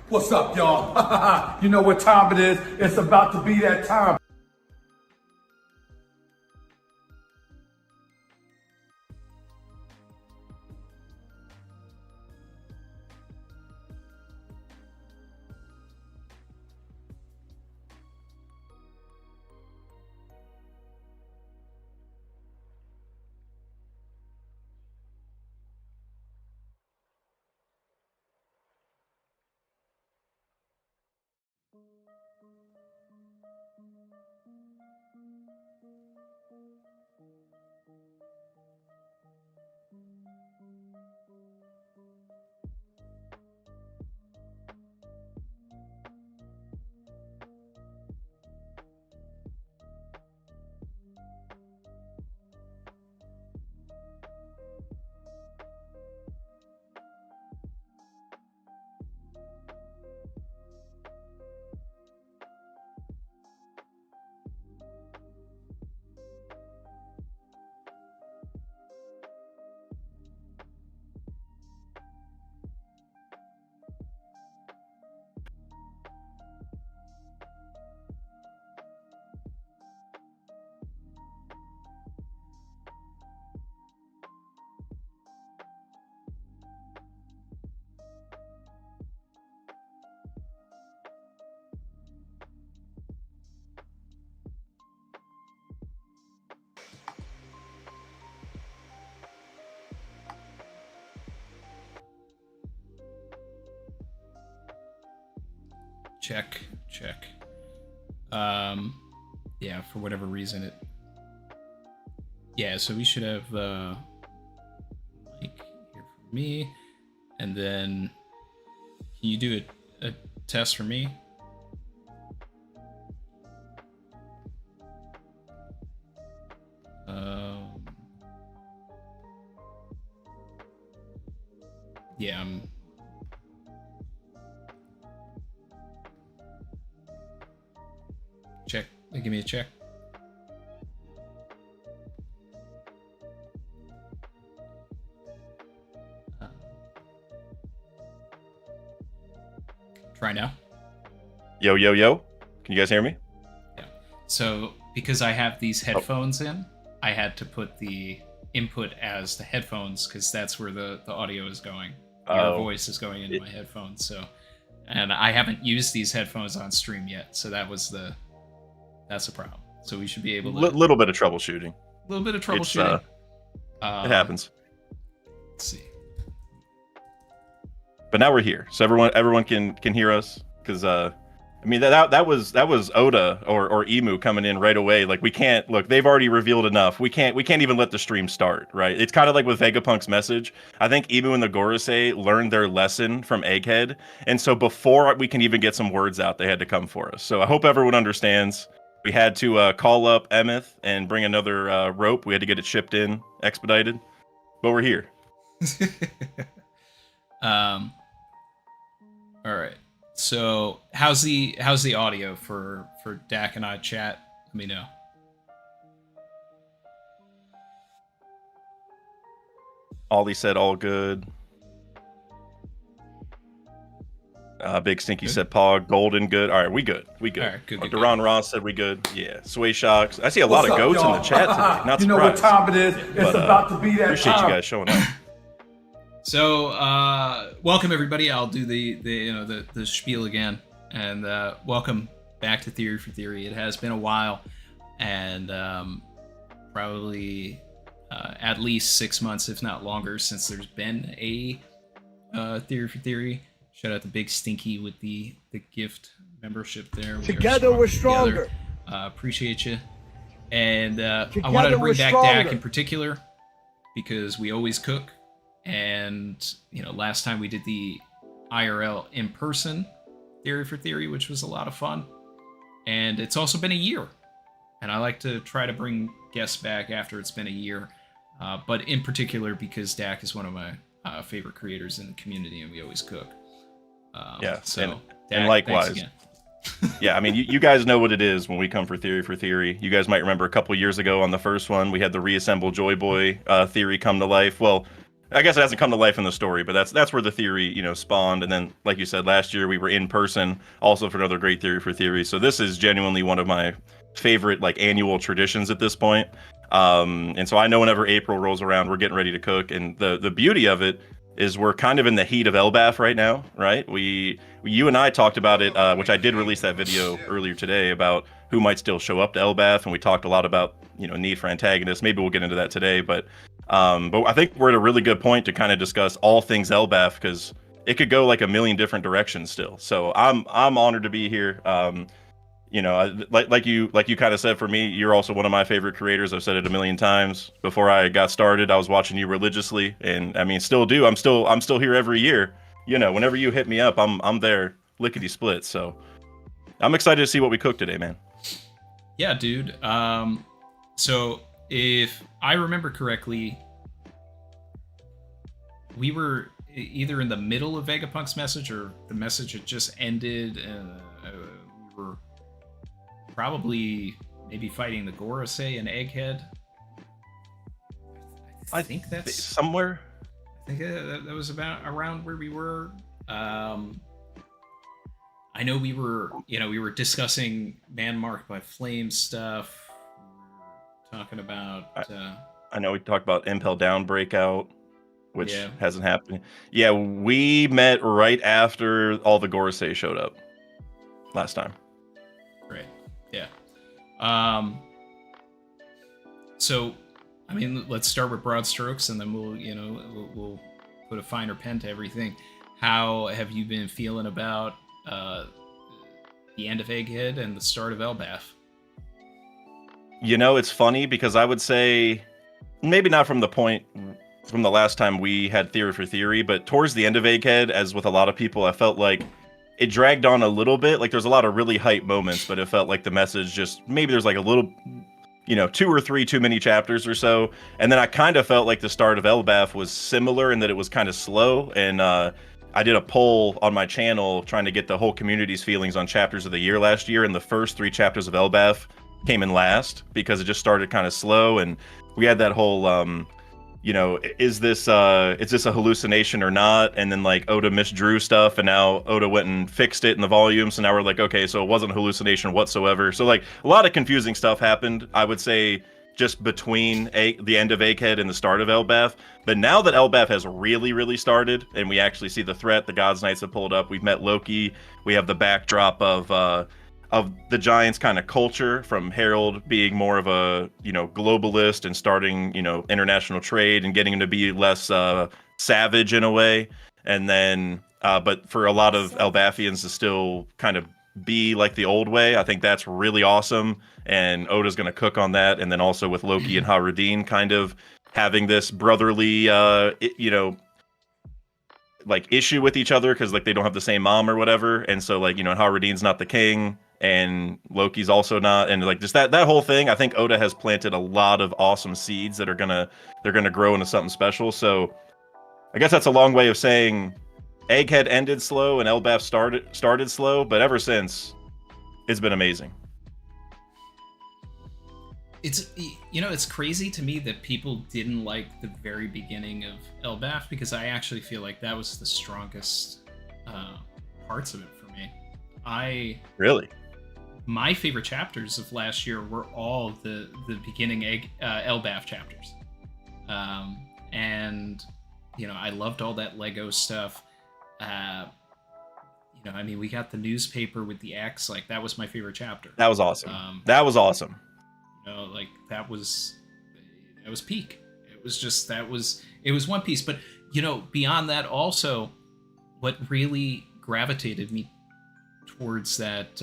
What's up, y'all? You know what time it is? It's about to be that time. Check. Yeah, for whatever reason it. Yeah, so we should have mic here for me, and then can you do a test for me? Yeah, check. Give me a check. Try now. Yo. Can you guys hear me? Yeah. So because I have these headphones in, I had to put the input as the headphones because that's where the audio is going. Your voice is going into my headphones. So, and I haven't used these headphones on stream yet, so that's a problem. So we should be able to little bit of troubleshooting. A little bit of troubleshooting. It happens. Let's see. But now we're here, so everyone can hear us. Because I mean that was Oda or Emu coming in right away. Like we can't look. They've already revealed enough. We can't even let the stream start. Right? It's kind of like with Vegapunk's message. I think Emu and the Gorosei learned their lesson from Egghead, and so before we can even get some words out, they had to come for us. So I hope everyone understands. We had to call up Emeth and bring another rope. We had to get it shipped in, expedited, but we're here. All right. So how's the audio for Dak and I chat? Let me know. Ollie said all good. Big Stinky said Pog. Golden good. All right, we good. All right, good. Duran Ross said we good. Yeah. Sway Shocks. I see a lot of goats in the chat today. Not surprised. You know what time it is? It's about to be that appreciate time. You guys showing up. So welcome everybody. I'll do the spiel again, and welcome back to Theory for Theory. It has been a while, and probably at least 6 months, if not longer, since there's been a Theory for Theory. Shout out to Big Stinky with the gift membership there. Together we're stronger. Appreciate you. And I wanted to bring back Dak in particular because we always cook. And, last time we did the IRL in person Theory for Theory, which was a lot of fun. And it's also been a year. And I like to try to bring guests back after it's been a year. But in particular because Dak is one of my favorite creators in the community and we always cook. Yeah, so and Dak, likewise. Yeah, I mean, you guys know what it is when we come for Theory. You guys might remember a couple years ago on the first one, we had the reassemble Joy Boy theory come to life. Well, I guess it hasn't come to life in the story, but that's where the theory, you know, spawned. And then, like you said, last year we were in person, also for another great theory for theory. So this is genuinely one of my favorite like annual traditions at this point. And so I know whenever April rolls around, we're getting ready to cook. And the beauty of it is we're kind of in the heat of Elbaf right now, right? You and I talked about it, which I did release that video earlier today about who might still show up to Elbaf, and we talked a lot about, you know, need for antagonists. Maybe we'll get into that today, but I think we're at a really good point to kind of discuss all things Elbaf, because it could go like a million different directions still. So I'm honored to be here. You know, like you kind of said, for me, you're also one of my favorite creators. I've said it a million times. Before I got started, I was watching you religiously, and I mean, still do. I'm still here every year. You know, whenever you hit me up, I'm there, lickety split. So I'm excited to see what we cook today, man. Yeah, dude. So if I remember correctly, we were either in the middle of Vegapunk's message or the message had just ended. We were probably maybe fighting the Gorosei and Egghead. I think that's somewhere. I think that was about around where we were. I know we were discussing Man Marked by Flame stuff. We were talking about. I know we talked about Impel Down Breakout, which hasn't happened. Yeah, we met right after all the Gorosei showed up last time. Right. Yeah. So, I mean, let's start with broad strokes, and then we'll put a finer pen to everything. How have you been feeling about the end of Egghead and the start of Elbaf? You know, it's funny because I would say maybe not from the last time we had Theory for Theory, but towards the end of Egghead, as with a lot of people, I felt like it dragged on a little bit. Like there's a lot of really hype moments, but it felt like the message just maybe there's like a little, you know, 2 or 3 too many chapters or so. And then I kind of felt like the start of Elbaf was similar in that it was kind of slow. And I did a poll on my channel trying to get the whole community's feelings on chapters of the year last year, and the first 3 chapters of Elbaf came in last because it just started kind of slow. And we had that whole you know, is this a hallucination or not? And then like Oda misdrew stuff, and now Oda went and fixed it in the volume. So now we're like, okay, so it wasn't a hallucination whatsoever. So like a lot of confusing stuff happened, I would say, just between the end of Egghead and the start of Elbaf. But now that Elbaf has really, really started, and we actually see the threat, the God's Knights have pulled up. We've met Loki. We have the backdrop of the Giants' kind of culture, from Harold being more of a, you know, globalist and starting, you know, international trade and getting him to be less savage in a way. And then, but for a lot of Elbafians to still kind of be like the old way, I think that's really awesome. And Oda's going to cook on that. And then also with Loki and Haradin kind of having this brotherly, you know, like issue with each other because like they don't have the same mom or whatever. And so like, you know, Haradin's not the king, and Loki's also not, and like just that whole thing, I think Oda has planted a lot of awesome seeds that are gonna grow into something special. So I guess that's a long way of saying Egghead ended slow and Elbaf started slow, but ever since it's been amazing. It's, you know, it's crazy to me that people didn't like the very beginning of Elbaf, because I actually feel like that was the strongest parts of it for me. Really? My favorite chapters of last year were all the beginning Elbaf chapters. And, you know, I loved all that Lego stuff. You know, I mean, we got the newspaper with the X, like, that was my favorite chapter. That was awesome. That was awesome. You know, like, that was peak. It was One Piece. But, you know, beyond that also, what really gravitated me towards that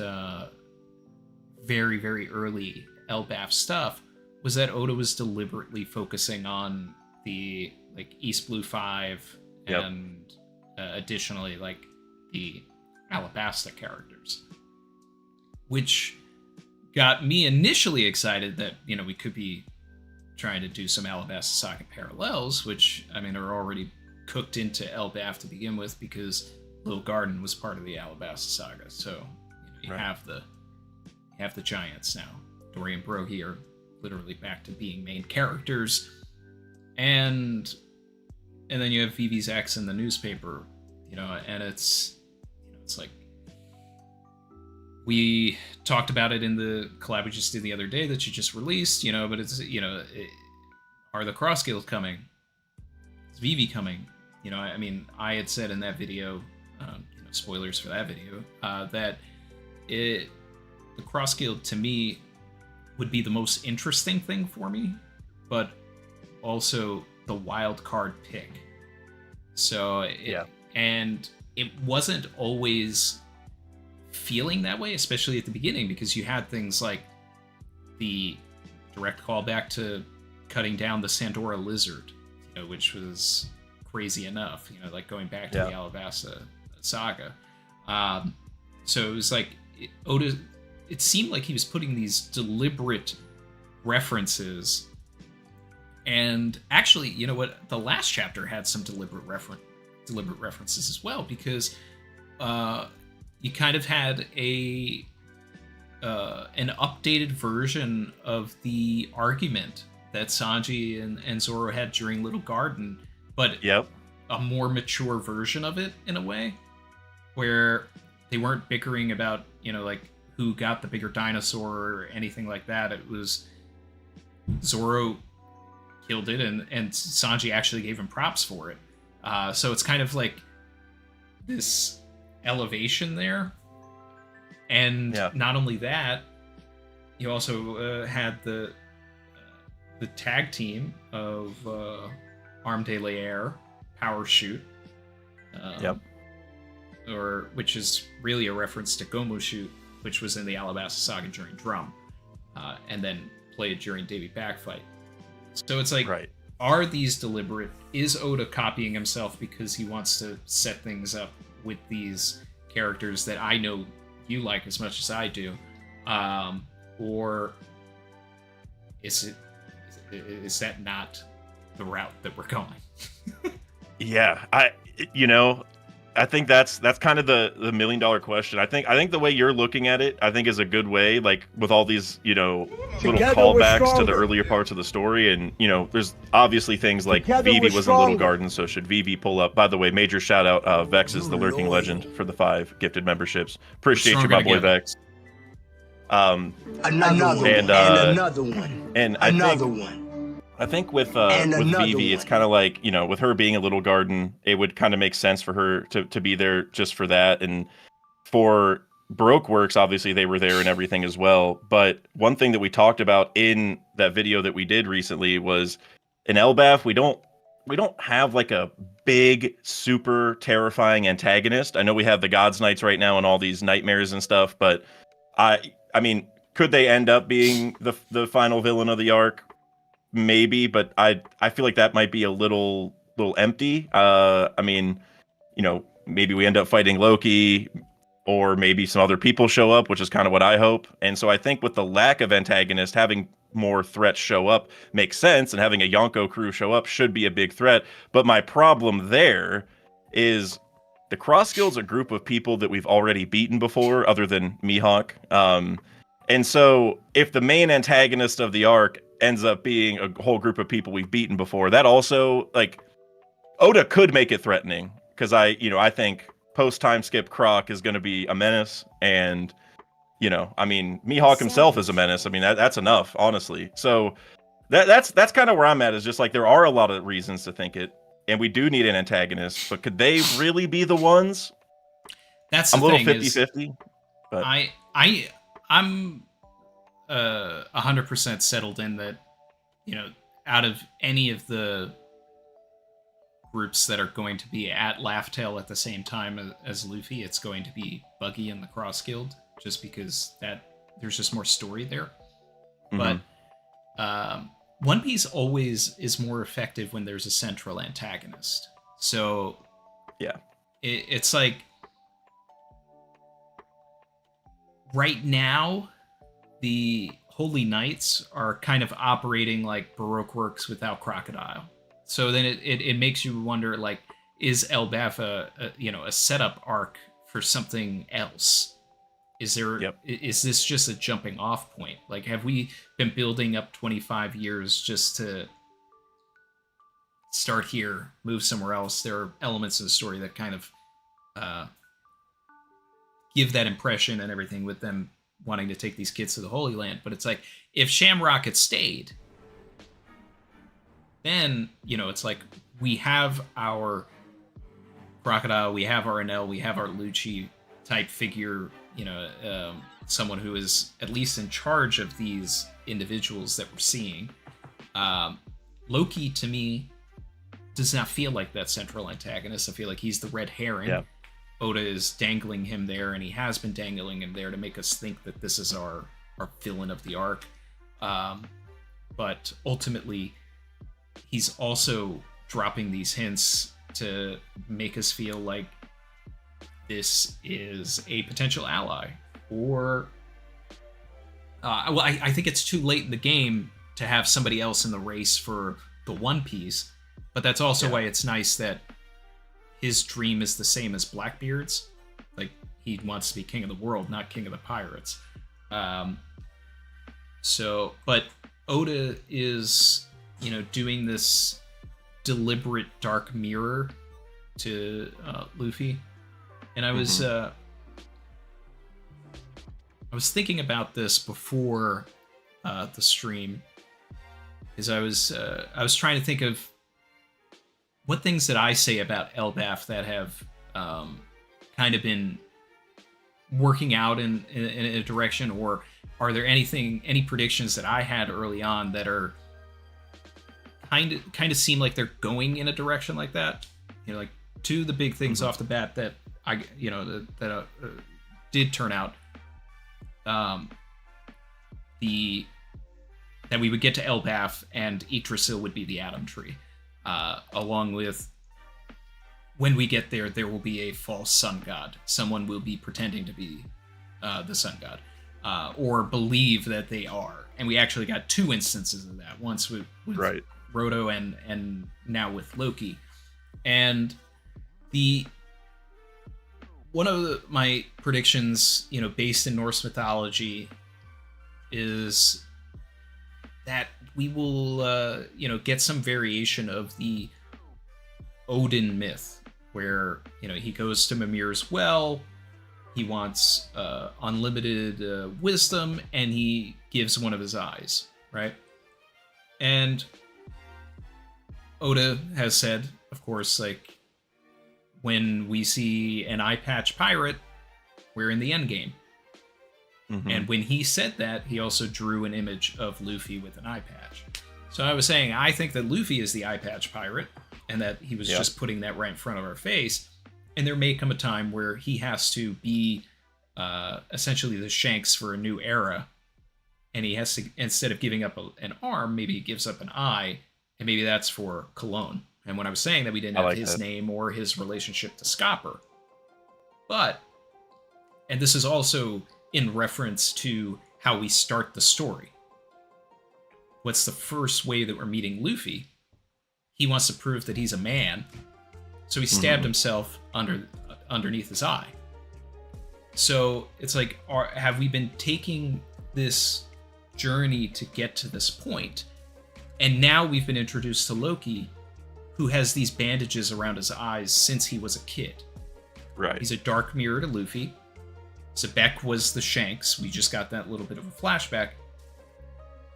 very, very early Elbaf stuff was that Oda was deliberately focusing on the like East Blue 5 and additionally like the Alabasta characters, which got me initially excited that, you know, we could be trying to do some Alabasta Saga parallels, which I mean are already cooked into Elbaf to begin with because Little Garden was part of the Alabasta Saga. So you know, you have the Giants now. Dory and Brogy are literally back to being main characters. And and then you have Vivi's ex in the newspaper, and it's like, we talked about it in the collab we just did the other day that you just released, but it's, are the Cross Guild coming? Is Vivi coming? I mean, I had said in that video, spoilers for that video, that the Cross Guild to me would be the most interesting thing for me, but also the wild card pick. So, and it wasn't always feeling that way, especially at the beginning, because you had things like the direct callback to cutting down the Sandora lizard, which was crazy enough, like going back to the Alabasta saga. So it was like Oda, it seemed like he was putting these deliberate references, and actually, you know what, the last chapter had some deliberate references as well, because you kind of had an updated version of the argument that Sanji and Zoro had during Little Garden, but a more mature version of it in a way, where they weren't bickering about, like who got the bigger dinosaur or anything like that. It was Zoro killed it, and Sanji actually gave him props for it. So it's kind of like this elevation there. And not only that, you also had the tag team of Arme de l'Air, Power Shoot, which is really a reference to Gomu Shoot, which was in the Alabasta saga during Drum, and then played during Davy Backfight. So it's like, are these deliberate? Is Oda copying himself because he wants to set things up with these characters that I know you like as much as I do, or is that not the route that we're going? I think that's kind of the $1 million question. I think the way you're looking at it, I think is a good way, like with all these, little callbacks to the earlier parts of the story. And, there's obviously things like Vivi was in Little Garden, so should Vivi pull up? By the way, major shout out, Vex is the lurking legend for the 5 gifted memberships. Appreciate you, my boy Vex. Another one. And I think with Vivi, it's kind of like, with her being a Little Garden, it would kind of make sense for her to be there just for that. And for Baroque Works, obviously they were there and everything as well. But one thing that we talked about in that video that we did recently was in Elbaf, we don't have like a big, super terrifying antagonist. I know we have the Gods Knights right now and all these nightmares and stuff, but I mean, could they end up being the final villain of the arc? Maybe, but I feel like that might be a little empty. I mean, maybe we end up fighting Loki, or maybe some other people show up, which is kind of what I hope. And so I think with the lack of antagonist, having more threats show up makes sense, and having a Yonko crew show up should be a big threat. But my problem there is the Cross Guild's a group of people that we've already beaten before, other than Mihawk. And so if the main antagonist of the arc ends up being a whole group of people we've beaten before, that also, like, Oda could make it threatening, because I think post time skip Croc is going to be a menace, and I mean, Mihawk himself is a menace. I mean, that's enough, honestly. So that's kind of where I'm at, is just like, there are a lot of reasons to think it, and we do need an antagonist, but could they really be the ones? That's the I'm a little thing 50-50, but I'm 100% settled in that, out of any of the groups that are going to be at Laugh-Tale at the same time as Luffy, it's going to be Buggy and the Cross Guild, just because there's just more story there. Mm-hmm. But One Piece always is more effective when there's a central antagonist. So yeah, it's like right now, the Holy Knights are kind of operating like Baroque Works without Crocodile. So then it makes you wonder, like, is Elbaf a setup arc for something else? Is this just a jumping off point? Like, have we been building up 25 years just to start here, move somewhere else. There are elements of the story that kind of give that impression and everything with them wanting to take these kids to the Holy Land. But it's like, if Shamrock had stayed, then, you know, it's like, we have our Crocodile, we have our Enel, we have our Lucci type figure, you know, someone who is at least in charge of these individuals that we're seeing. Loki, to me, does not feel like that central antagonist. I feel like he's the red herring. Yeah. Oda is dangling him there, and he has been dangling him there to make us think that this is our villain of the arc. But ultimately, he's also dropping these hints to make us feel like this is a potential ally. Or, well, I think it's too late in the game to have somebody else in the race for the One Piece, but that's also why it's nice that his dream is the same as Blackbeard's. Like, he wants to be king of the world, not king of the pirates. But Oda is, you know, doing this deliberate dark mirror to Luffy, and I was thinking about this before the stream, because I was trying to think of what things that I say about Elbaf that have kind of been working out in a direction, or are there any predictions that I had early on that are kind of seem like they're going in a direction like that. You know, like two of the big things off the bat that I, you know, that did turn out. That we would get to Elbaf and Yggdrasil would be the Atom Tree, along with, when we get there, there will be a false sun god. Someone will be pretending to be the sun god, or believe that they are. And we actually got two instances of that. Once with right. Roto and now with Loki. And one of my predictions, you know, based in Norse mythology, is that we will, you know, get some variation of the Odin myth, where, you know, he goes to Mimir's well, he wants unlimited wisdom, and he gives one of his eyes, right? And Oda has said, of course, like, when we see an eye patch pirate, we're in the end game. And when he said that, he also drew an image of Luffy with an eye patch. So I was saying, I think that Luffy is the eye patch pirate, and that he was just putting that right in front of our face. And there may come a time where he has to be essentially the Shanks for a new era. And he has to, instead of giving up an arm, maybe he gives up an eye, and maybe that's for Cologne. And when I was saying that we didn't have his name or his relationship to Scopper. But, and this is also in reference to how we start the story. What's the first way that we're meeting Luffy? He wants to prove that he's a man, so he stabbed himself underneath his eye. So it's like, have we been taking this journey to get to this point? And now we've been introduced to Loki, who has these bandages around his eyes since he was a kid. Right. He's a dark mirror to Luffy. Zebek was the Shanks. We just got that little bit of a flashback.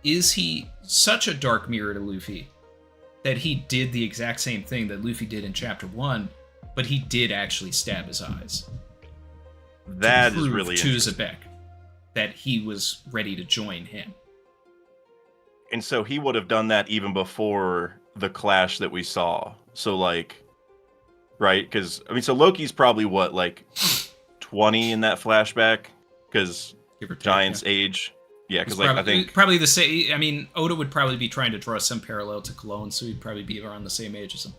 Is he such a dark mirror to Luffy that he did the exact same thing that Luffy did in Chapter 1, but he did actually stab his eyes? That is really to Zebek that he was ready to join him. And so he would have done that even before the clash that we saw. So, like, right? Because, I mean, so Loki's probably, what, like 20 in that flashback? Because Giant's age. Yeah, because, like, I think... Probably the same... I mean, Oda would probably be trying to draw some parallel to Cologne, so he'd probably be around the same age as him.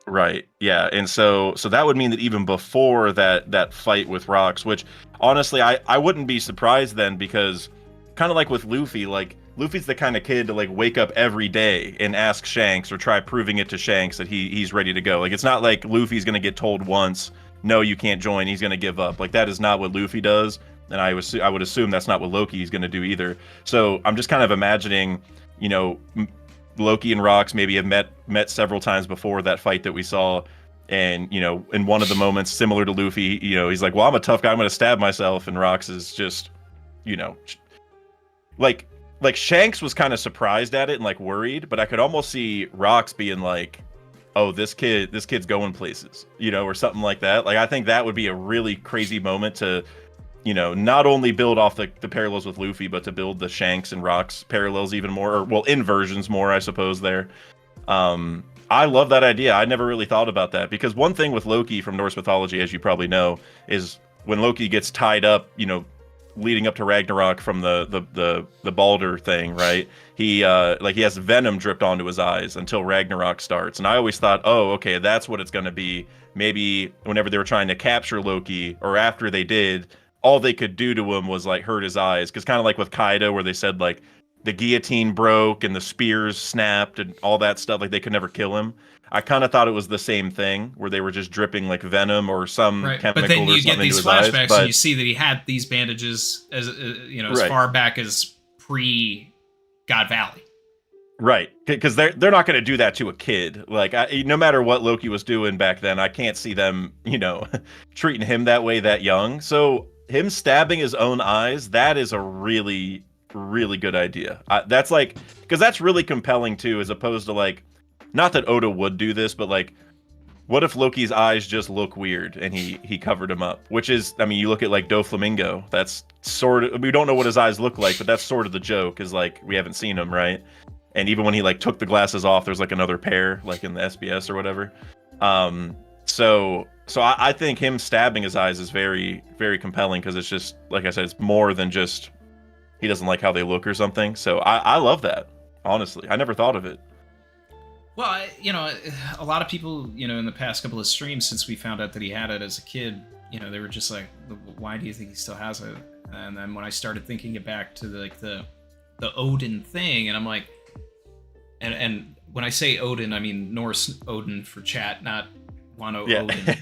Right, yeah, and so that would mean that even before that fight with Rocks, which, honestly, I wouldn't be surprised then, because, kind of like with Luffy, like, Luffy's the kind of kid to, like, wake up every day and ask Shanks or try proving it to Shanks that he's ready to go. Like, it's not like Luffy's going to get told once, no, you can't join, he's going to give up. Like, that is not what Luffy does, and I would assume that's not what Loki is going to do either. So I'm just kind of imagining, you know, Loki and Rox maybe have met several times before that fight that we saw. And, you know, in one of the moments similar to Luffy, you know, he's like, well, I'm a tough guy, I'm going to stab myself. And Rox is just, you know, like Shanks was kind of surprised at it and like worried, but I could almost see Rox being like, oh, this kid's going places, you know, or something like that. Like, I think that would be a really crazy moment to, you know, not only build off the parallels with Luffy, but to build the Shanks and Rox parallels even more, or, well, inversions more, I suppose, there. I love that idea. I never really thought about that, because one thing with Loki from Norse mythology, as you probably know, is when Loki gets tied up, you know, leading up to Ragnarok from the Balder thing, right? He he has venom dripped onto his eyes until Ragnarok starts. And I always thought, oh, okay, that's what it's going to be. Maybe whenever they were trying to capture Loki, or after they did, all they could do to him was like hurt his eyes. Because kind of like with Kaido, where they said like the guillotine broke and the spears snapped and all that stuff, like they could never kill him. I kind of thought it was the same thing, where they were just dripping like venom or some chemical. But then you or get these flashbacks and you see that he had these bandages as you know, as far back as pre God Valley. Right, because they're not going to do that to a kid. Like, no matter what Loki was doing back then, I can't see them, you know, treating him that way that young. So him stabbing his own eyes, that is a really, really good idea. That's like, because that's really compelling too, as opposed to like, not that Oda would do this, but like, what if Loki's eyes just look weird and he covered them up? Which is, I mean, you look at like Doflamingo, that's sort of, we don't know what his eyes look like, but that's sort of the joke, is like, we haven't seen him, right? And even when he like took the glasses off, there's like another pair, like in the SBS or whatever. So I think him stabbing his eyes is very, very compelling, because it's just, like I said, it's more than just he doesn't like how they look or something. So I love that, honestly. I never thought of it. Well, you know, a lot of people, you know, in the past couple of streams, since we found out that he had it as a kid, you know, they were just like, why do you think he still has it? And then when I started thinking it back to the Odin thing, and I'm like, and when I say Odin, I mean Norse Odin for chat, not Wano Odin.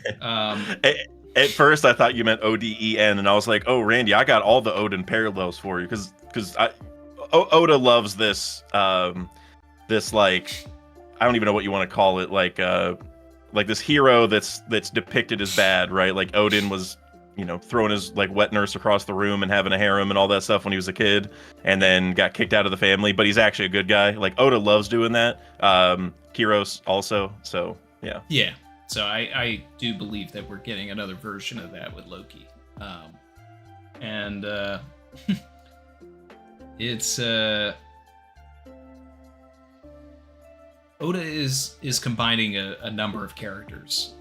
At first, I thought you meant Oden, and I was like, oh, Randy, I got all the Odin parallels for you, because Oda loves this, this like, I don't even know what you want to call it, like this hero that's depicted as bad, right? Like Odin was, you know, throwing his like wet nurse across the room and having a harem and all that stuff when he was a kid, and then got kicked out of the family, but he's actually a good guy. Like Oda loves doing that. Kyros also, so yeah. Yeah. So I do believe that we're getting another version of that with Loki. It's Oda is combining a number of characters.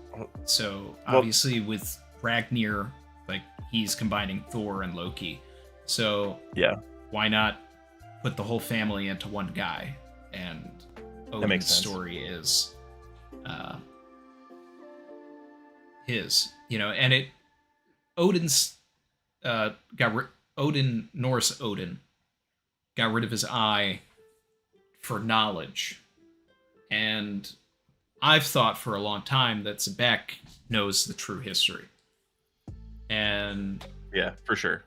So obviously with Ragnar, like, he's combining Thor and Loki. So yeah, why not put the whole family into one guy? And Odin's story is his, you know, and Odin's Norse Odin got rid of his eye for knowledge. And I've thought for a long time that Zebek knows the true history. And yeah, for sure.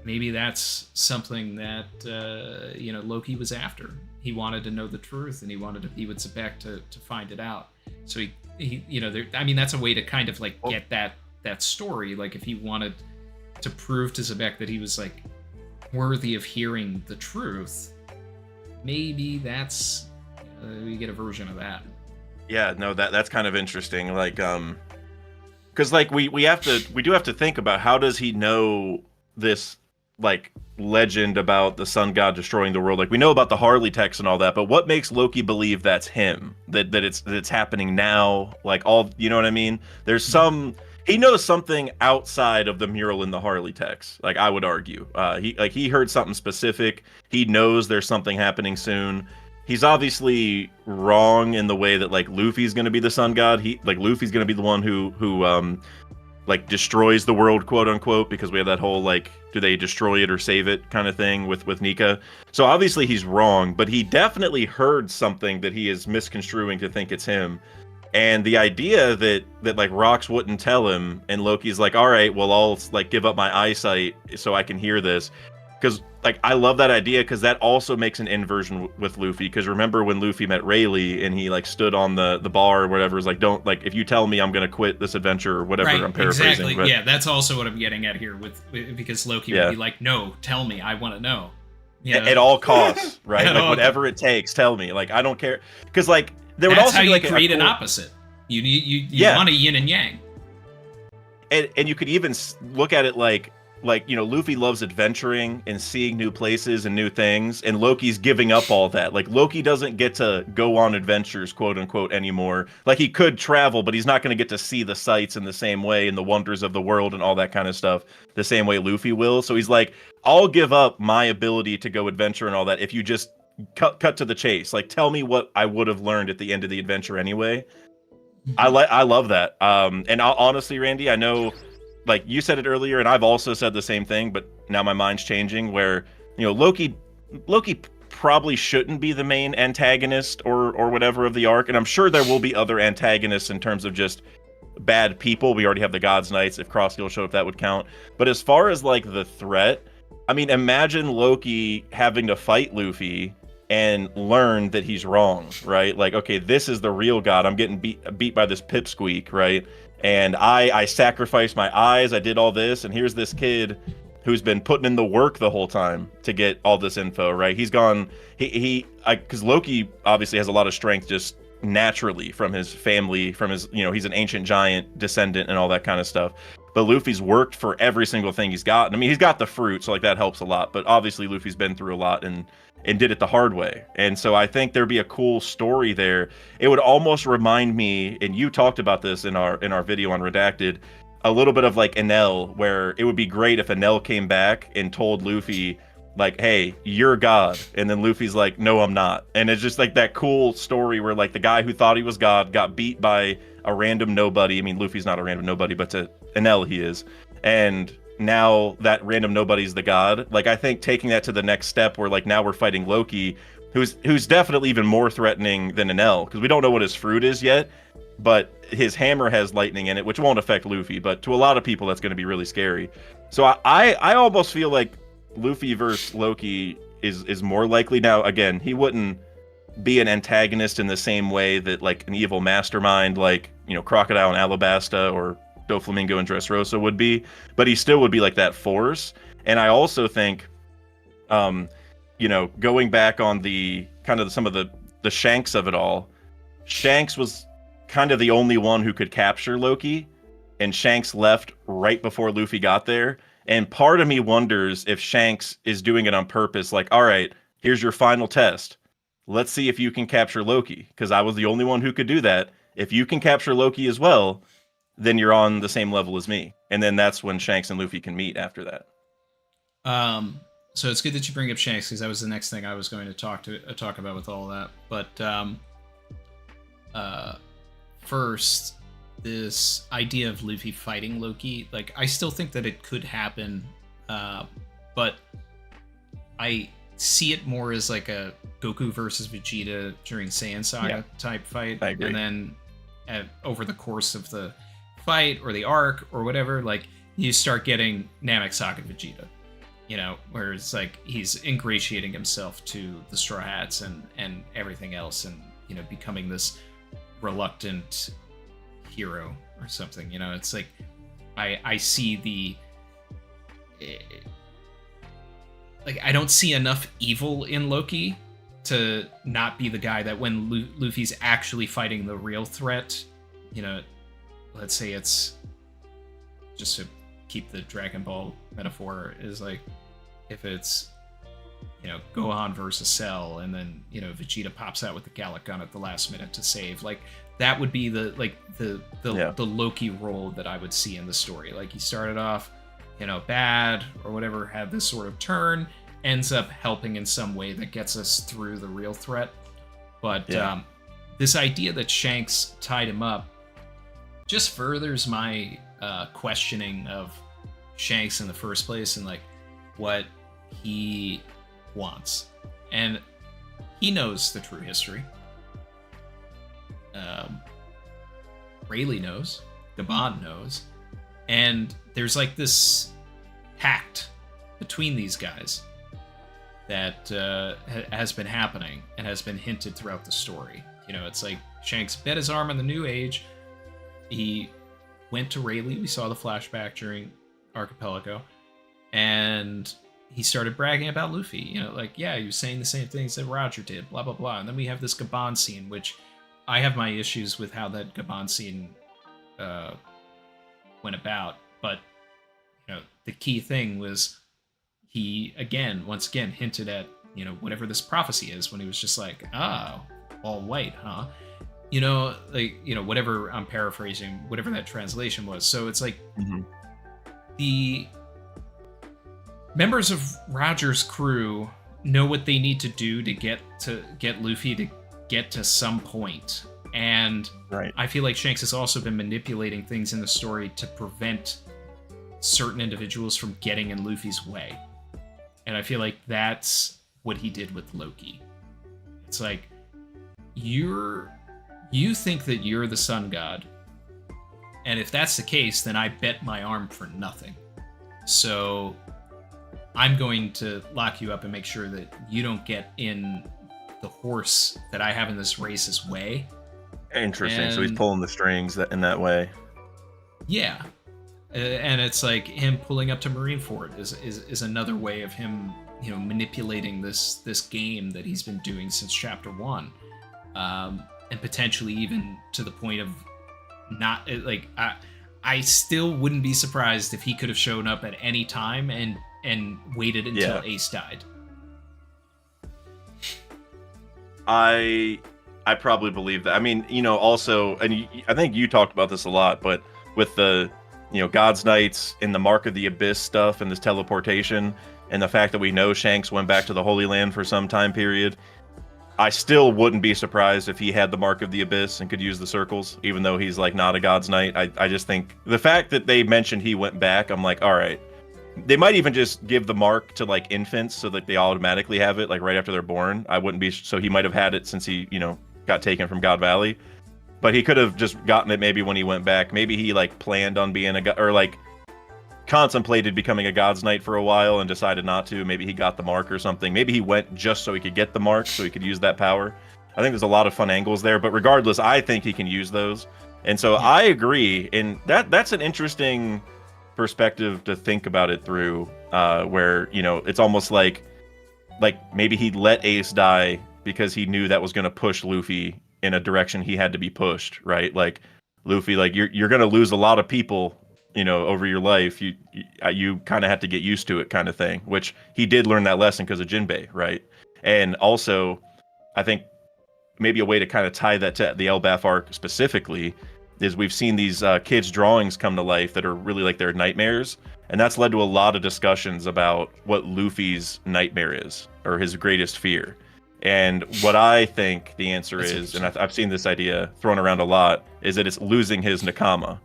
Maybe that's something that you know, Loki was after. He wanted to know the truth, and he wanted to be with Zebek to find it out. So he you know, I mean, that's a way to kind of like get that story. Like, if he wanted to prove to Zebek that he was like worthy of hearing the truth, maybe that's we get a version of that. Yeah, no, that's kind of interesting. Like, because like we do have to think about, how does he know this like legend about the sun god destroying the world? Like, we know about the Harley text and all that, but what makes Loki believe that's him? That it's happening now? Like, all, you know what I mean? There's some, he knows something outside of the mural in the Harley text. Like, I would argue, he heard something specific. He knows there's something happening soon. He's obviously wrong in the way that like Luffy's going to be the sun god. Luffy's going to be the one who like destroys the world, quote unquote, because we have that whole like, do they destroy it or save it kind of thing with Nika. So obviously he's wrong, but he definitely heard something that he is misconstruing to think it's him. And the idea that like Rox wouldn't tell him, and Loki's like, all right, well, I'll like give up my eyesight so I can hear this. because like I love that idea because that also makes an inversion with Luffy. Because remember when Luffy met Rayleigh and he like stood on the bar or whatever, is like, don't, like, if you tell me I'm gonna quit this adventure or whatever. Right, I'm paraphrasing. Exactly. But, yeah, that's also what I'm getting at here because Loki would be like, no, tell me, I want to know. You know? At all costs, right? Like whatever it takes, tell me. Like I don't care. Because like there would also how be you like create a an cool... opposite. You want a yin and yang. And you could even look at it like you know, Luffy loves adventuring and seeing new places and new things, and Loki's giving up all that. Like Loki doesn't get to go on adventures, quote unquote, anymore. Like he could travel, but he's not going to get to see the sights in the same way and the wonders of the world and all that kind of stuff the same way Luffy will. So he's like, I'll give up my ability to go adventure and all that if you just cut to the chase. Like tell me what I would have learned at the end of the adventure anyway. I love that. And honestly, Randy, I know, like you said it earlier, and I've also said the same thing, but now my mind's changing. Where, you know, Loki probably shouldn't be the main antagonist or whatever of the arc, and I'm sure there will be other antagonists in terms of just bad people. We already have the God's Knights. If Crossguild showed up, that would count. But as far as like the threat, I mean, imagine Loki having to fight Luffy and learn that he's wrong, right? Like, okay, this is the real God. I'm getting beat by this pipsqueak, right? And I sacrificed my eyes. I did all this, and here's this kid who's been putting in the work the whole time to get all this info, right? He's gone. Because Loki obviously has a lot of strength just naturally from his family, from his, you know, he's an ancient giant descendant and all that kind of stuff. But Luffy's worked for every single thing he's gotten. I mean, he's got the fruit, so like that helps a lot. But obviously, Luffy's been through a lot and did it the hard way. And so I think there'd be a cool story there. It would almost remind me, and you talked about this in our video on Redacted, a little bit of like Enel, where it would be great if Enel came back and told Luffy, like, hey, you're God. And then Luffy's like, no, I'm not. And it's just like that cool story where like the guy who thought he was God got beat by a random nobody. I mean, Luffy's not a random nobody, but to Enel he is. And now that random nobody's the God. Like, I think taking that to the next step where like now we're fighting Loki, who's definitely even more threatening than Enel, because we don't know what his fruit is yet, but his hammer has lightning in it, which won't affect Luffy, but to a lot of people that's going to be really scary. So I almost feel like Luffy versus Loki is more likely. Now, again, he wouldn't be an antagonist in the same way that like an evil mastermind like, you know, Crocodile and Alabasta or Doflamingo and Dressrosa would be, but he still would be like that force. And I also think, you know, going back on the kind of some of the Shanks of it all, Shanks was kind of the only one who could capture Loki, and Shanks left right before Luffy got there. And part of me wonders if Shanks is doing it on purpose, like, all right, here's your final test. Let's see if you can capture Loki, because I was the only one who could do that. If you can capture Loki as well, then you're on the same level as me. And then that's when Shanks and Luffy can meet after that. So it's good that you bring up Shanks, because that was the next thing I was going to talk about with all that. But first, this idea of Luffy fighting Loki, like, I still think that it could happen, but I see it more as like a Goku versus Vegeta during Saiyan Saga type fight. I agree. And then over the course of the fight or the arc or whatever, like, you start getting Namek Saga Vegeta, you know, where it's like he's ingratiating himself to the Straw Hats and everything else, and, you know, becoming this reluctant hero or something. You know, it's like I see the like, I don't see enough evil in Loki to not be the guy that when Luffy's actually fighting the real threat, you know, let's say it's, just to keep the Dragon Ball metaphor, is like, if it's, you know, Gohan versus Cell, and then, you know, Vegeta pops out with the Gallic Gun at the last minute to save, like, that would be the Loki role that I would see in the story. Like, he started off, you know, bad or whatever, had this sort of turn, ends up helping in some way that gets us through the real threat. But this idea that Shanks tied him up just furthers my questioning of Shanks in the first place, and like what he wants. And he knows the true history. Rayleigh knows, Gabon knows, and there's like this pact between these guys that has been happening and has been hinted throughout the story. You know, it's like Shanks bet his arm on the New Age. He went to Rayleigh. We saw the flashback during Archipelago, and he started bragging about Luffy. You know, like, yeah, he was saying the same things that Roger did, blah, blah, blah. And then we have this Gabon scene, which I have my issues with how that Gabon scene went about. But, you know, the key thing was he, once again, hinted at, you know, whatever this prophecy is when he was just like, oh, all white, huh? You know, like, you know, whatever, I'm paraphrasing, whatever that translation was. So it's like the members of Roger's crew know what they need to do to get Luffy to get to some point. And I feel like Shanks has also been manipulating things in the story to prevent certain individuals from getting in Luffy's way. And I feel like that's what he did with Loki. It's like, you think that you're the sun god, and if that's the case, then I bet my arm for nothing. So I'm going to lock you up and make sure that you don't get in the horse that I have in this race's way. Interesting. So he's pulling the strings in that way. Yeah. And it's like him pulling up to Marineford is another way of him, you know, manipulating this game that he's been doing since chapter 1. And potentially even to the point of not, like, I still wouldn't be surprised if he could have shown up at any time and waited until Ace died. I probably believe that. I mean, you know, also, and I think you talked about this a lot, but with the, you know, God's Knights and the Mark of the Abyss stuff and this teleportation and the fact that we know Shanks went back to the Holy Land for some time period, I still wouldn't be surprised if he had the Mark of the Abyss and could use the circles, even though he's like not a God's Knight. I just think the fact that they mentioned he went back, I'm like, all right. They might even just give the mark to like infants so that they automatically have it like right after they're born. I wouldn't be, so he might have had it since he, you know, got taken from God Valley. But he could have just gotten it maybe when he went back. Maybe he like planned on being a god, or like contemplated becoming a God's Knight for a while and decided not to. Maybe he got the mark or something. Maybe he went just so he could get the mark, so he could use that power. I think there's a lot of fun angles there, but regardless, I think he can use those. And so I agree, and that's an interesting perspective to think about it through, where, you know, it's almost like maybe he let Ace die because he knew that was going to push Luffy in a direction he had to be pushed, right? Like, Luffy, like, you're going to lose a lot of people, you know, over your life. You kind of have to get used to it, kind of thing, which he did learn that lesson because of Jinbei, right? And also, I think maybe a way to kind of tie that to the Elbaf arc specifically is we've seen these kids' drawings come to life that are really like their nightmares, and that's led to a lot of discussions about what Luffy's nightmare is, or his greatest fear. And what I think the answer is, and I've seen this idea thrown around a lot, is that it's losing his Nakama.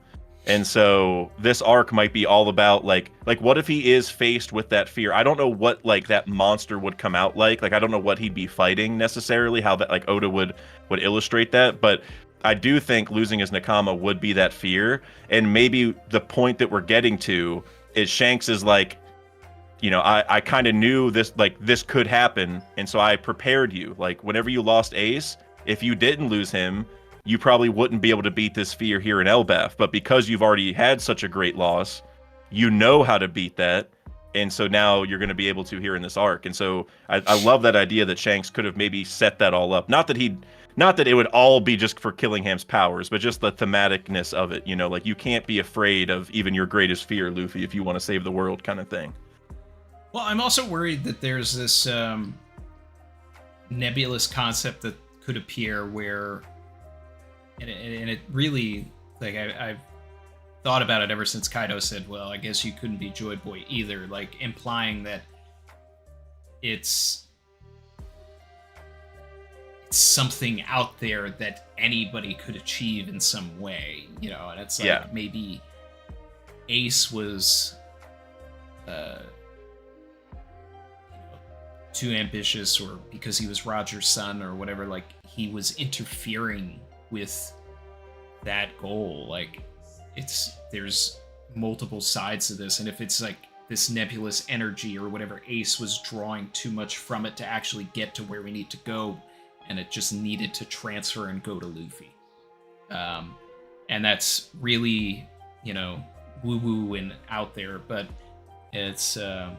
And so this arc might be all about like what if he is faced with that fear? I don't know what like that monster would come out like. Like, I don't know what he'd be fighting necessarily, how that like Oda would illustrate that, but I do think losing his Nakama would be that fear. And maybe the point that we're getting to is Shanks is like, you know, I kind of knew this, like, this could happen, and so I prepared you. Like, whenever you lost Ace, if you didn't lose him, you probably wouldn't be able to beat this fear here in Elbaf. But because you've already had such a great loss, you know how to beat that, and so now you're going to be able to here in this arc. And so I love that idea that Shanks could have maybe set that all up. Not that it would all be just for Killingham's powers, but just the thematicness of it. You know, like, you can't be afraid of even your greatest fear, Luffy, if you want to save the world, kind of thing. Well, I'm also worried that there's this nebulous concept that could appear where, and it really, like, I've thought about it ever since Kaido said, well, I guess you couldn't be Joy Boy either, like, implying that it's something out there that anybody could achieve in some way, you know, and it's like maybe Ace was too ambitious, or because he was Roger's son or whatever, like, he was interfering with that goal. Like, there's multiple sides to this, and if it's like this nebulous energy or whatever Ace was drawing too much from it to actually get to where we need to go, and it just needed to transfer and go to Luffy. And that's really, you know, woo-woo and out there, but it's, I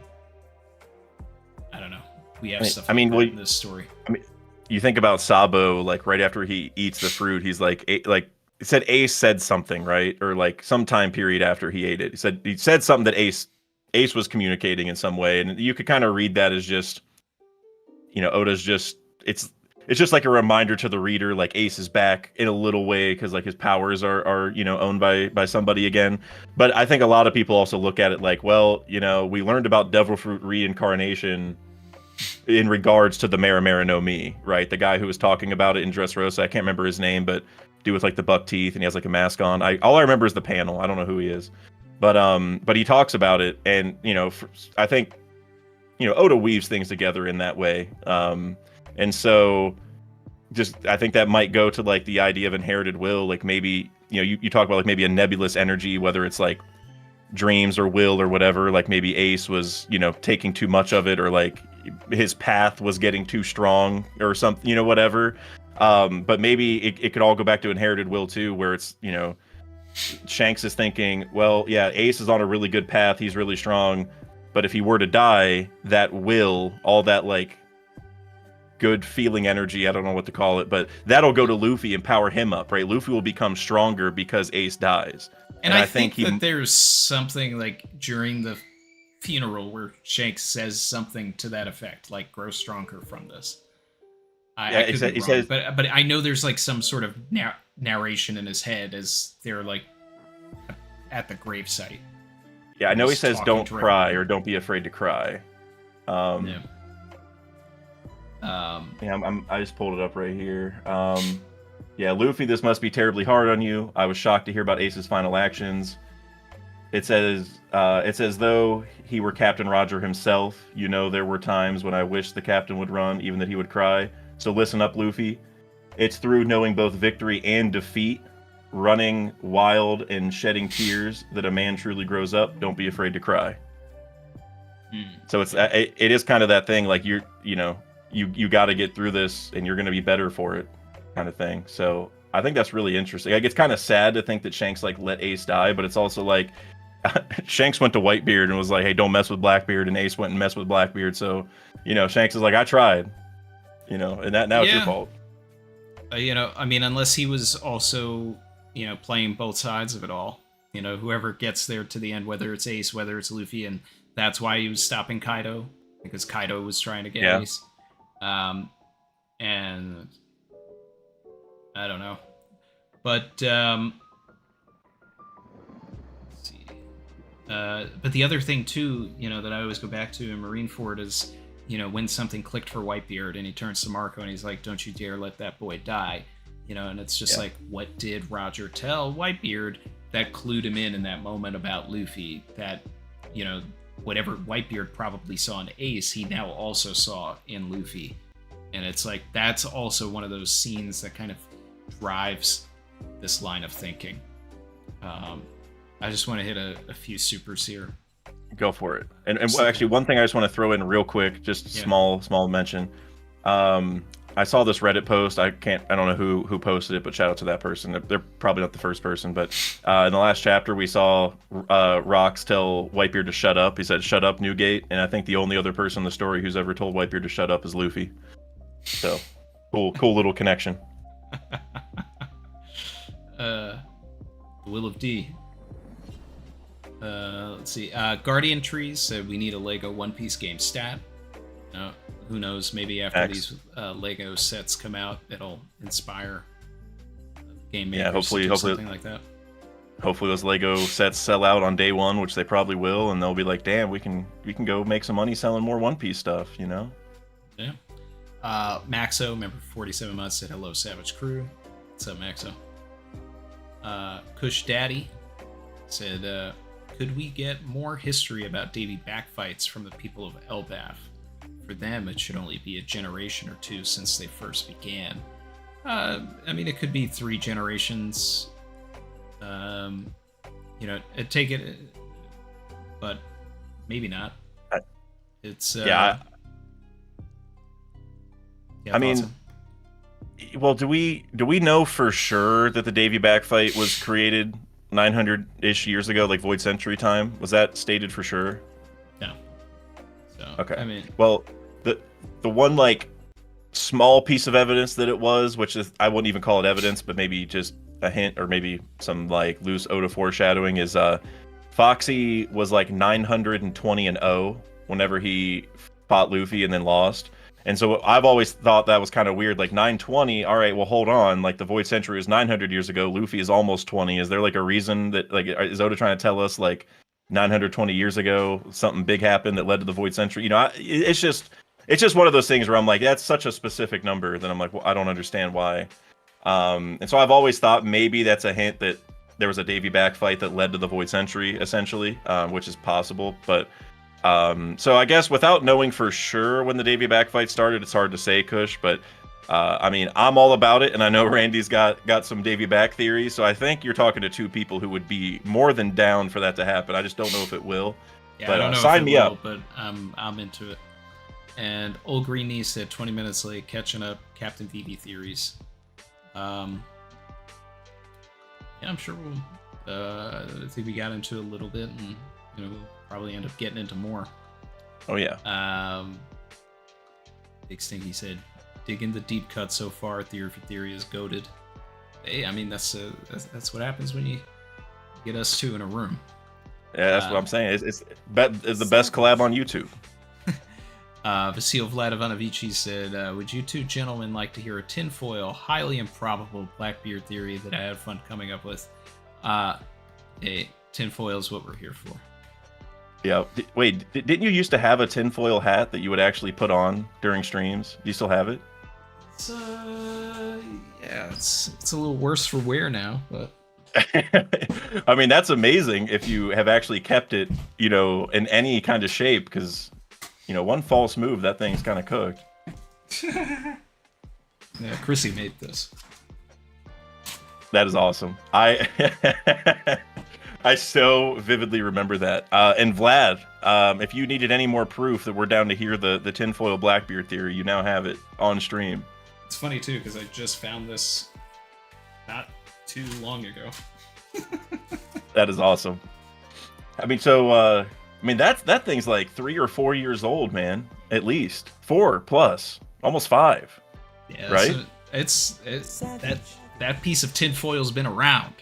don't know. We have stuff like that in this story. I mean, you think about Sabo, like right after he eats the fruit, he's like it said Ace said something, right? Or like some time period after he ate it. He said something that Ace was communicating in some way, and you could kind of read that as just, you know, Oda's just it's just like a reminder to the reader, like Ace is back in a little way because like his powers are you know, owned by somebody again. But I think a lot of people also look at it like, well, you know, we learned about Devil Fruit reincarnation in regards to the Maramara no Mi, right? The guy who was talking about it in Dressrosa, I can't remember his name, but dude with like the buck teeth and he has like a mask on. All I remember is the panel. I don't know who he is, but he talks about it, and you know, I think, you know, Oda weaves things together in that way, and so just I think that might go to like the idea of inherited will, like maybe, you know, you talk about like maybe a nebulous energy, whether it's like dreams or will or whatever, like maybe Ace was, you know, taking too much of it, or like his path was getting too strong or something, you know, whatever. But maybe it could all go back to inherited will too, where it's, you know, Shanks is thinking, well, yeah, Ace is on a really good path, he's really strong, but if he were to die, that will, all that like good feeling energy, I don't know what to call it, but that'll go to Luffy and power him up, right? Luffy will become stronger because Ace dies. And I think that there's something like during the funeral where Shanks says something to that effect, like grow stronger from this. I could be wrong, but I know there's like some sort of narration in his head as they're like at the gravesite. Yeah, I know he says don't cry or don't be afraid to cry. Yeah. I just pulled it up right here. Yeah, Luffy, this must be terribly hard on you. I was shocked to hear about Ace's final actions. It says, it's as though he were Captain Roger himself. You know, there were times when I wished the captain would run, even that he would cry. So listen up, Luffy. It's through knowing both victory and defeat, running wild and shedding tears, that a man truly grows up. Don't be afraid to cry. So it is kind of that thing, like you got to get through this, and you're going to be better for it, kind of thing. So I think that's really interesting. Like, it's kind of sad to think that Shanks like let Ace die, but it's also like Shanks went to Whitebeard and was like, "Hey, don't mess with Blackbeard," and Ace went and messed with Blackbeard. So, you know, Shanks is like, "I tried," you know, and now it's your fault. You know, I mean, unless he was also, you know, playing both sides of it all. You know, whoever gets there to the end, whether it's Ace, whether it's Luffy, and that's why he was stopping Kaido, because Kaido was trying to get Ace. And I don't know, but let's see. But the other thing too, you know, that I always go back to in Marineford is, you know, when something clicked for Whitebeard and he turns to Marco and he's like, "Don't you dare let that boy die," you know, and it's just like, what did Roger tell Whitebeard that clued him in that moment about Luffy? That, you know, whatever Whitebeard probably saw in Ace, he now also saw in Luffy. And it's like, that's also one of those scenes that kind of drives this line of thinking. I just want to hit a few supers here. Go for it. And actually, one thing I just want to throw in real quick, just small mention. I saw this Reddit post. I don't know who posted it, but shout out to that person. They're probably not the first person, but in the last chapter we saw Rox tell Whitebeard to shut up. He said, "Shut up, Newgate," and I think the only other person in the story who's ever told Whitebeard to shut up is Luffy. So cool little connection. The Will of D. Let's see. Guardian Trees said we need a Lego One Piece game stat. Who knows? Maybe after these Lego sets come out, it'll inspire game makers. Yeah, hopefully something like that. Hopefully those Lego sets sell out on day one, which they probably will, and they'll be like, "Damn, we can go make some money selling more One Piece stuff," you know? Yeah. Maxo, member for 47 months, said hello, Savage Crew. What's up, Maxo? Kush Daddy said, could we get more history about Davy backfights from the people of Elbaf? For them, it should only be a generation or two since they first began. I mean, it could be 3 generations. You know, take it, but maybe not. It's yeah. I mean, well, do we know for sure that the Davy back fight was created 900-ish years ago, like Void Century time? Was that stated for sure? No. So okay. I mean, well, the one like small piece of evidence that it was, which is I wouldn't even call it evidence, but maybe just a hint or maybe some like loose Oda foreshadowing is Foxy was like 920-0 whenever he fought Luffy and then lost. And so I've always thought that was kind of weird, like 920. All right, well, hold on. Like the Void Century was 900 years ago. Luffy is almost 20. Is there like a reason that like is Oda trying to tell us like 920 years ago something big happened that led to the Void Century? You know, it's just one of those things where I'm like, that's such a specific number that I'm like, well, I don't understand why. And so I've always thought maybe that's a hint that there was a Davy back fight that led to the Void Century, essentially, which is possible, but. So I guess without knowing for sure when the Davy back fight started, it's hard to say, Kush, but I mean, I'm all about it, and I know Randy's got some Davy back theories, so I think you're talking to two people who would be more than down for that to happen. I just don't know if it will. Yeah, but, I don't know sign if it me will, up. but I'm into it. And Old Green Knee said 20 minutes late, catching up Captain VB theories. Yeah, I'm sure we'll. I think we got into it a little bit, and we'll probably end up getting into more. Oh yeah. Big Stinky said, dig in the deep cut so far. Theory for theory is goated. Hey, I mean that's what happens when you get us two in a room. Yeah, that's what I'm saying. It's the best collab on YouTube. Vasil Vladivanovici said, would you two gentlemen like to hear a tinfoil, highly improbable Blackbeard theory that I had fun coming up with? Hey, tinfoil is what we're here for. Yeah. Wait, didn't you used to have a tinfoil hat that you would actually put on during streams? Do you still have it? It's it's a little worse for wear now, but I mean, that's amazing if you have actually kept it, in any kind of shape, because one false move, that thing's kind of cooked. Yeah, Chrissy made this. That is awesome. I so vividly remember that. And Vlad, if you needed any more proof that we're down to hear the tinfoil Blackbeard theory, you now have it on stream. It's funny too, because I just found this not too long ago. That is awesome. I mean, so that thing's like 3 or 4 years old, man. At least 4 plus, almost 5. Yeah, right. It's that piece of tinfoil's been around.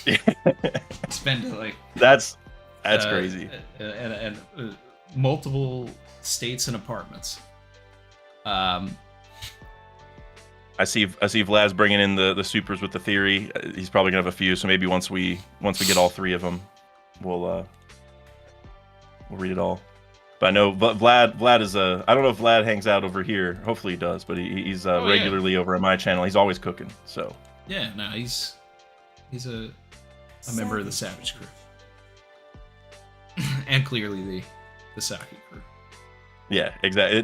It's been like that's crazy. And multiple states and apartments. I see Vlad's bringing in the supers with the theory. He's probably gonna have a few, so maybe once we get all 3 of them, we'll read it all. But I know Vlad is I don't know if Vlad hangs out over here. Hopefully he does, but he's regularly over at my channel. He's always cooking. So yeah, no, he's a member of the Savage crew, and clearly the Saki crew. Yeah, exactly.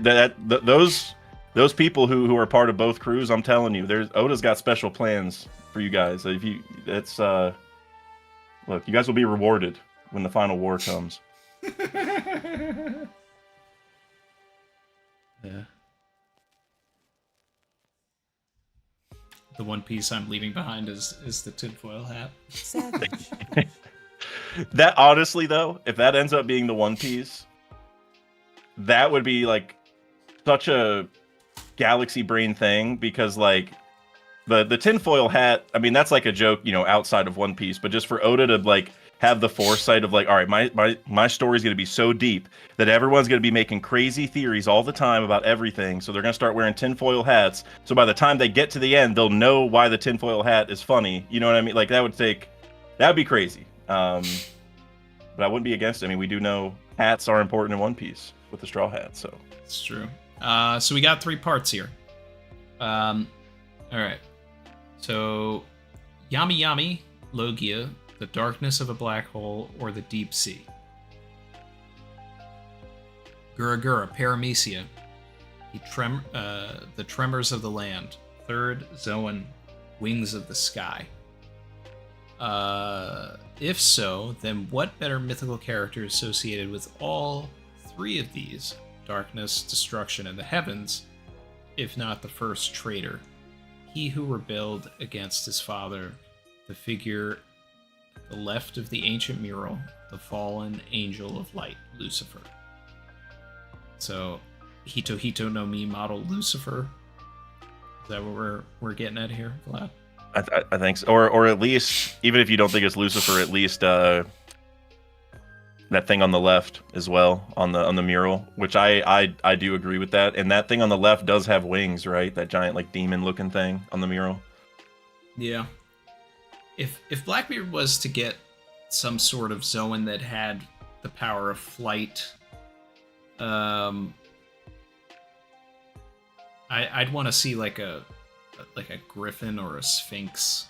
Those people who are part of both crews, I'm telling you, Oda's got special plans for you guys. Look, you guys will be rewarded when the final war comes. Yeah. The one piece I'm leaving behind is the tinfoil hat. Savage. That honestly though, if that ends up being the one piece, that would be like such a galaxy brain thing, because like the tinfoil hat, I mean that's like a joke, outside of One Piece, but just for Oda to like have the foresight of like, all right, my story's gonna be so deep that everyone's gonna be making crazy theories all the time about everything, so they're gonna start wearing tinfoil hats, so by the time they get to the end they'll know why the tinfoil hat is funny. You know what I mean? Like that would be crazy. But I wouldn't be against it. I mean, we do know hats are important in One Piece with the straw hat, so it's true. So we got 3 parts here. All right. So Yami Yami, Logia, the darkness of a black hole, or the deep sea. Gura Gura, Paramecia, the tremors of the land. Third, Zoan, wings of the sky. if so, then what better mythical character associated with all three of these, darkness, destruction, and the heavens, if not the first traitor? He who rebelled against his father, the figure at the left of the ancient mural, the fallen angel of light, Lucifer. So, Hito Hito no Mi model Lucifer. Is that what we're getting at here, Vlad? I think so. Or at least, even if you don't think it's Lucifer, at least that thing on the left as well on the mural, which I do agree with that. And that thing on the left does have wings, right? That giant like demon looking thing on the mural. Yeah. If Blackbeard was to get some sort of Zoan that had the power of flight, I'd want to see like a griffin or a sphinx.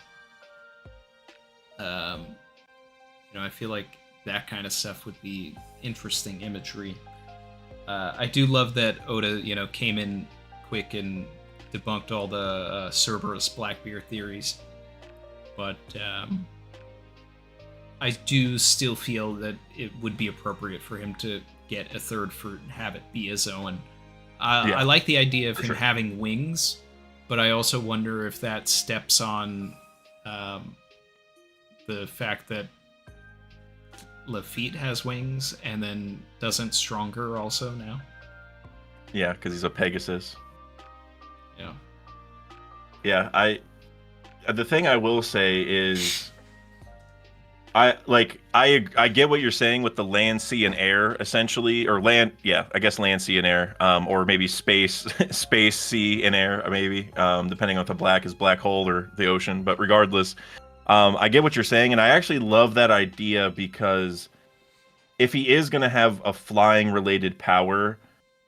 I feel like that kind of stuff would be interesting imagery. I do love that Oda, came in quick and debunked all the Cerberus Blackbeard theories. But I do still feel that it would be appropriate for him to get a third fruit and have it be a Zoan. I like the idea of him having wings, but I also wonder if that steps on the fact that Lafitte has wings and then doesn't Stronger also now. Yeah, because he's a Pegasus. Yeah. Yeah, the thing I will say is I get what you're saying with the land, sea, and air, essentially, or land. Yeah, I guess land, sea, and air, or maybe space, sea, and air, maybe, depending on if the black is black hole or the ocean. But regardless, I get what you're saying, and I actually love that idea because if he is gonna have a flying related power,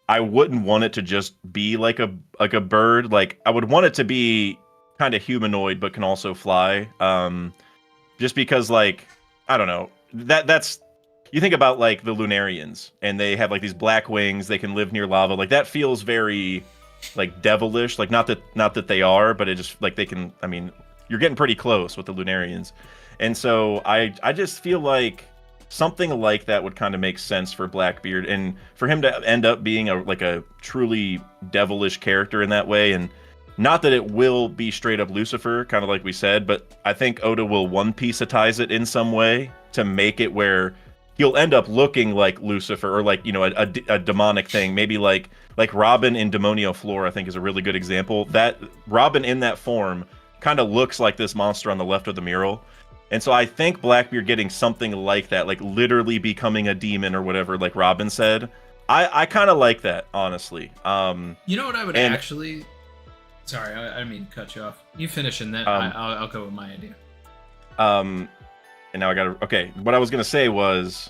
I wouldn't want it to just be like a bird. Like I would want it to be kind of humanoid, but can also fly. Just because, like, I don't know, that's you think about like the Lunarians, and they have like these black wings. They can live near lava. Like that feels very like devilish. Like not that they are, but it just like they can. I mean, you're getting pretty close with the Lunarians, and so I just feel like something like that would kind of make sense for Blackbeard, and for him to end up being a truly devilish character in that way. And not that it will be straight up Lucifer, kind of like we said, but I think Oda will One Piece-atize it in some way to make it where he'll end up looking like Lucifer, or like, a demonic thing. Maybe like Robin in Demonio Floor, I think, is a really good example. That Robin in that form kind of looks like this monster on the left of the mural. And so I think Blackbeard getting something like that, like literally becoming a demon or whatever, like Robin said, I kind of like that, honestly. You know what I would actually... Sorry, I didn't mean to cut you off. You finish, and then I'll go with my idea. And now I gotta... Okay, what I was gonna say was,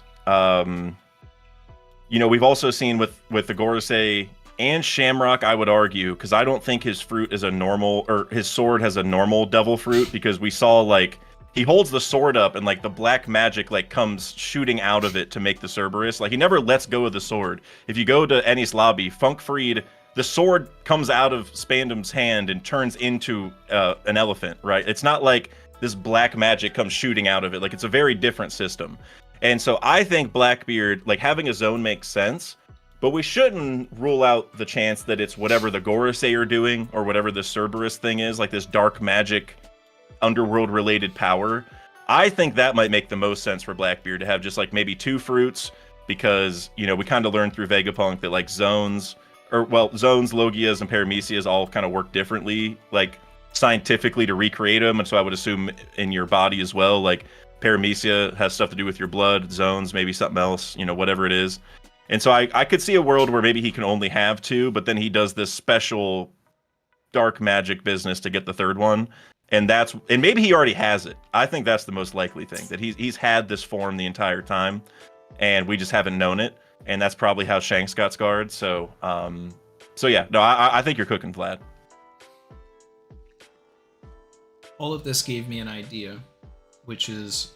we've also seen with the Gorosei and Shamrock, I would argue, because I don't think his fruit is a normal, or his sword has a normal devil fruit, because we saw, like, he holds the sword up, and, like, the black magic, like, comes shooting out of it to make the Cerberus. Like, he never lets go of the sword. If you go to Ennis Lobby, Funkfried... the sword comes out of Spandam's hand and turns into an elephant, right? It's not like this black magic comes shooting out of it. Like, it's a very different system. And so I think Blackbeard, like, having a zone makes sense, but we shouldn't rule out the chance that it's whatever the Gorosei are doing, or whatever the Cerberus thing is, like this dark magic, underworld-related power. I think that might make the most sense for Blackbeard to have just, like, maybe 2 fruits, because, we kind of learned through Vegapunk that, like, zones, Logias, and Paramecias all kind of work differently, like, scientifically to recreate them, and so I would assume in your body as well, like, Paramecia has stuff to do with your blood, zones, maybe something else, whatever it is. And so I could see a world where maybe he can only have 2, but then he does this special dark magic business to get the 3rd one, and maybe he already has it. I think that's the most likely thing, that he's had this form the entire time, and we just haven't known it. And that's probably how Shanks got scarred. So yeah, no, I think you're cooking, Vlad. All of this gave me an idea, which is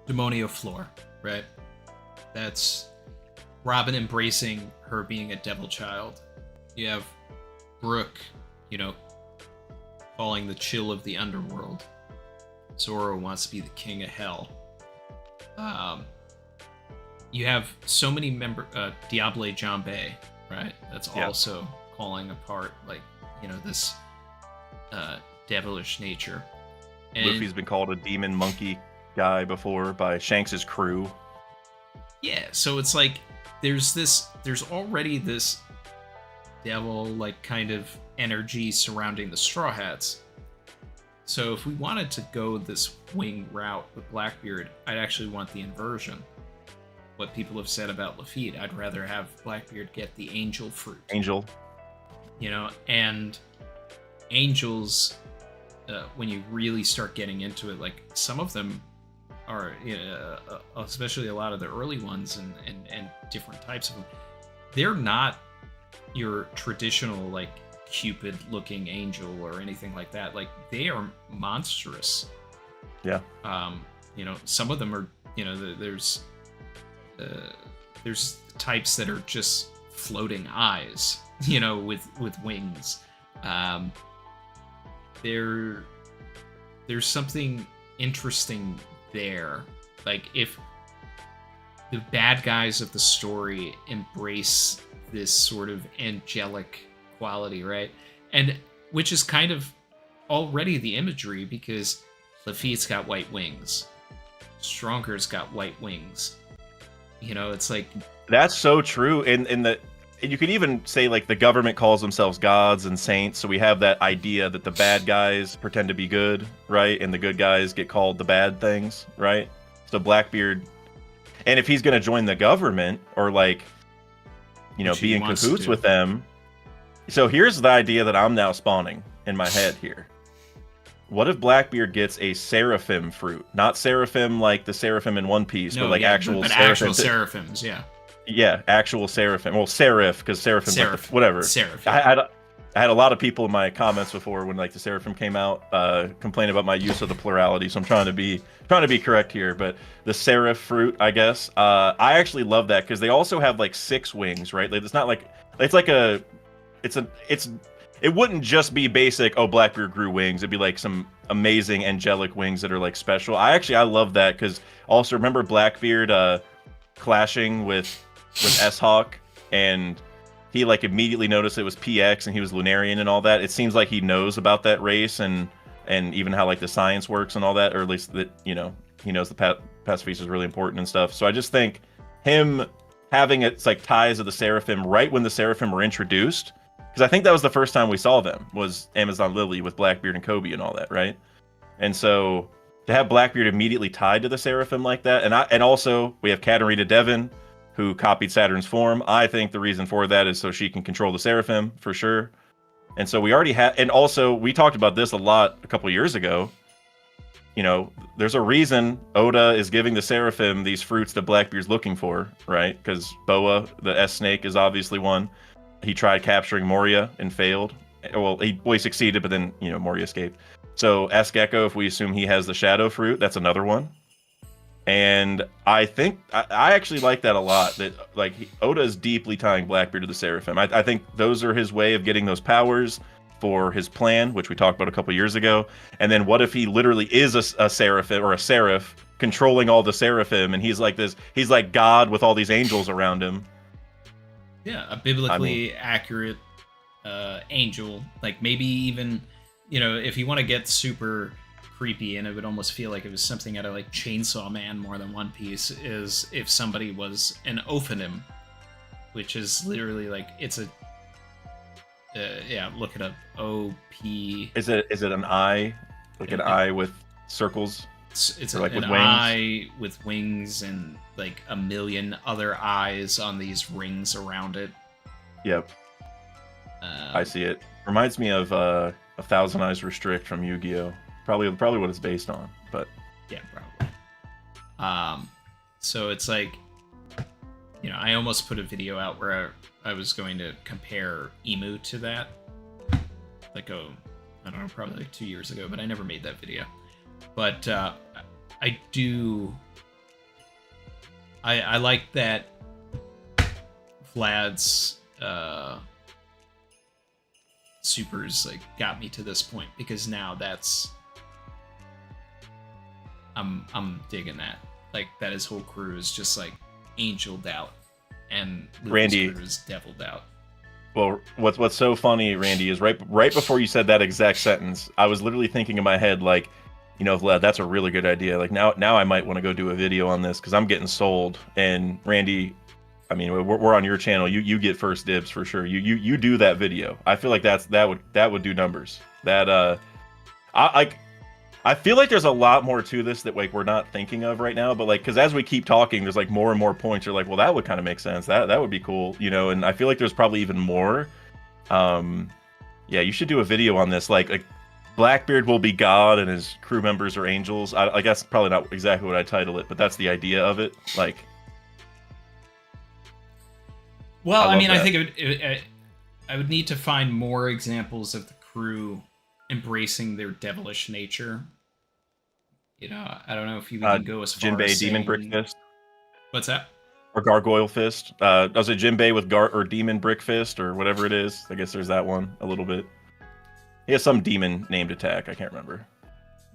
Demonio Floor, right? That's Robin embracing her being a devil child. You have Brooke, calling the chill of the underworld. Zoro wants to be the king of hell. You have so many Diable Jambe, right? That's also calling apart, like, you know, this devilish nature. And Luffy's been called a demon monkey guy before by Shanks's crew. yeah, so it's like there's already this devil like kind of energy surrounding the Straw Hats. So if we wanted to go this wing route with Blackbeard, I'd actually want the inversion. What people have said about Lafitte, I'd rather have Blackbeard get the angel fruit. Angel. You know, and angels, when you really start getting into it, like some of them are, especially a lot of the early ones and different types of them, they're not your traditional, like, Cupid-looking angel or anything like that. Like, they are monstrous. Yeah. You know, some of them are, you know, there's types that are just floating eyes, you know, with wings. There's something interesting there. Like, if the bad guys of the story embrace this sort of angelic quality, right? And which is kind of already the imagery, because Lafitte's got white wings. Stronger's got white wings. You know, it's like... That's so true. And you could even say, like, the government calls themselves gods and saints, so we have that idea that the bad guys pretend to be good, right? And the good guys get called the bad things, right? So Blackbeard... And if he's going to join the government, or, like, you know, be in cahoots with them... So here's the idea that I'm now spawning in my head here. What if Blackbeard gets a seraphim fruit? Not seraphim like the seraphim in One Piece, but like actual seraphims, yeah. Yeah, actual seraphim. Well, seraph, because seraphim, like whatever. Seraph. Yeah. I had a lot of people in my comments before when, like, the seraphim came out, complain about my use of the plurality, so I'm trying to be correct here. But the seraph fruit, I guess, I actually love that, because they also have, like, 6 wings, right? Like, it's not like it wouldn't just be basic, oh, Blackbeard grew wings. It'd be like some amazing angelic wings that are, like, special. I love that, because also remember Blackbeard clashing with S-Hawk, and he, like, immediately noticed it was PX and he was Lunarian and all that. It seems like he knows about that race and even how, like, the science works and all that, or at least that, you know, he knows the pacifist is really important and stuff. So I just think him having it's like ties of the Seraphim right when the Seraphim were introduced, because I think that was the first time we saw them, was Amazon Lily with Blackbeard and Kobe and all that, right? And so to have Blackbeard immediately tied to the Seraphim like that, and also we have Katarina Devon, who copied Saturn's form. I think the reason for that is so she can control the Seraphim, for sure. And so we already have, and also we talked about this a lot a couple years ago. You know, there's a reason Oda is giving the Seraphim these fruits that Blackbeard's looking for, right? Because Boa, the S-Snake, is obviously one. He tried capturing Moria and failed. Well, he succeeded, but then, you know, Moria escaped. So S-Gecko, if we assume he has the Shadow Fruit, that's another one. And I think I actually like that a lot. That, like, Oda is deeply tying Blackbeard to the Seraphim. I think those are his way of getting those powers for his plan, which we talked about a couple years ago. And then what if he literally is a Seraphim or a Seraph controlling all the Seraphim, and he's like this? He's like God with all these angels around him. Yeah, a biblically accurate angel. Like, maybe even, you know, if you want to get super creepy, and it would almost feel like it was something out of, like, Chainsaw Man more than One Piece, is if somebody was an Ophanim, which is literally, like, it's a yeah, look it up. O-P... Is it an eye? Like an eye with circles? It's like an eye with wings and, like, a million other eyes on these rings around it. Yep. I see it. Reminds me of A Thousand Eyes Restrict from Yu-Gi-Oh! Probably what it's based on, but... Yeah, probably. So it's like, you know, I almost put a video out where I was going to compare Emu to that. Like, I don't know, probably like 2 years ago, but I never made that video. But I like that Vlad's supers, like, got me to this point, because now that's I'm digging that. Like that his whole crew is just like angeled out, and Luffy's Randy crew is deviled out. Well, what's so funny, Randy, is right before you said that exact sentence, I was literally thinking in my head like, Vlad, that's a really good idea. Like now I might want to go do a video on this because I'm getting sold. And Randy, I mean, we're on your channel. You get first dibs for sure. You do that video. I feel like that would do numbers. That I feel like there's a lot more to this that like we're not thinking of right now, but like because as we keep talking, there's like more and more points. You're like, well, that would kind of make sense. That would be cool, And I feel like there's probably even more. Yeah, you should do a video on this. Like Blackbeard will be God and his crew members are angels. I guess probably not exactly what I title it, but that's the idea of it. Like, well, I mean, I think I would need to find more examples of the crew embracing their devilish nature. I don't know if you can go as far Jinbei as Demon saying... Brick Fist. What's that? Or Gargoyle Fist. Was it Jinbei with or Demon Brick Fist or whatever it is? I guess there's that one a little bit. He has some demon named attack. I can't remember.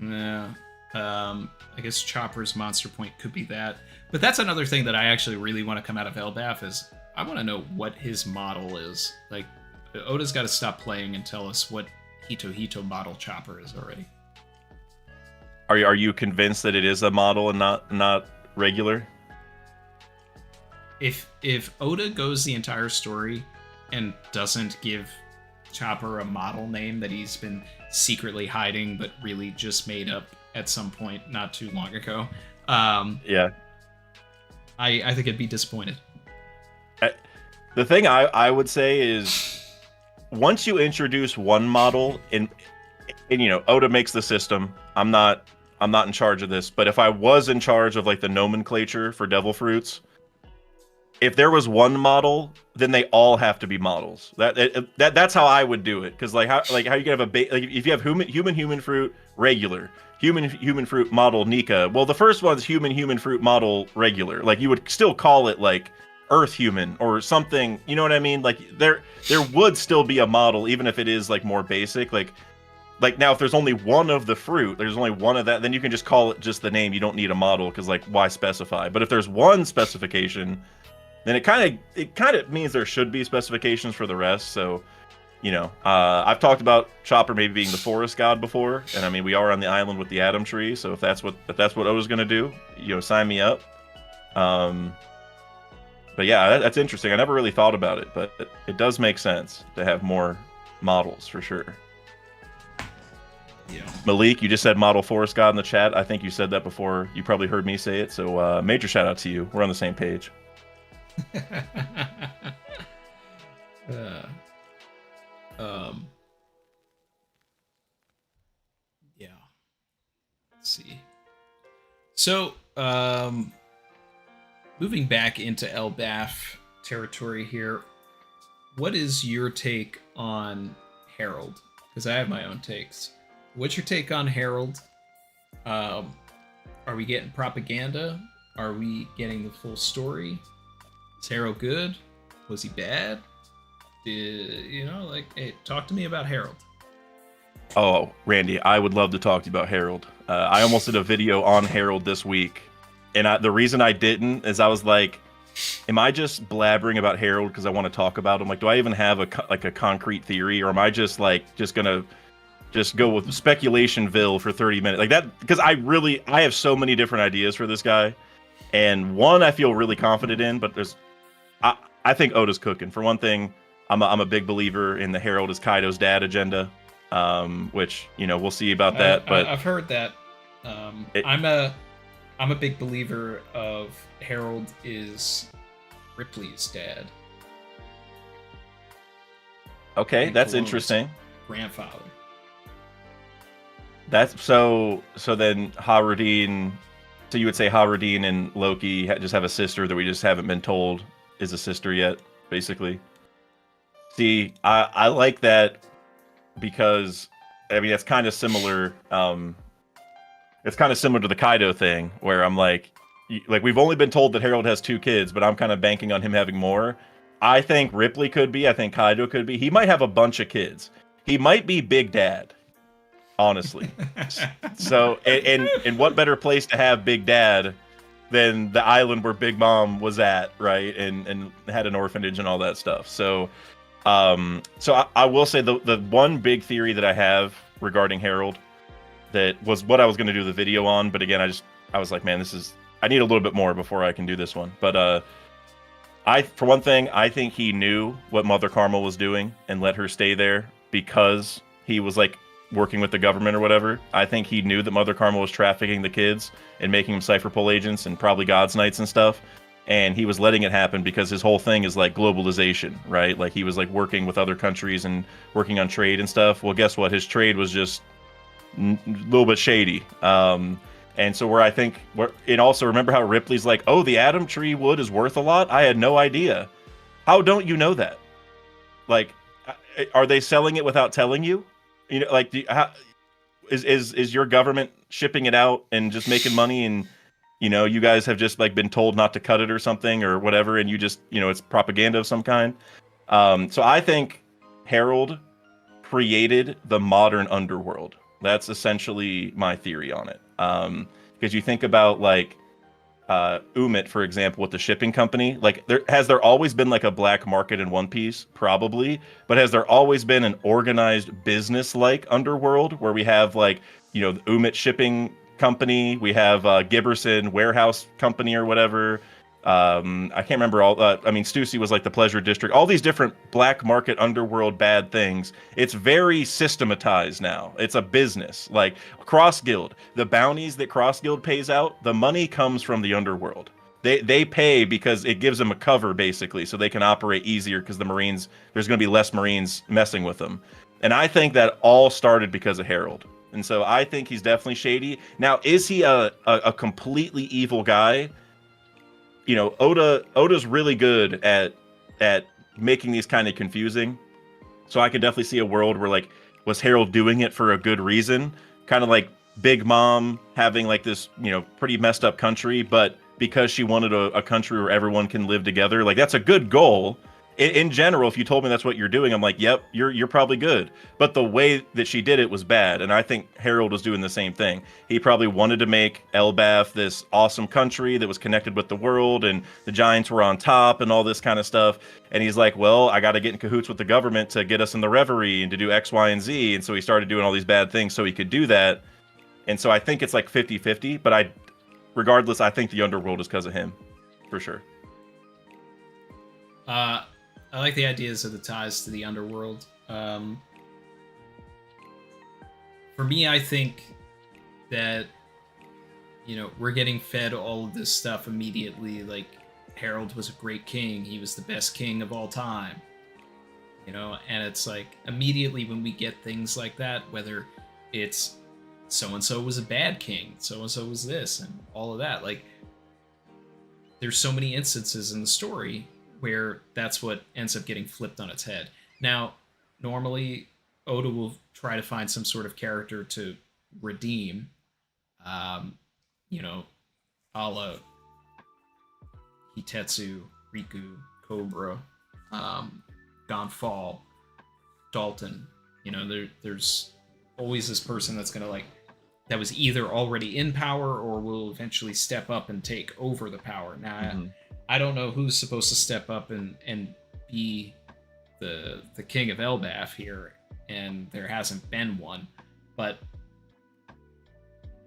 Yeah. I guess Chopper's Monster Point could be that. But that's another thing that I actually really want to come out of Elbaf is I want to know what his model is. Like, Oda's got to stop playing and tell us what Hito model Chopper is already. Are you convinced that it is a model and not regular? If Oda goes the entire story and doesn't give Chopper a model name that he's been secretly hiding but really just made up at some point not too long ago, yeah, I think I'd be disappointed. The thing I would say is once you introduce one model and Oda makes the system. I'm not in charge of this, but if I was in charge of like the nomenclature for devil fruits, if there was one model, then they all have to be models. That's how I would do it. Because how you can have if you have human fruit regular, human fruit model Nika. Well, the first one's human fruit model regular. Like you would still call it like Earth human or something. You know what I mean? Like there would still be a model even if it is like more basic. Like now, if there's only one of the fruit, there's only one of that, then you can just call it just the name. You don't need a model because like why specify? But if there's one specification, then it kind of means there should be specifications for the rest. So, I've talked about Chopper maybe being the forest god before, and I mean we are on the island with the Atom Tree. So if that's what Oda's gonna do, sign me up. But yeah, that's interesting. I never really thought about it, but it does make sense to have more models for sure. Yeah. Malik, you just said model forest god in the chat. I think you said that before. You probably heard me say it. So major shout out to you. We're on the same page. Yeah. Let's see. So, moving back into Elbaf territory here, what is your take on Herald? Because I have my own takes. What's your take on Herald? Are we getting propaganda? Are we getting the full story? Is Herald good? Was he bad? Hey, talk to me about Herald. Oh, Randy, I would love to talk to you about Herald. I almost did a video on Herald this week, and the reason I didn't is I was like, am I just blabbering about Herald because I want to talk about him? Like, do I even have a concrete theory, or am I just gonna just go with Speculationville for 30 minutes like that? Because I have so many different ideas for this guy, and one I feel really confident in, but I think Oda's cooking. For one thing, I'm a big believer in the Herald is Kaido's dad agenda, which we'll see about that. But I've heard that. I'm a big believer of Herald is Ripley's dad. Okay, that's interesting. Grandfather. That's so then Haradine. So you would say Haradine and Loki just have a sister that we just haven't been told is a sister yet, basically. See, I like that because I mean it's kind of similar. It's kind of similar to the Kaido thing, where I'm like we've only been told that Herald has 2 kids, but I'm kind of banking on him having more. I think Ripley could be. I think Kaido could be. He might have a bunch of kids. He might be Big Dad. honestly. So, and what better place to have Big Dad than the island where Big Mom was at, right? And had an orphanage and all that stuff. So, I will say the one big theory that I have regarding Harold that was what I was going to do the video on, but again, I was like, man, I need a little bit more before I can do this one. But for one thing, I think he knew what Mother Carmel was doing and let her stay there because he was like working with the government or whatever. I think he knew that Mother Carmel was trafficking the kids and making them Cypher Pole agents and probably God's Knights and stuff. And he was letting it happen because his whole thing is like globalization, right? Like he was like working with other countries and working on trade and stuff. Well, guess what? His trade was just a little bit shady. And so and also remember how Ripley's like, oh, the Adam Tree wood is worth a lot? I had no idea. How don't you know that? Like, are they selling it without telling you? You know, like, is your government shipping it out and just making money, and you know, you guys have just like been told not to cut it or something or whatever, and you just, you know, it's propaganda of some kind. So I think Harold created the modern underworld. That's essentially my theory on it. Because you think about like Umit, for example, with the shipping company, like has there always been like a black market in One Piece? Probably. But has there always been an organized business like underworld where we have like, you know, the Umit shipping company, we have Giberson warehouse company or whatever. I can't remember all. I mean, Stussy was like the Pleasure District. All these different black market underworld bad things. It's very systematized now. It's a business. Like Cross Guild, the bounties that Cross Guild pays out, the money comes from the underworld. They pay because it gives them a cover basically, so they can operate easier because the Marines, there's going to be less Marines messing with them. And I think that all started because of Harold. And so I think he's definitely shady. Now, is he a completely evil guy? You know, Oda's really good at making these kind of confusing. So I could definitely see a world where like, was Harold doing it for a good reason? Kind of like Big Mom having like this, you know, pretty messed up country, but because she wanted a country where everyone can live together, like that's a good goal. In general, if you told me that's what you're doing, I'm like, yep, you're probably good. But the way that she did it was bad, and I think Harold was doing the same thing. He probably wanted to make Elbaf this awesome country that was connected with the world, and the Giants were on top, and all this kind of stuff. And he's like, well, I got to get in cahoots with the government to get us in the Reverie and to do X, Y, and Z. And so he started doing all these bad things so he could do that. And so I think it's like 50-50, but regardless, I think the Underworld is because of him, for sure. I like the ideas of the ties to the underworld. For me, I think that, you know, we're getting fed all of this stuff immediately. Like, Harold was a great king. He was the best king of all time. You know, and it's like, immediately when we get things like that, whether it's so-and-so was a bad king, so-and-so was this, and all of that, like, there's so many instances in the story where that's what ends up getting flipped on its head. Now, normally, Oda will try to find some sort of character to redeem, you know, a la Hitetsu, Riku, Cobra, Gonfall, Dalton. You know, there's always this person that's going to, like, that was either already in power or will eventually step up and take over the power. Now, I don't know who's supposed to step up and be the king of Elbaf here, and there hasn't been one, but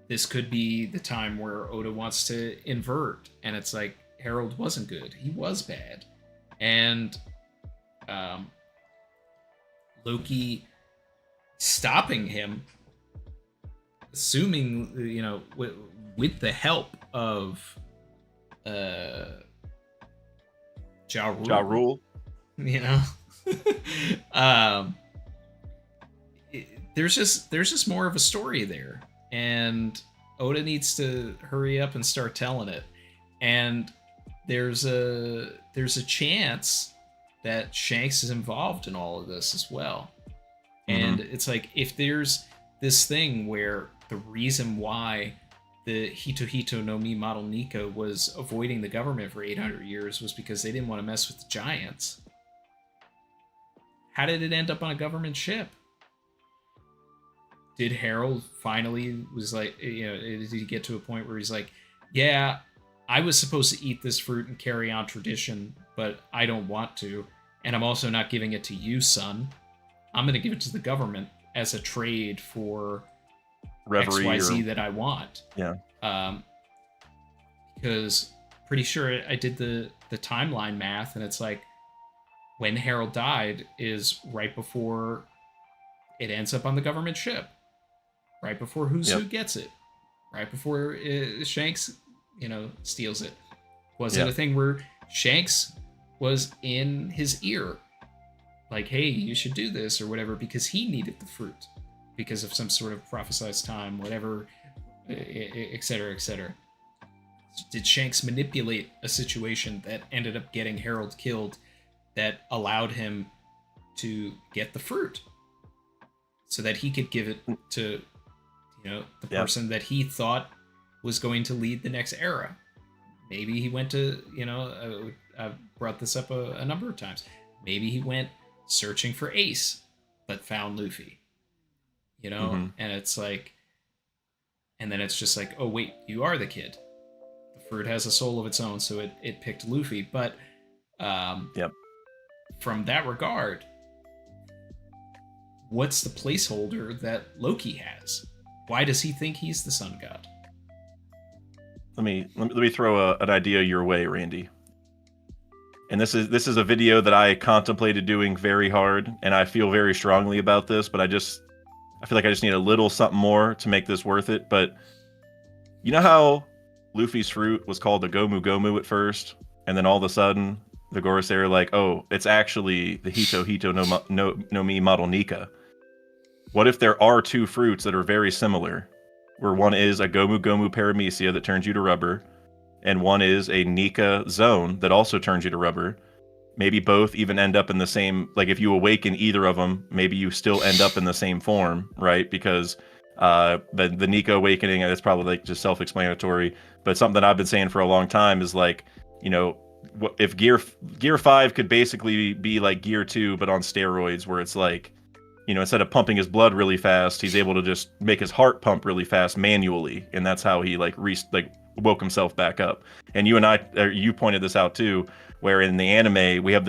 this could be the time where Oda wants to invert, and it's like, Harold wasn't good, he was bad, and Loki stopping him, assuming, you know, with the help of Ja Rule, you know, there's just more of a story there, and Oda needs to hurry up and start telling it. And there's a chance that Shanks is involved in all of this as well. And it's like, if there's this thing where the reason why the Hito no Mi model Nika was avoiding the government for 800 years was because they didn't want to mess with the Giants. How did it end up on a government ship? did Harold finally was like, did he get to a point where he's like, yeah, I was supposed to eat this fruit and carry on tradition, but I don't want to, and I'm also not giving it to you, son. I'm going to give it to the government as a trade for Reverie XYZ that I want. Yeah. Because pretty sure I did the timeline math, and it's like when Harold died is right before it ends up on the government ship, right before Who's Who gets it, right before Shanks, steals it. Was it a thing where Shanks was in his ear, like, hey, you should do this or whatever, because he needed the fruit because of some sort of prophesized time, whatever, etc., etc. Did Shanks manipulate a situation that ended up getting Harold killed that allowed him to get the fruit so that he could give it to, the person that he thought was going to lead the next era? Maybe he went to, I've brought this up a number of times. Maybe he went searching for Ace, but found Luffy, and it's like, and then it's just like, oh wait, you are the kid. The fruit has a soul of its own, so it picked Luffy. But from that regard, what's the placeholder that Loki has? Why does he think he's the sun god? Let me throw an idea your way, Randy. And this is a video that I contemplated doing very hard, and I feel very strongly about this, but I feel like I just need a little something more to make this worth it. But you know how Luffy's fruit was called the Gomu Gomu at first, and then all of a sudden the Gorosei are like, oh, it's actually the Hito Hito no Mi model Nika. What if there are two fruits that are very similar, where one is a Gomu Gomu Paramecia that turns you to rubber, and one is a Nika zone that also turns you to rubber? Maybe both even end up in the same, like if you awaken either of them, maybe you still end up in the same form, right? Because the Nika awakening, it's probably like just self-explanatory, but something that I've been saying for a long time is like, if Gear 5 could basically be like Gear 2, but on steroids, where it's like, instead of pumping his blood really fast, he's able to just make his heart pump really fast manually, and that's how he woke himself back up. And you pointed this out too, where in the anime we have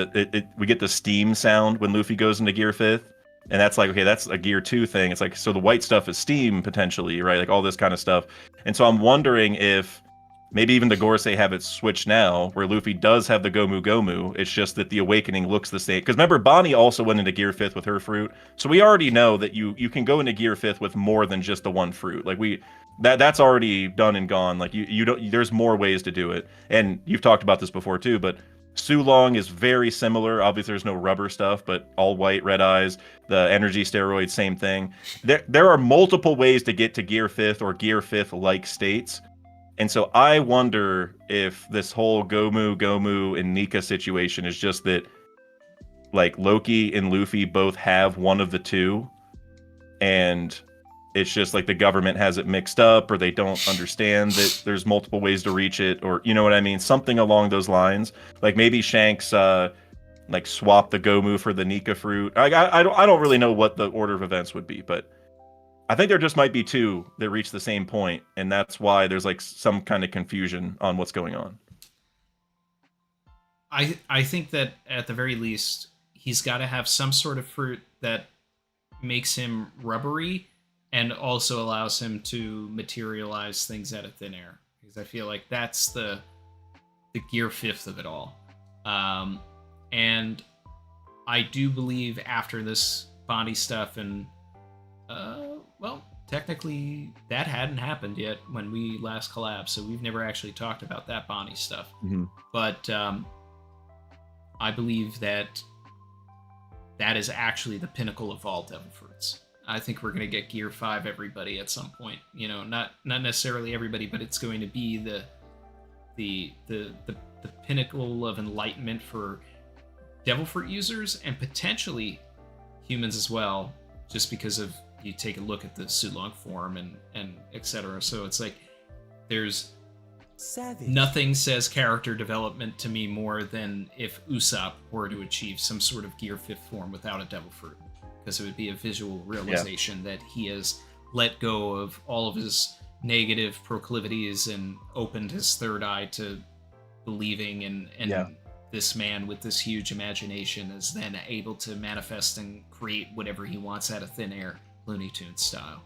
we get the steam sound when Luffy goes into Gear 5th, and that's like, okay, that's a Gear 2 thing. It's like, so the white stuff is steam potentially, right? Like all this kind of stuff. And so I'm wondering if maybe even the Gorosei have it switched now, where Luffy does have the Gomu Gomu. It's just that the awakening looks the same. Because remember, Bonnie also went into Gear 5th with her fruit, so we already know that you can go into Gear 5th with more than just the one fruit. Like that's already done and gone. Like you don't. There's more ways to do it, and you've talked about this before too. But Sulong is very similar. Obviously, there's no rubber stuff, but all white, red eyes. The energy steroids, same thing. There are multiple ways to get to Gear 5th or Gear 5th like states. And so I wonder if this whole Gomu Gomu and Nika situation is just that, like, Loki and Luffy both have one of the two, and it's just like the government has it mixed up, or they don't understand that there's multiple ways to reach it, or you know what I mean? Something along those lines. Like maybe Shanks like swap the Gomu for the Nika fruit. I don't really know what the order of events would be, but I think there just might be two that reach the same point, and that's why there's like some kind of confusion on what's going on. I think that at the very least, he's got to have some sort of fruit that makes him rubbery and also allows him to materialize things out of thin air. Because I feel like that's the Gear 5th of it all. And I do believe after this Bonnie stuff and well, technically that hadn't happened yet when we last collabed, so we've never actually talked about that Bonnie stuff. Mm-hmm. But I believe that is actually the pinnacle of all Devil Fruits. I think we're going to get Gear 5 everybody at some point. Not necessarily everybody, but it's going to be the pinnacle of enlightenment for Devil Fruit users and potentially humans as well, just because of you take a look at the Sulong form and etc. So it's like there's nothing says character development to me more than if Usopp were to achieve some sort of Gear 5th form without a Devil Fruit, because it would be a visual realization that he has let go of all of his negative proclivities and opened his third eye to believing in this man with this huge imagination is then able to manifest and create whatever he wants out of thin air, Looney Tunes style.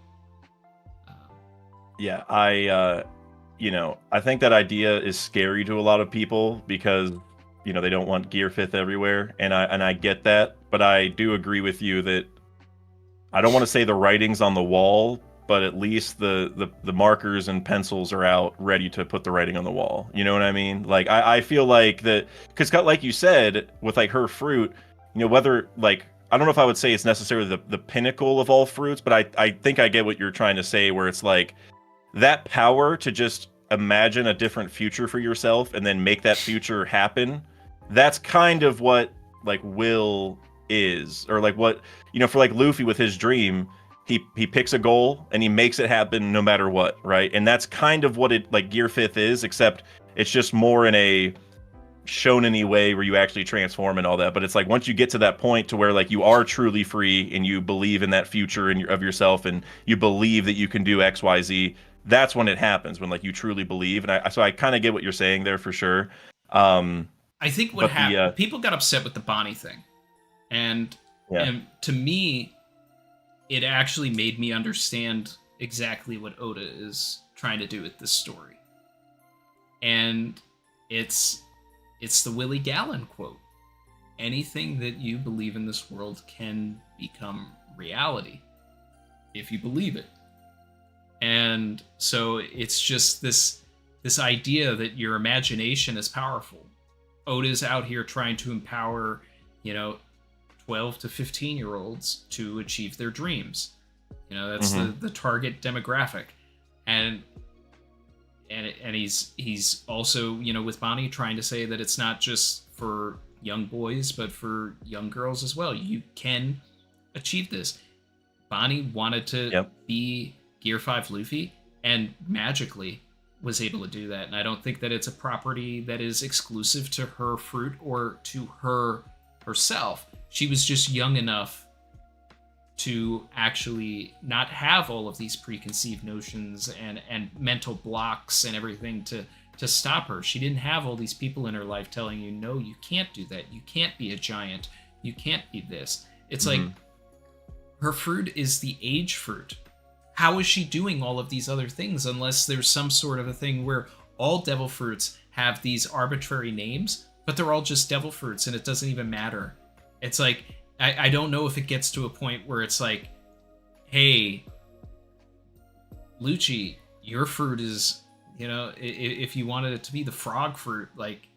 Yeah, I think that idea is scary to a lot of people because, they don't want Gear Fifth everywhere, and I get that, but I do agree with you that I don't want to say the writing's on the wall, but at least the markers and pencils are out ready to put the writing on the wall. You know what I mean? Like, I feel like that, because like you said, with like her fruit, whether like, I don't know if I would say it's necessarily the pinnacle of all fruits, but I think I get what you're trying to say, where it's like that power to just imagine a different future for yourself and then make that future happen. That's kind of what like will is, or like what, for like Luffy with his dream, he picks a goal and he makes it happen no matter what, right? And that's kind of what it like Gear Fifth is, except it's just more in a shonen-y way where you actually transform and all that. But it's like once you get to that point to where like you are truly free and you believe in that future of yourself and you believe that you can do XYZ, that's when it happens, when like you truly believe. And so I kind of get what you're saying there for sure. I think what happened, people got upset with the Bonnie thing, and to me, it actually made me understand exactly what Oda is trying to do with this story. And it's the Willie Gallen quote. Anything that you believe in this world can become reality if you believe it. And so it's just this idea that your imagination is powerful. Oda's out here trying to empower, 12 to 15-year-olds to achieve their dreams. That's the target demographic. And he's also, with Bonnie trying to say that it's not just for young boys, but for young girls as well. You can achieve this. Bonnie wanted to be Gear 5 Luffy, and magically was able to do that. And I don't think that it's a property that is exclusive to her fruit or to herself. She was just young enough to actually not have all of these preconceived notions and mental blocks and everything to stop her. She didn't have all these people in her life telling you, no, you can't do that. You can't be a giant. You can't be this. It's like her fruit is the age fruit. How is she doing all of these other things unless there's some sort of a thing where all devil fruits have these arbitrary names, but they're all just devil fruits and it doesn't even matter. It's like, I don't know if it gets to a point where it's like, hey, Lucci, your fruit is, if you wanted it to be the frog fruit, like,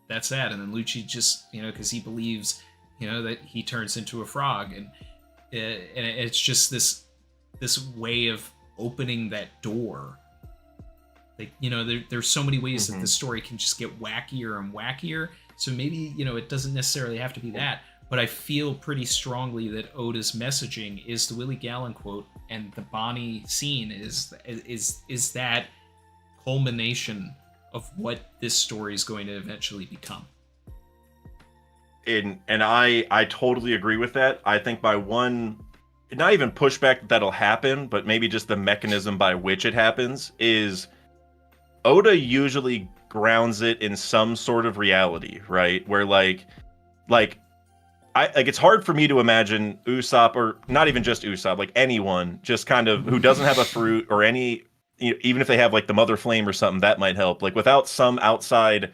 that's that. And then Lucci just, because he believes, that he turns into a frog. And it's just this way of opening that door. Like, there's so many ways that the story can just get wackier and wackier. So maybe, it doesn't necessarily have to be that. But I feel pretty strongly that Oda's messaging is the Willie Gallen quote, and the Bonnie scene is that culmination of what this story is going to eventually become. And I totally agree with that. I think by one, not even pushback that'll happen, but maybe just the mechanism by which it happens is Oda usually grounds it in some sort of reality, right? Where it's hard for me to imagine Usopp, or not even just Usopp, like anyone just kind of who doesn't have a fruit, or any, even if they have like the Mother Flame or something, that might help. Like without some outside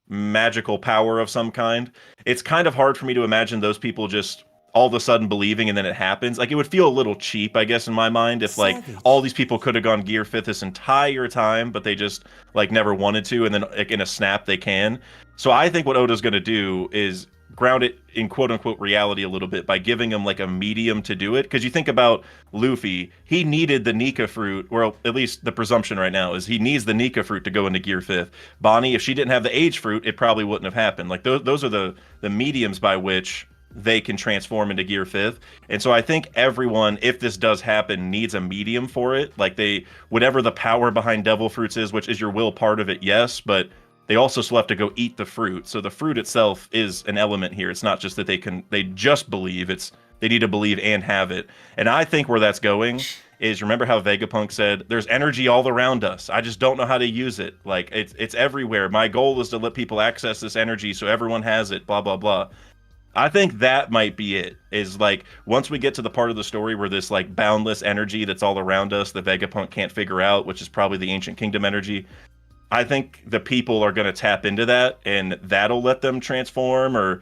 magical power of some kind, it's kind of hard for me to imagine those people just all of a sudden believing and then it happens. Like it would feel a little cheap, I guess, in my mind, if like all these people could have gone Gear Fifth this entire time, but they just like never wanted to, and then like, in a snap they can. So I think what Oda's going to do is ground it in quote unquote reality a little bit by giving him like a medium to do it. Because you think about Luffy, he needed the Nika fruit, or at least the presumption right now is he needs the Nika fruit to go into Gear Fifth. Bonnie, if she didn't have the age fruit, it probably wouldn't have happened. Like those are the mediums by which they can transform into Gear Fifth. And so I think everyone, if this does happen, needs a medium for it. Like whatever the power behind devil fruits is, which is your will part of it, yes, but they also still have to go eat the fruit. So the fruit itself is an element here. It's not just that they just believe, they need to believe and have it. And I think where that's going is remember how Vegapunk said, "There's energy all around us. I just don't know how to use it. Like it's everywhere. My goal is to let people access this energy so everyone has it. Blah blah blah." I think that might be it. Is like once we get to the part of the story where this like boundless energy that's all around us, that Vegapunk can't figure out, which is probably the Ancient Kingdom energy. I think the people are going to tap into that, and that'll let them transform. Or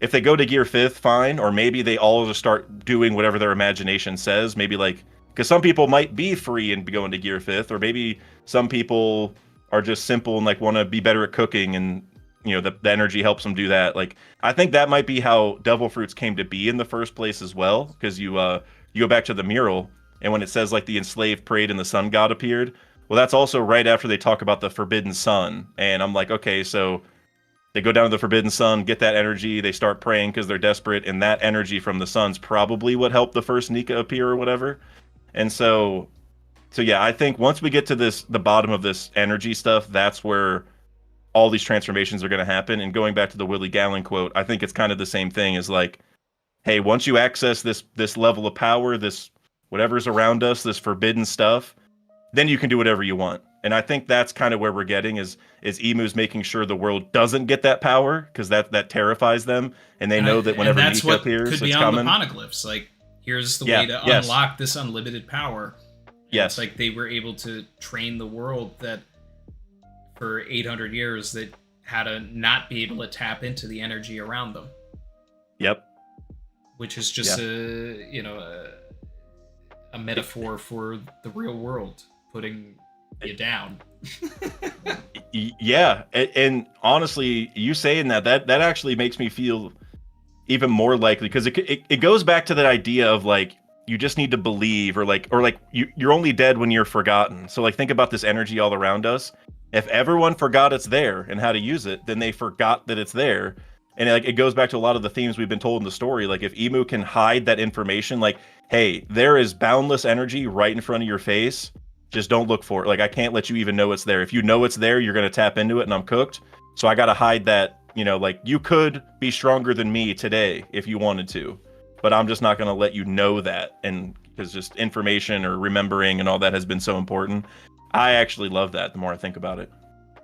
if they go to Gear 5th, fine. Or maybe they all just start doing whatever their imagination says. Maybe like, because some people might be free and be going to Gear 5th, or maybe some people are just simple and like want to be better at cooking, and the energy helps them do that. Like, I think that might be how Devil Fruits came to be in the first place as well. Because you go back to the mural, and when it says like the enslaved prayed and the sun god appeared. Well, that's also right after they talk about the Forbidden Sun. And I'm like, okay, so they go down to the Forbidden Sun, get that energy, they start praying because they're desperate, and that energy from the sun's probably what helped the first Nika appear or whatever. And so yeah, I think once we get to the bottom of this energy stuff, that's where all these transformations are going to happen. And going back to the Willie Gallen quote, I think it's kind of the same thing as like, hey, once you access this level of power, this whatever's around us, this forbidden stuff, then you can do whatever you want. And I think that's kind of where we're getting is Emu's making sure the world doesn't get that power, because that terrifies them, and they know that whenever Nika appears, could be it's on coming. The poneglyphs. Like, here's the way to unlock this unlimited power. Yes. It's like they were able to train the world that for 800 years that how to not be able to tap into the energy around them. Yep. Which is just a metaphor for the real world putting you down. Yeah, and honestly, you saying that actually makes me feel even more likely, because it goes back to that idea of like you just need to believe, or like you're only dead when you're forgotten. So like think about this energy all around us. If everyone forgot it's there and how to use it, then they forgot that it's there. And like it goes back to a lot of the themes we've been told in the story. Like if Emu can hide that information, like, hey, there is boundless energy right in front of your face. Just don't look for it. Like I can't let you even know it's there. If you know it's there, you're gonna tap into it, and I'm cooked. So I gotta hide that. Like you could be stronger than me today if you wanted to, but I'm just not gonna let you know that. And because just information or remembering and all that has been so important. I actually love that the more I think about it.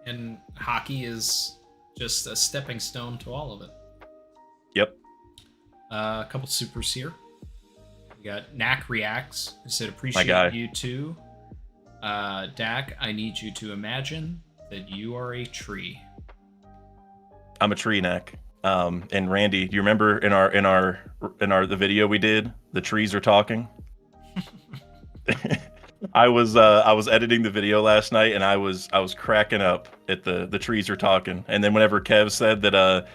And hockey is just a stepping stone to all of it. Yep. A couple supers here. We got Knack Reacts. I said, appreciate you too. Dak, I need you to imagine that you are a tree. I'm a tree, Knack. And Randy, do you remember in the video we did, the trees are talking? I was editing the video last night, and I was cracking up at the trees are talking. And then whenever Kev said that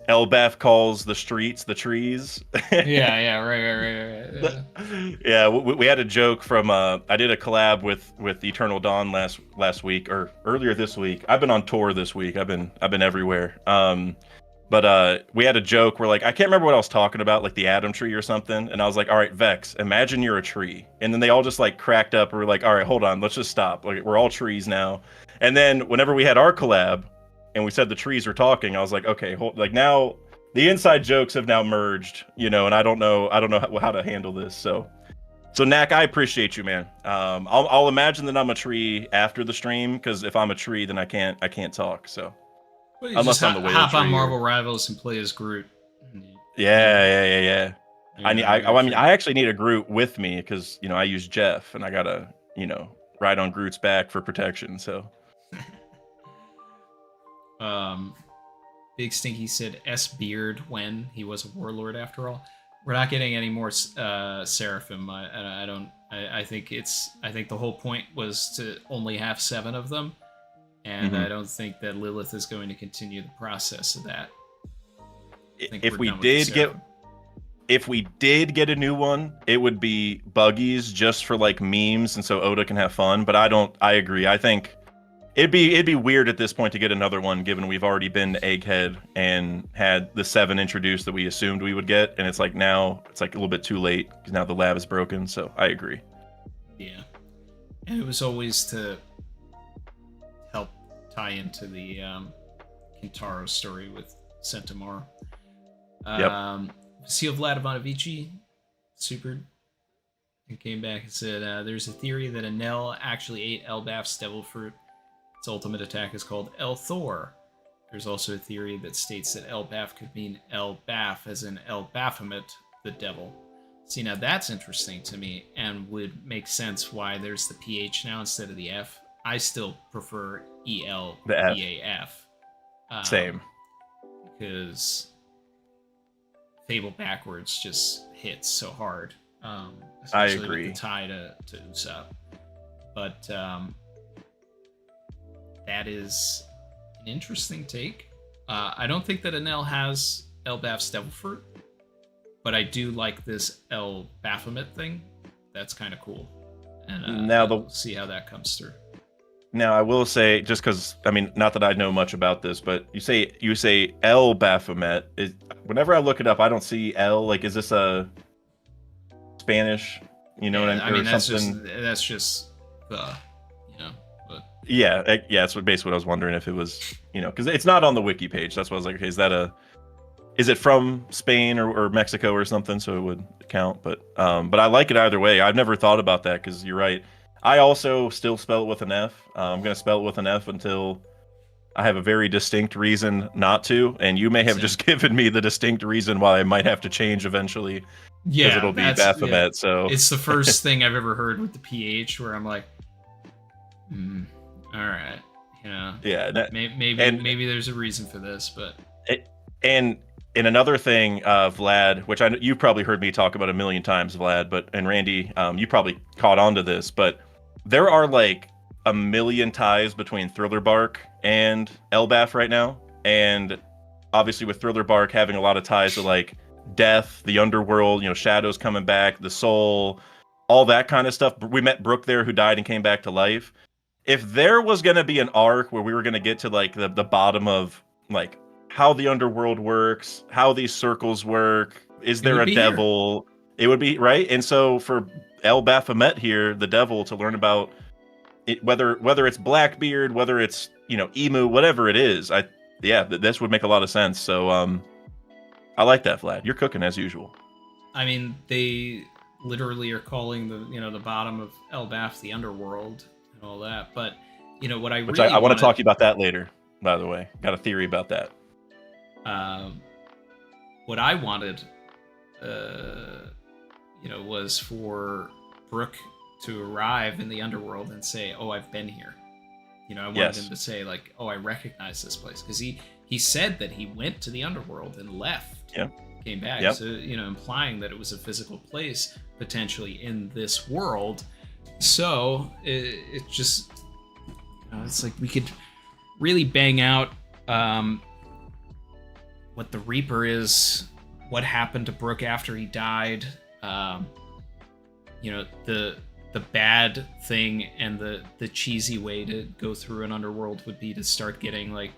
Elbaf calls the streets the trees. right. Yeah, we had a joke from I did a collab with Eternal Dawn last week, or earlier this week. I've been on tour this week. I've been everywhere. But we had a joke where, like, I can't remember what I was talking about, like the Adam tree or something. And I was like, all right, Vex, imagine you're a tree. And then they all just like cracked up. And we're like, all right, hold on, let's just stop. Like, we're all trees now. And then whenever we had our collab and we said the trees were talking, I was like, okay, like now the inside jokes have now merged, and I don't know how to handle this. So Knack, I appreciate you, man. I'll imagine that I'm a tree after the stream, because if I'm a tree, then I can't talk. So. Well, unless on the way hop on Marvel Rivals and play as Groot. Yeah. I actually need a Groot with me, because I use Jeff, and I gotta ride on Groot's back for protection. So. Big Stinky said S Beard when he was a warlord. After all, we're not getting any more Seraphim. I think the whole point was to only have 7 of them. And I don't think that Lilith is going to continue the process of that. If we did get a new one, it would be buggies just for like memes, and so Oda can have fun. But I agree. I think it'd be weird at this point to get another one, given we've already been to Egghead and had the 7 introduced that we assumed we would get, and it's like now it's like a little bit too late because now the lab is broken. So I agree. Yeah, and it was always to help tie into the Kintaro story with Centaur. Yep. Seal Vladimanovici, super. and came back and said, there's a theory that Enel actually ate Elbaf's devil fruit. Its ultimate attack is called El Thor. There's also a theory that states that Elbaf could mean Elbaf, as in El Baphomet, the devil. See, now that's interesting to me, and would make sense why there's the PH now instead of the F. I still prefer ELBAF. Same. Because Fable backwards just hits so hard. I Especially agree. with the tie to Usopp. But that is an interesting take. I don't think that Enel has Elbaf's devil fruit, but I do like this El Baphomet thing. That's kind of cool. And now we'll see how that comes through. Now I will say, just because I mean, not that I know much about this, but you say El Baphomet. Whenever I look it up, I don't see El. Like, is this a Spanish? You know what I mean? That's just the, But yeah, that's basically what I was wondering, if it was, because it's not on the wiki page. That's why I was like, okay, is it from Spain or Mexico or something? So it would count. But I like it either way. I've never thought about that, because you're right. I also still spell it with an F. I'm going to spell it with an F until I have a very distinct reason not to. And you may have just given me the distinct reason why I might have to change eventually. Yeah, because it'll be Baphomet. Yeah. So it's the first thing I've ever heard with the PH where I'm like, all right, Yeah. Maybe there's a reason for this, but. And another thing, Vlad, which you've probably heard me talk about a million times, Vlad, and Randy, you probably caught on to this, but there are like a million ties between Thriller Bark and Elbaf right now. And obviously with Thriller Bark having a lot of ties to like death, the underworld, shadows coming back, the soul, all that kind of stuff. We met Brooke there, who died and came back to life. If there was going to be an arc where we were going to get to like the bottom of like how the underworld works, how these circles work, is there a devil? It would be right. And so for El Baphomet here, the devil, to learn about it, whether it's Blackbeard, whether it's Emu, whatever it is, this would make a lot of sense. So I like that, Vlad. You're cooking as usual. I mean, they literally are calling the bottom of Elbaf the underworld and all that. But what I want to talk to you about that later. By the way, got a theory about that. What I wanted, was for Brooke to arrive in the underworld and say, "Oh, I've been here." I wanted him to say like, "Oh, I recognize this place," because he said that he went to the underworld and left. Yeah. Came back. Yep. So implying that it was a physical place potentially in this world. So it just, it's like we could really bang out what the Reaper is, what happened to Brooke after he died, the bad thing and the cheesy way to go through an underworld would be to start getting like,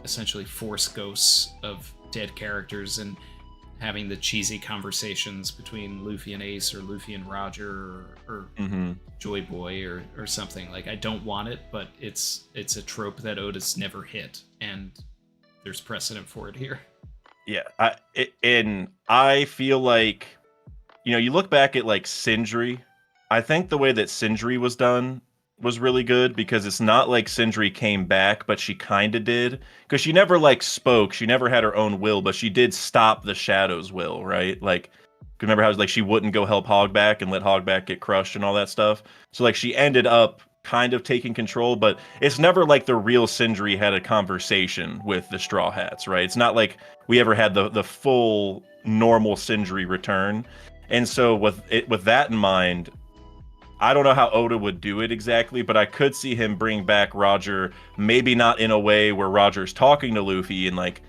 essentially force ghosts of dead characters and having the cheesy conversations between Luffy and Ace or Luffy and Roger or Joy Boy or something. Like, I don't want it, but it's a trope that Oda's never hit, and there's precedent for it here. Yeah, I feel like, you look back at like Sindri. I think the way that Sindri was done was really good, because it's not like Sindri came back, but she kind of did, because she never like spoke, she never had her own will, but she did stop the Shadow's will, right? Like, remember how it was like she wouldn't go help Hogback and let Hogback get crushed and all that stuff. So like she ended up kind of taking control, but it's never like the real Sindri had a conversation with the Straw Hats, right? It's not like we ever had the full normal Sindri return. And so with that in mind, I don't know how Oda would do it exactly, but I could see him bring back Roger, maybe not in a way where Roger's talking to Luffy and like,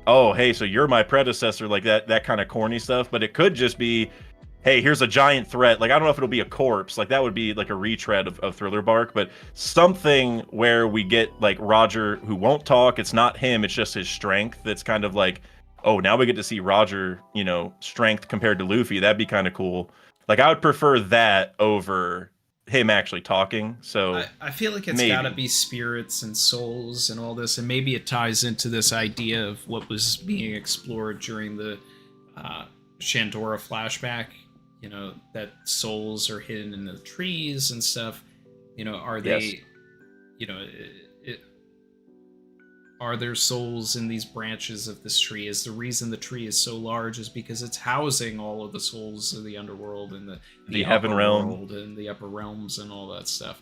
oh, hey, so you're my predecessor, like that kind of corny stuff, but it could just be, hey, here's a giant threat. Like, I don't know if it'll be a corpse. Like, that would be like a retread of Thriller Bark, but something where we get like Roger who won't talk. It's not him, it's just his strength. That's kind of like, oh, now we get to see Roger, strength compared to Luffy. That'd be kind of cool. Like, I would prefer that over him actually talking. So I feel like it's got to be spirits and souls and all this, and maybe it ties into this idea of what was being explored during the Shandora flashback. you know, that souls are hidden in the trees and stuff. You know, are they, you know, are there souls in these branches of this tree? Is the reason the tree is so large is because it's housing all of the souls of the underworld and the heaven realm world and the upper realms and all that stuff.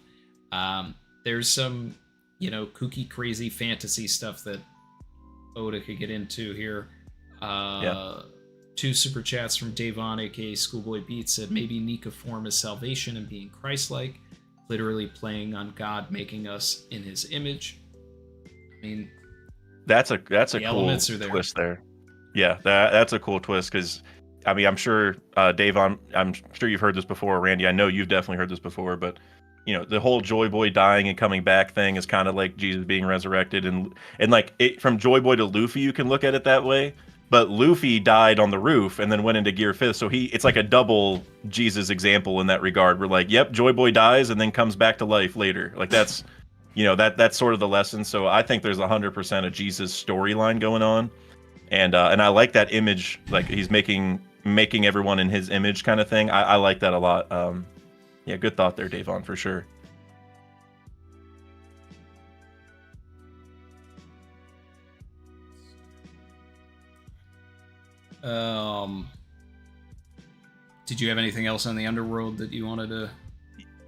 There's some, you know, kooky, crazy fantasy stuff that Oda could get into here. 2 super chats from Davon, aka Schoolboy Beats, said maybe Nika form is salvation and being Christ-like, literally playing on God, making us in His image. I mean, that's a cool twist there. Yeah, that's a cool twist because, I mean, I'm sure Davon, I'm sure you've heard this before. Randy, I know you've definitely heard this before, but you know, the whole Joy Boy dying and coming back thing is kind of like Jesus being resurrected, and like it, from Joy Boy to Luffy, you can look at it that way. But Luffy died on the roof and then went into Gear 5th, so it's like a double Jesus example in that regard. We're like, yep, Joy Boy dies and then comes back to life later. Like that's, you know, that's sort of the lesson. So I think there's 100% a Jesus storyline going on, and I like that image. Like he's making everyone in His image kind of thing. I like that a lot. Yeah, good thought there, Davon, for sure. Did you have anything else on the Underworld that you wanted to?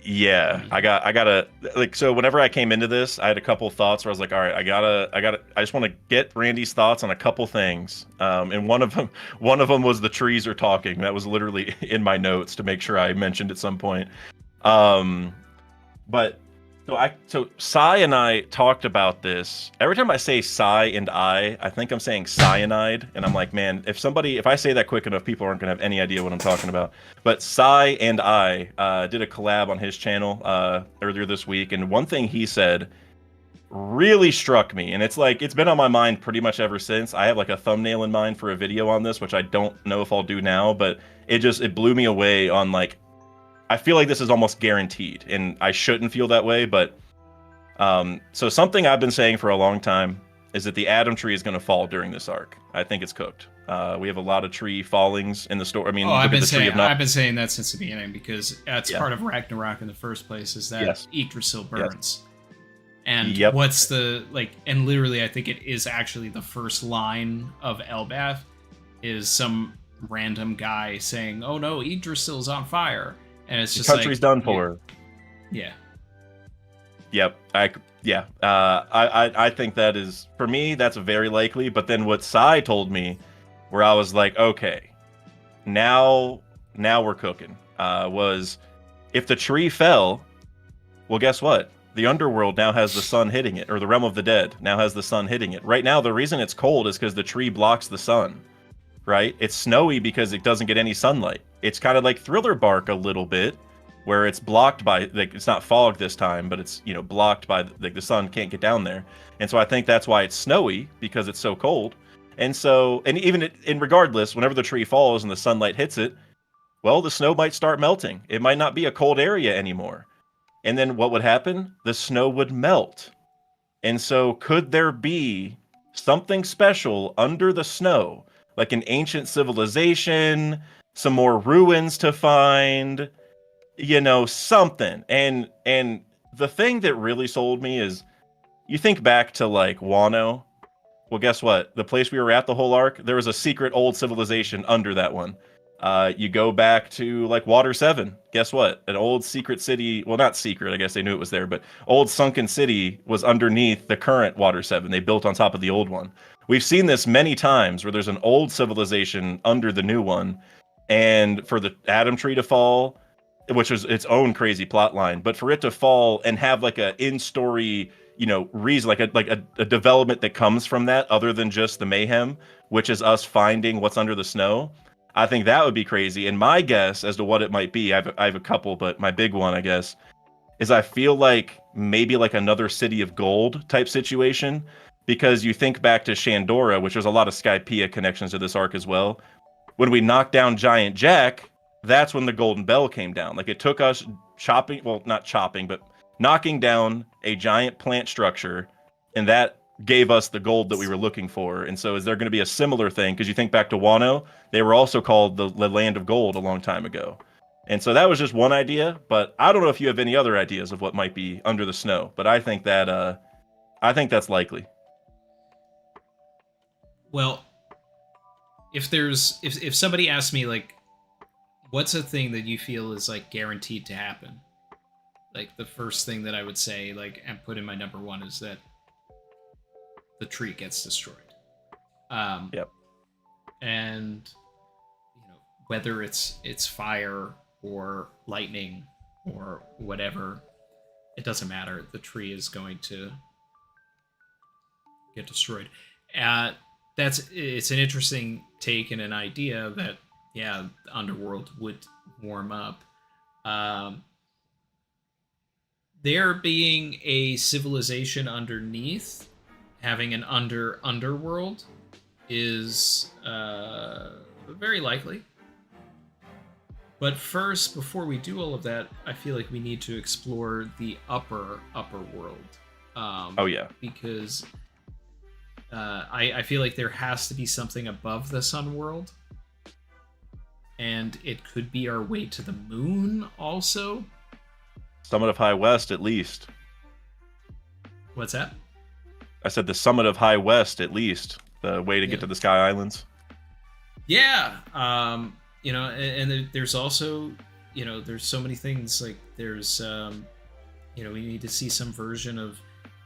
Yeah, I gotta like, so whenever I came into this, I had a couple thoughts where I was like, all right, I just want to get Randy's thoughts on a couple things. And one of them was the trees are talking. That was literally in my notes to make sure I mentioned at some point. But so Sai and I talked about this. Every time I say Sai and I think I'm saying cyanide, and I'm like, man, if I say that quick enough, people aren't gonna have any idea what I'm talking about. But Sai and I did a collab on his channel earlier this week, and one thing he said really struck me, and it's been on my mind pretty much ever since. I have like a thumbnail in mind for a video on this, which I don't know if I'll do now, but it blew me away on like, I feel like this is almost guaranteed, and I shouldn't feel that way, but so something I've been saying for a long time is that the Adam tree is going to fall during this arc. I think it's cooked. We have a lot of tree fallings in the story. I mean, I've been saying that since the beginning, because that's part of Ragnarok in the first place, is that Yggdrasil burns. And what's the, like, and literally I think it is actually the first line of Elbaf is some random guy saying, oh no, Yggdrasil's on fire. And it's just the country's done for. Yeah. Yep. I think that is, for me, that's very likely. But then what Sai told me, where I was like, okay, now we're cooking, was if the tree fell, well, guess what? The Underworld now has the sun hitting it, or the Realm of the Dead now has the sun hitting it. Right now, the reason it's cold is because the tree blocks the sun, right? It's snowy because it doesn't get any sunlight. It's kind of like Thriller Bark a little bit, where it's blocked by, like, it's not fog this time, but it's, you know, blocked by, like, the sun can't get down there. And so I think that's why it's snowy, because it's so cold. And so, and even regardless, whenever the tree falls and the sunlight hits it, well, the snow might start melting. It might not be a cold area anymore. And then what would happen? The snow would melt. And so could there be something special under the snow, like an ancient civilization, some more ruins to find, you know, something. And the thing that really sold me is, you think back to like Wano. Well, guess what? The place we were at the whole arc, there was a secret old civilization under that one. You go back to like Water 7. Guess what? An old secret city. Well, not secret. I guess they knew it was there, but old sunken city was underneath the current Water 7. They built on top of the old one. We've seen this many times where there's an old civilization under the new one, and for the Adam tree to fall, which is its own crazy plot line, but for it to fall and have like a in-story, you know, reason, like a development that comes from that, other than just the mayhem, which is us finding what's under the snow. I think that would be crazy. And my guess as to what it might be, I have a couple, but my big one, I guess, is I feel like maybe like another City of Gold type situation, because you think back to Shandora, which there's a lot of Skypiea connections to this arc as well. When we knocked down Giant Jack, that's when the Golden Bell came down. Like, it took us chopping, well, not chopping, but knocking down a giant plant structure, and that gave us the gold that we were looking for. And so is there going to be a similar thing? Because you think back to Wano, they were also called the Land of Gold a long time ago. And so that was just one idea, but I don't know if you have any other ideas of what might be under the snow, but I think that's likely. Well, if somebody asks me like, what's a thing that you feel is like guaranteed to happen? Like the first thing that I would say, like, and put in my number one is that the tree gets destroyed. Yep. And whether it's fire or lightning or whatever, it doesn't matter. The tree is going to get destroyed. It's an interesting take and an idea that the underworld would warm up. There being a civilization underneath, having an underworld is very likely. But first, before we do all of that, I feel like we need to explore the upper world. Because I feel like there has to be something above the sun world. And it could be our way to the moon also. Summit of High West, at least. What's that? I said the Summit of High West, at least. The way to get to the Sky Islands. Yeah. And there's also, there's so many things. Like there's, we need to see some version of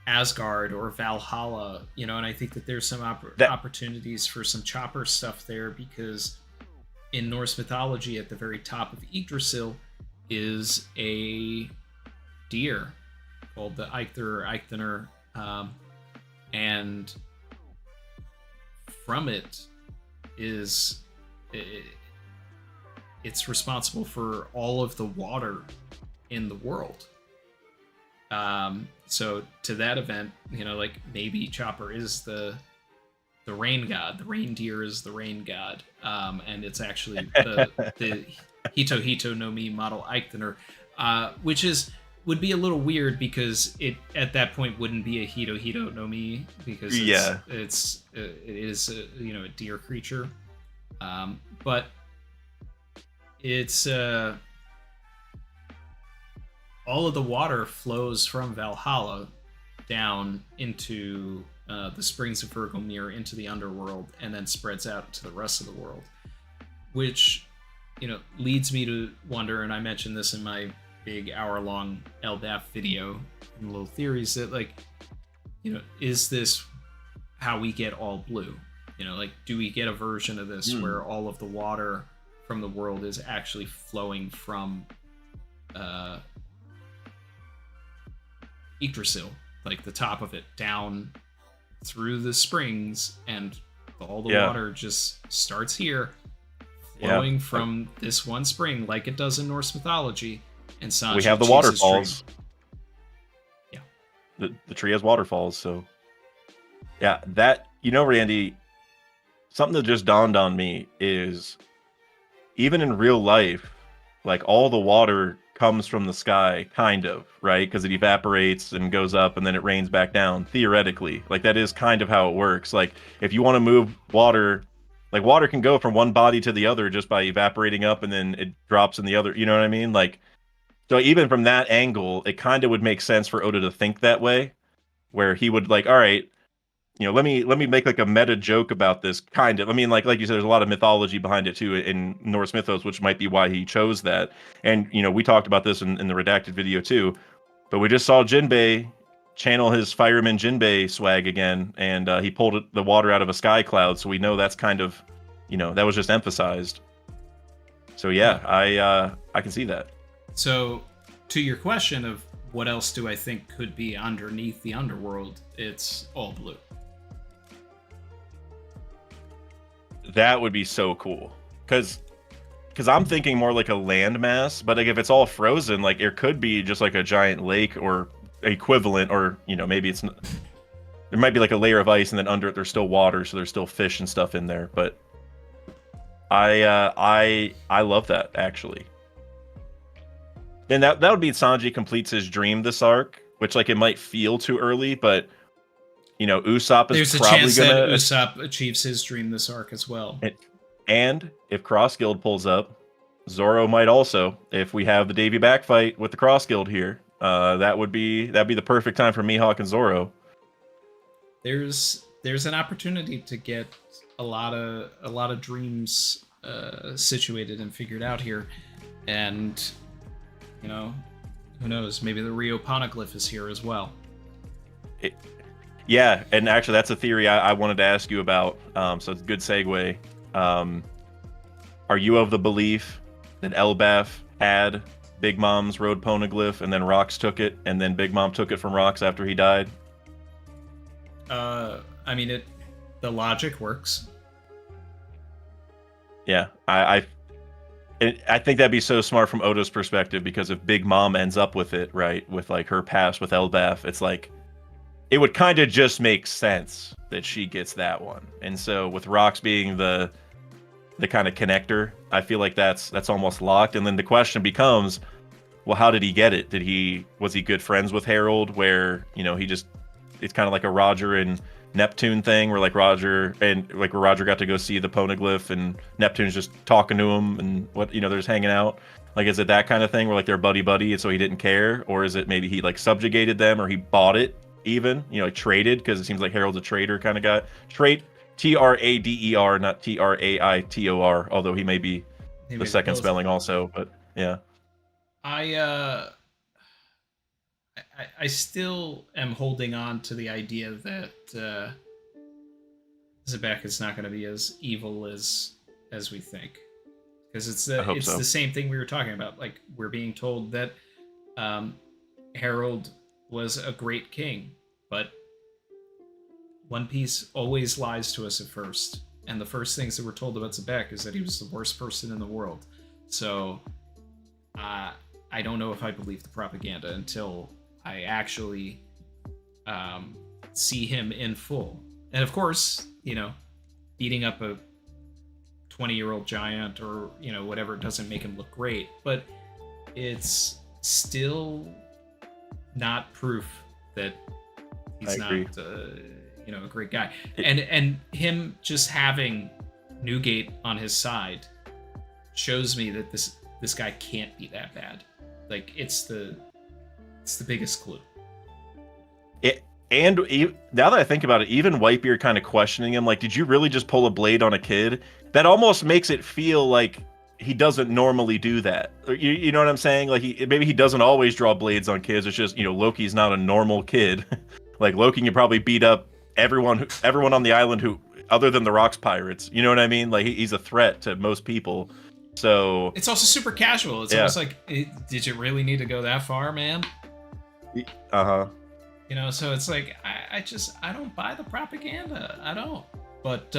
Asgard or Valhalla, and I think that there's some opportunities for some chopper stuff there, because in Norse mythology, at the very top of Yggdrasil is a deer called the Eikther or Eikthenr, and from it's responsible for all of the water in the world. So to that event, like maybe Chopper is the rain god. The reindeer is the rain god. And it's actually the Hito no Mi model Eikthenr, which would be a little weird because it at that point wouldn't be a Hito no Mi, because it is a deer creature. But it's all of the water flows from Valhalla down into the springs of Virgomir, into the underworld, and then spreads out to the rest of the world, which leads me to wonder, and I mentioned this in my big hour-long Elbaf video and little theories, that is this how we get all blue? Do we get a version of this where all of the water from the world is actually flowing from Yggdrasil, like the top of it, down through the springs, and all the water just starts here, flowing from this one spring, like it does in Norse mythology. And Sanji we have the waterfalls. The tree has waterfalls, so that Randy, something that just dawned on me is, even in real life, like all the water comes from the sky, kind of, right? Because it evaporates and goes up and then it rains back down, theoretically. Like that is kind of how it works. Like if you want to move water, like water can go from one body to the other just by evaporating up and then it drops in the other, you know what I mean? Like, so even from that angle, it kind of would make sense for Oda to think that way, where he would like, all right, let me make like a meta joke about this, kind of. I mean, like you said, there's a lot of mythology behind it too in Norse mythos, which might be why he chose that. And we talked about this in the redacted video too, but we just saw Jinbei channel his fireman Jinbei swag again, and he pulled the water out of a sky cloud, so we know that's kind of, that was just emphasized. So I can see that. So to your question of what else do I think could be underneath the underworld, it's all blue. That would be so cool, because I'm thinking more like a landmass, but like if it's all frozen, like it could be just like a giant lake or equivalent, or maybe it's not, there might be like a layer of ice and then under it there's still water, so there's still fish and stuff in there. But I love that, actually. And that would be Sanji completes his dream this arc, which like it might feel too early, but Usopp is probably there's a chance that Usopp achieves his dream this arc as well. And if Cross Guild pulls up, Zoro might also, if we have the Davy back fight with the Cross Guild here. That'd be the perfect time for Mihawk and Zoro. There's an opportunity to get a lot of dreams situated and figured out here, and you know, who knows? Maybe the Rio Poneglyph is here as well. Yeah, and actually, that's a theory I wanted to ask you about. So it's a good segue. Are you of the belief that Elbaf had Big Mom's road poneglyph, and then Rox took it, and then Big Mom took it from Rox after he died? I mean, the logic works. Yeah, I think that'd be so smart from Oda's perspective, because if Big Mom ends up with it, right, with like her past with Elbaf, it's like it would kind of just make sense that she gets that one. And so with Rox being the kind of connector, I feel like that's almost locked. And then the question becomes, well, how did he get it? Was he good friends with Harold, where, you know, it's kind of like a Roger and Neptune thing, where Roger got to go see the poneglyph and Neptune's just talking to him, and they're just hanging out. Like, is it that kind of thing where like they're buddy and so he didn't care? Or is it maybe he like subjugated them, or he bought it even, traded, because it seems like Harold's a trader kind of guy. Trader, not Traitor, although he may be the second spelling also, but yeah. I still am holding on to the idea that Zebek is not going to be as evil as we think, because it's the same thing we were talking about. Like, we're being told that Harold was a great king, but One Piece always lies to us at first, and the first things that we're told about Zebek is that he was the worst person in the world. So I don't know if I believe the propaganda until I actually see him in full. And of course, beating up a 20-year-old giant or whatever doesn't make him look great, but it's still not proof that he's not a great guy. And him just having Newgate on his side shows me that this guy can't be that bad. Like, it's the biggest clue. And now that I think about it, even Whitebeard kind of questioning him, like, did you really just pull a blade on a kid? That almost makes it feel like he doesn't normally do that. You know what I'm saying? Like, maybe he doesn't always draw blades on kids. It's just, Loki's not a normal kid. Like, Loki can probably beat up everyone on the island who, other than the Rocks pirates. You know what I mean? Like, he's a threat to most people. So it's also super casual. It's almost like, did you really need to go that far, man? So it's like, I don't buy the propaganda. I don't. But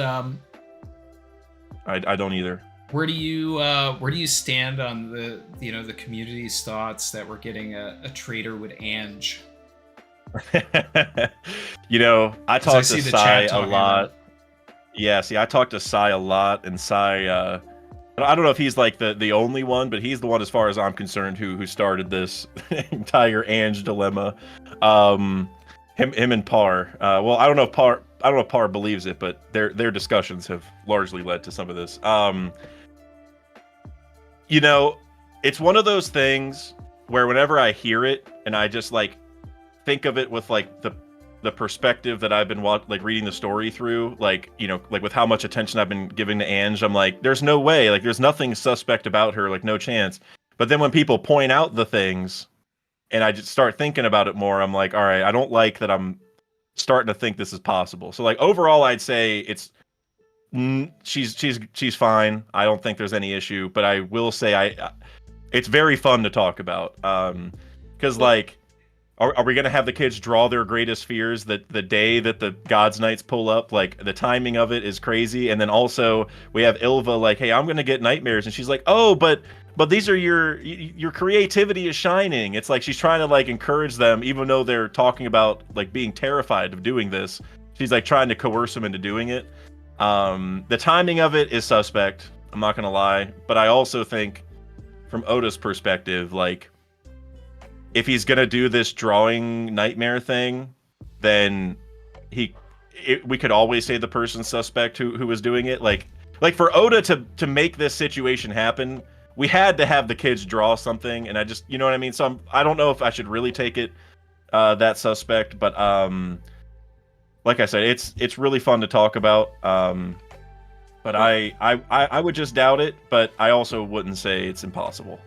I don't either. Where do you stand on the community's thoughts that we're getting a traitor with Ange? I talk to Sai a lot. Yeah, see, I talk to Sai a lot, and Sai, I don't know if he's like the only one, but he's the one, as far as I'm concerned, who started this entire Ange dilemma. Him and Par. Well, I don't know if Par believes it, but their discussions have largely led to some of this. It's one of those things where whenever I hear it and I just like think of it with like the perspective that I've been reading the story through, like with how much attention I've been giving to Ange, I'm like, there's no way, like there's nothing suspect about her, like no chance. But then when people point out the things and I just start thinking about it more, I'm like, all right, I don't like that I'm starting to think this is possible. So like overall, I'd say she's fine. I don't think there's any issue, but I will say it's very fun to talk about. Because like, are we gonna have the kids draw their greatest fears the day that the Gods Knights pull up? Like, the timing of it is crazy. And then also we have Ilva like, hey, I'm gonna get nightmares, and she's like, oh, but these are your creativity is shining. It's like she's trying to like encourage them, even though they're talking about like being terrified of doing this. She's like trying to coerce them into doing it. The timing of it is suspect, I'm not gonna lie, but I also think from Oda's perspective, like, if he's gonna do this drawing nightmare thing, then we could always say the person's suspect who was doing it. Like for Oda to make this situation happen we had to have the kids draw something, and I just, you know what I mean. So I don't know if I should really take it that suspect, but like I said, it's really fun to talk about. But I would just doubt it, but I also wouldn't say it's impossible.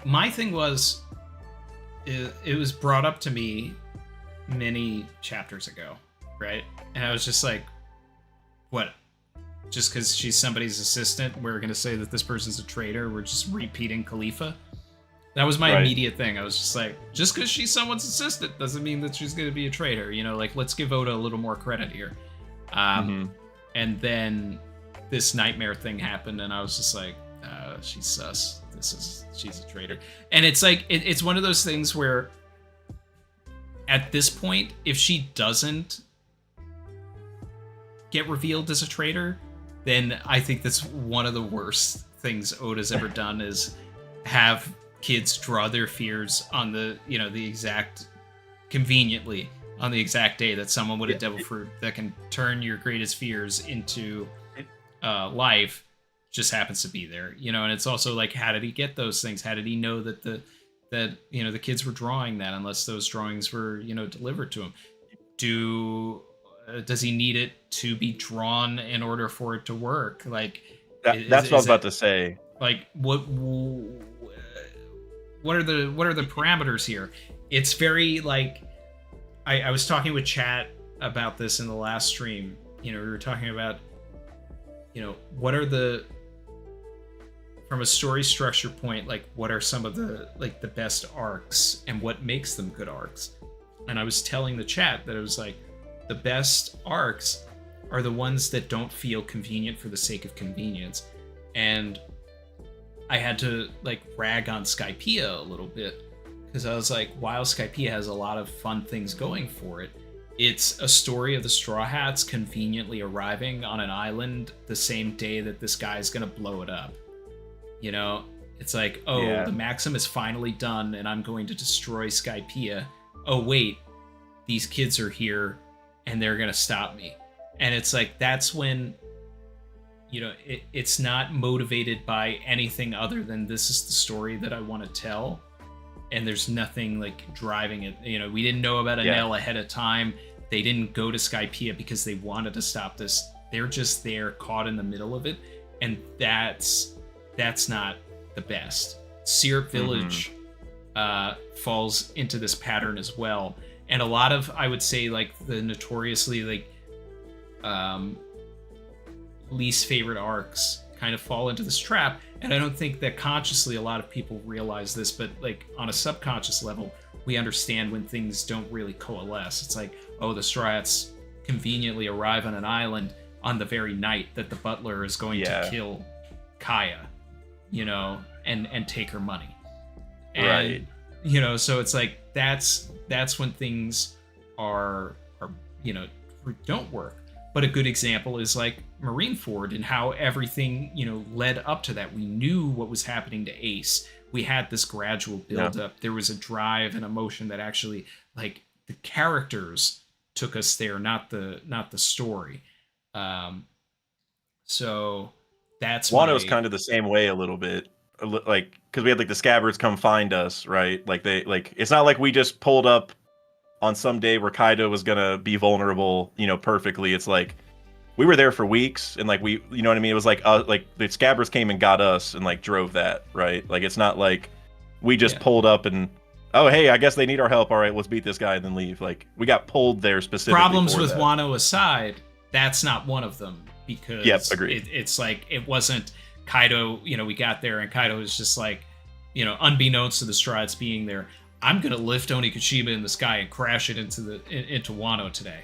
My thing was, it was brought up to me many chapters ago, right? And I was just like, what? Just because she's somebody's assistant, we're going to say that this person's a traitor? We're just repeating Khalifa? That was my immediate thing. I was just like, just because she's someone's assistant doesn't mean that she's going to be a traitor. You know, like, let's give Oda a little more credit here. And then this nightmare thing happened, and I was just like, she's sus. She's a traitor. And it's like, it's one of those things where at this point, if she doesn't get revealed as a traitor, then I think that's one of the worst things Oda's ever done, is have kids draw their fears on the exact, conveniently, on the exact day that someone with a devil fruit that can turn your greatest fears into life just happens to be there, you know. And it's also like, how did he get those things? How did he know that the kids were drawing that, unless those drawings were, delivered to him? Does he need it to be drawn in order for it to work? Like, that's what I was about to say. Like, what are the parameters here? It's very like, I was talking with Chat about this in the last stream. We were talking about, what are from a story structure point, like, what are some of the best arcs and what makes them good arcs? And I was telling the chat that it was like, the best arcs are the ones that don't feel convenient for the sake of convenience. And I had to rag on Skypiea a little bit, because I was like, while Skypiea has a lot of fun things going for it, it's a story of the Straw Hats conveniently arriving on an island the same day that this guy's gonna blow it up. It's like, the Maxim is finally done and I'm going to destroy Skypiea. Oh wait, these kids are here and they're gonna stop me. And it's like, that's when, it's not motivated by anything other than, this is the story that I want to tell. And there's nothing driving it. We didn't know about Enel ahead of time. They didn't go to Skypiea because they wanted to stop this. They're just there, caught in the middle of it. And that's not the best. Syrup Village falls into this pattern as well. And a lot of, I would say, the notoriously least favorite arcs kind of fall into this trap. And I don't think that consciously a lot of people realize this, but on a subconscious level, we understand when things don't really coalesce. It's like, the Straw Hats conveniently arrive on an island on the very night that the butler is going to kill Kaya, and take her money. And, so it's like, that's when things are don't work. But a good example is Marineford, and how everything, led up to that. We knew what was happening to Ace. We had this gradual build up. There was a drive and emotion that actually, the characters took us there, not the story. So that's Wano's kind of the same way a little bit, because we had the Scabbards come find us, right? It's not like we just pulled up on some day where Kaido was gonna be vulnerable, perfectly. It's like, we were there for weeks, and we, you know what I mean? It was the Scabbards came and got us and drove that, right? It's not like we just pulled up and, oh hey, I guess they need our help. All right, let's beat this guy and then leave. We got pulled there specifically. Problems for with that. Wano aside, that's not one of them, because agreed. It's it wasn't Kaido. We got there and Kaido was just unbeknownst to the Strides being there, I'm gonna lift Onigashima in the sky and crash it into Wano today.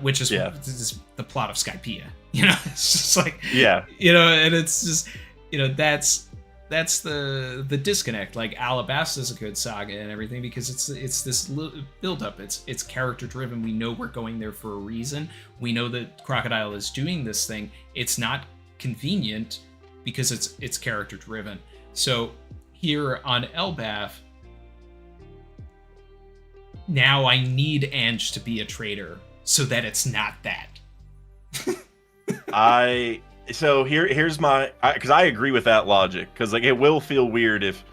Which is this is the plot of Skypiea. It's just and it's just that's the disconnect. Alabasta is a good saga and everything, because it's this build up. It's character driven. We know we're going there for a reason. We know that Crocodile is doing this thing. It's not convenient because it's character driven. So here on Elbaf, now I need Ange to be a traitor so that it's not that. I So here's my, because I agree with that logic, because like it will feel weird if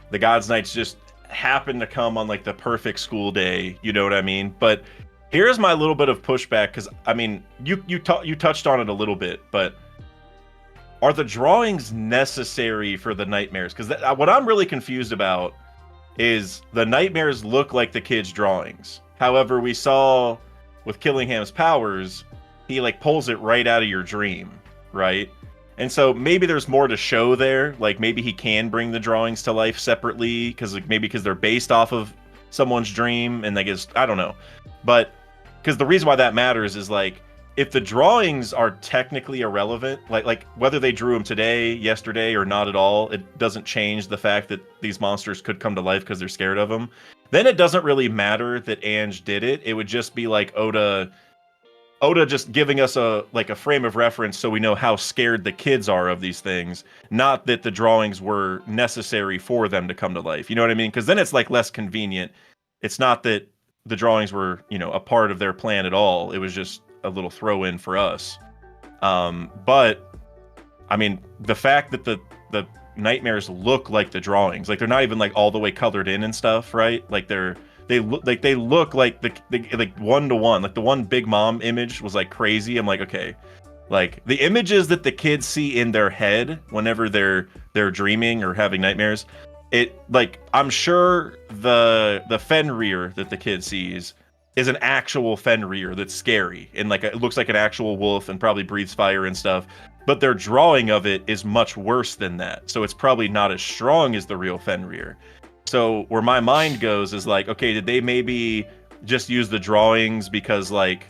the Gods Knights just happen to come on like the perfect school day, you know what I mean? But here's my little bit of pushback, because I mean you touched on it a little bit, but are the drawings necessary for the nightmares? Because what I'm really confused about is the nightmares look like the kids' drawings. However, we saw with Killingham's powers, he like pulls it right out of your dream, right? And so maybe there's more to show there. Like maybe he can bring the drawings to life separately, because like maybe because they're based off of someone's dream, and I guess I don't know. But because the reason why that matters is like if the drawings are technically irrelevant, like whether they drew them today, yesterday, or not at all, it doesn't change the fact that these monsters could come to life because they're scared of them. Then it doesn't really matter that Ange did it. It would just be like Oda just giving us a frame of reference so we know how scared the kids are of these things, not that the drawings were necessary for them to come to life. You know what I mean? Because then it's like less convenient. It's not that the drawings were, you know, a part of their plan at all. It was just a little throw in for us. But I mean, the fact that the nightmares look like the drawings, like they're not even like all the way colored in and stuff, right? Like they look like the like 1-to-1. Like the one Big Mom image was like crazy. I'm like, okay, like the images that the kids see in their head whenever they're dreaming or having nightmares, it like I'm sure the Fenrir that the kid sees is an actual Fenrir that's scary and like it looks like an actual wolf and probably breathes fire and stuff, but their drawing of it is much worse than that, so it's probably not as strong as the real Fenrir. So where my mind goes is like, okay, did they maybe just use the drawings because like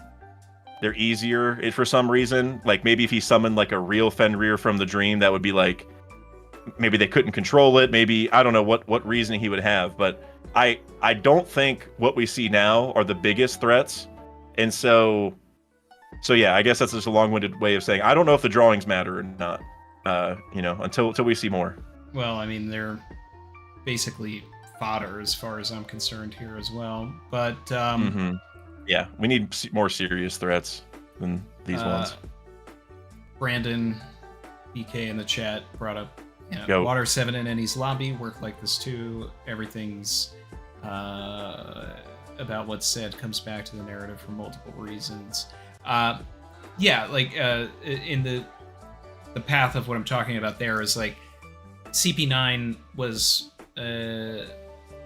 they're easier for some reason? Like maybe if he summoned like a real Fenrir from the dream, that would be like, maybe they couldn't control it. Maybe, I don't know what reasoning he would have, but I don't think what we see now are the biggest threats. And so yeah, I guess that's just a long-winded way of saying I don't know if the drawings matter or not. You know, until we see more. Well, I mean, they're basically fodder as far as I'm concerned here as well. But yeah, we need more serious threats than these ones. Brandon BK in the chat brought up, you know, Water 7 in Ennie's lobby work like this too. Everything's about what's said comes back to the narrative for multiple reasons. Yeah, like in the path of what I'm talking about there is like CP9 was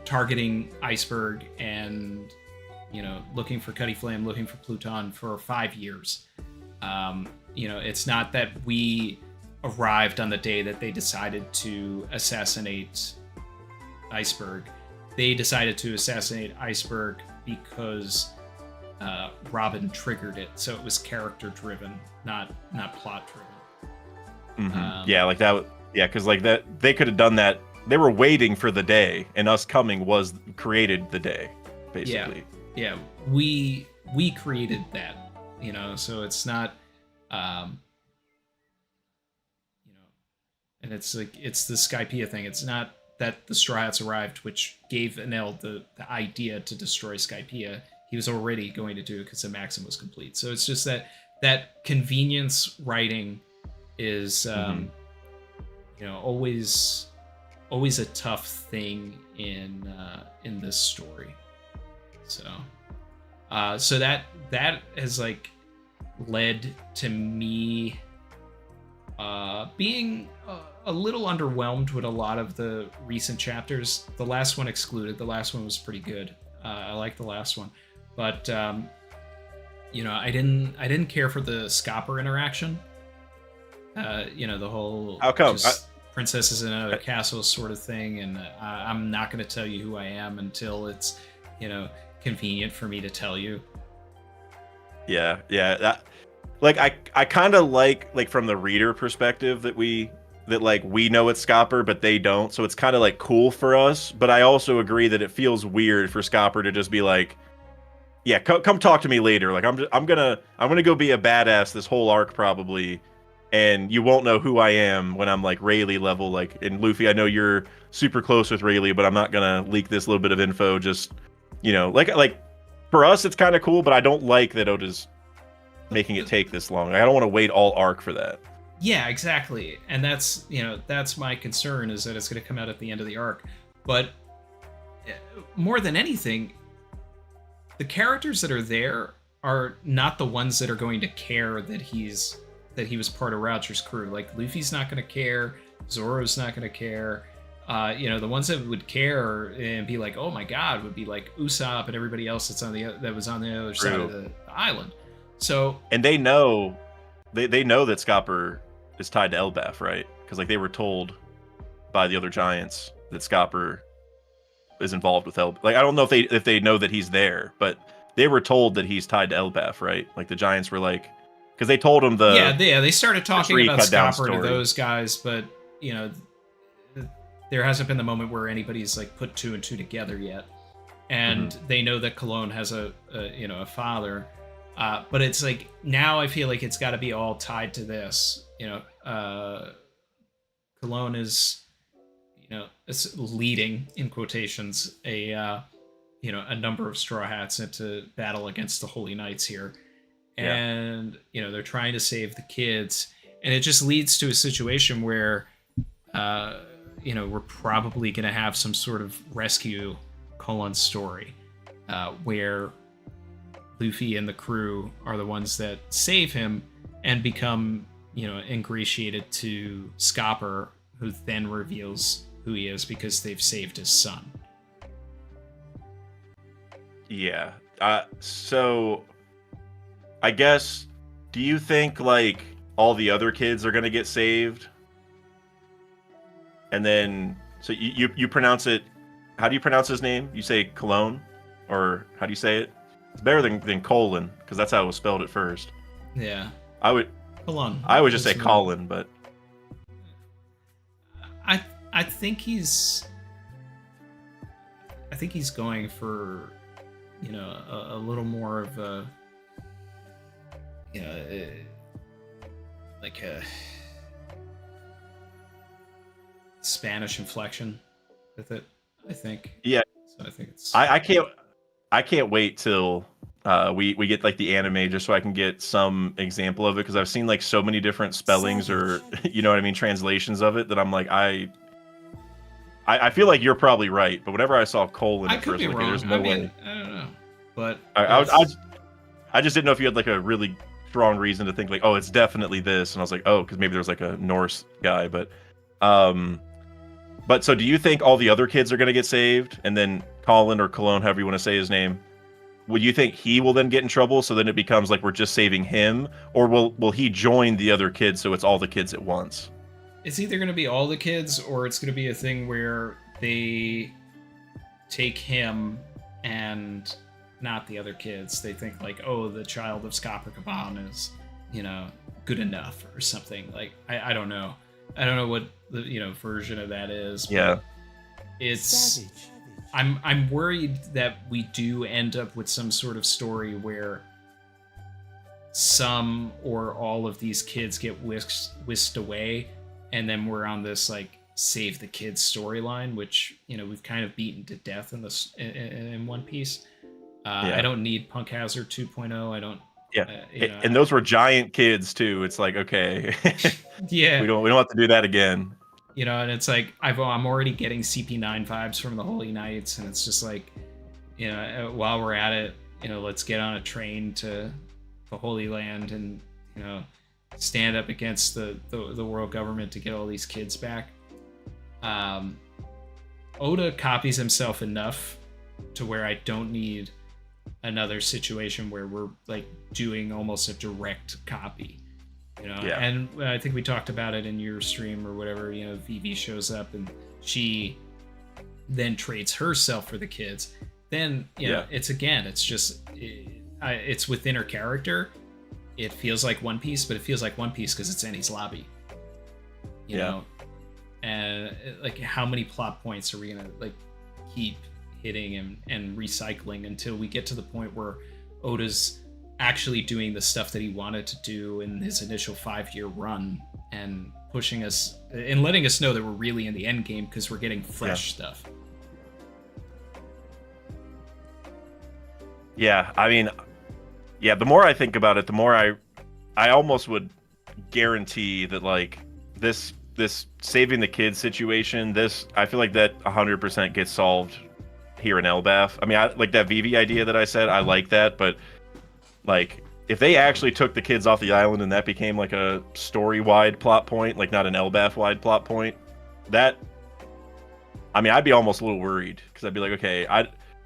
targeting Iceberg and, you know, looking for Cutty Flame, looking for Pluton for 5 years. You know, it's not that we arrived on the day that they decided to assassinate Iceberg. They decided to assassinate Iceberg because Robin triggered it, so it was character driven, not plot driven. Yeah, like that. Yeah, because like that, they could have done that. They were waiting for the day, and us coming created the day, basically. Yeah, we created that, you know. So it's not, you know, and it's like it's the Skypiea thing. It's not that the Straw Hats arrived, which gave Enel the idea to destroy Skypiea. He was already going to do it because the Maxim was complete. So it's just that convenience writing is, you know, always a tough thing in this story. So that has like led to me being a little underwhelmed with a lot of the recent chapters. The last one excluded. The last one was pretty good. I like the last one, but you know, I didn't care for the Scopper interaction. You know, the whole how come princesses in another castle sort of thing, and I'm not going to tell you who I am until it's, you know, convenient for me to tell you. Yeah, that, like I kind of like from the reader perspective that we know it's Scopper, but they don't, so it's kind of like cool for us. But I also agree that it feels weird for Scopper to just be like, yeah, come talk to me later. Like I'm gonna go be a badass this whole arc probably, and you won't know who I am when I'm like Rayleigh level. Like, and Luffy, I know you're super close with Rayleigh, but I'm not gonna leak this little bit of info. Just, you know, like for us, it's kind of cool, but I don't like that Oda's making it take this long. I don't want to wait all arc for that. Yeah, exactly. And that's, that's my concern, is that it's going to come out at the end of the arc. But more than anything, the characters that are there are not the ones that are going to care that he was part of Roger's crew. Like, Luffy's not going to care, Zoro's not going to care. The ones that would care and be like, oh my god, would be like Usopp and everybody else that was on the other side of the island. So, and they know that Scopper is tied to Elbaf, right? Because like they were told by the other giants that Scopper is involved with Elbaf. Like, I don't know if they know that he's there, but they were told that he's tied to Elbaf, right? Like the giants were like, because they told him they started talking about Scopper to those guys, but there hasn't been the moment where anybody's like put two and two together yet, and they know that Cologne has a father. But it's like, now I feel like it's got to be all tied to this. Cologne is, it's leading, in quotations, a number of Straw Hats into battle against the Holy Knights here. And, they're trying to save the kids. And it just leads to a situation where, we're probably going to have some sort of rescue story where Luffy and the crew are the ones that save him and become, ingratiated to Scopper, who then reveals who he is because they've saved his son. Yeah. So I guess, do you think like all the other kids are going to get saved? And then, so you pronounce it, how do you pronounce his name? You say Cologne? Or how do you say it? It's better than colon, because that's how it was spelled at first. Yeah. I would just say Colin, but I think he's going for a little more of a like a Spanish inflection with it, I think. Yeah. So I think it's I can't wait till we get like the anime, just so I can get some example of it, because I've seen like so many different spellings or translations of it that I'm like, I feel like you're probably right, but whenever I saw colon I at could first, be like, wrong. there's no way. I don't know, but I just didn't know if you had like a really strong reason to think like, oh, it's definitely this, and I was like, oh, because maybe there's like a Norse guy, but so do you think all the other kids are going to get saved, and then Colin or Cologne, however you want to say his name, would you think he will then get in trouble, so then it becomes like we're just saving him, or will he join the other kids so it's all the kids at once? It's either going to be all the kids, or it's going to be a thing where they take him and not the other kids. They think like, oh, the child of Copacabana is, good enough or something. Like, I don't know. I don't know what the version of that is. Yeah. It's I'm worried that we do end up with some sort of story where some or all of these kids get whisked away, and then we're on this like save the kids storyline, which we've kind of beaten to death in One Piece. I don't need Punk Hazard 2.0. I don't. Yeah, and those were giant kids too. It's like, okay, yeah, we don't have to do that again. And it's like I'm already getting CP9 vibes from the Holy Knights, and it's just like, while we're at it, let's get on a train to the Holy Land and stand up against the world government to get all these kids back. Oda copies himself enough to where I don't need another situation where we're like doing almost a direct copy, and I think we talked about it in your stream or whatever. Vivi shows up and she then trades herself for the kids. Then it's just it's within her character. It feels like One Piece, but it feels like One Piece because it's Eni's lobby, you know. And like, how many plot points are we gonna like keep hitting and recycling until we get to the point where Oda's actually doing the stuff that he wanted to do in his initial 5-year run, and pushing us and letting us know that we're really in the end game because we're getting fresh stuff. Yeah, I mean, the more I think about it, the more I almost would guarantee that like this saving the kids situation, I feel like that 100% gets solved here in Elbaf. I mean, I like that Vivi idea that I said, I like that, but like if they actually took the kids off the island and that became like a story-wide plot point, like not an Elbaf-wide plot point, that, I mean, I'd be almost a little worried because I'd be like, okay,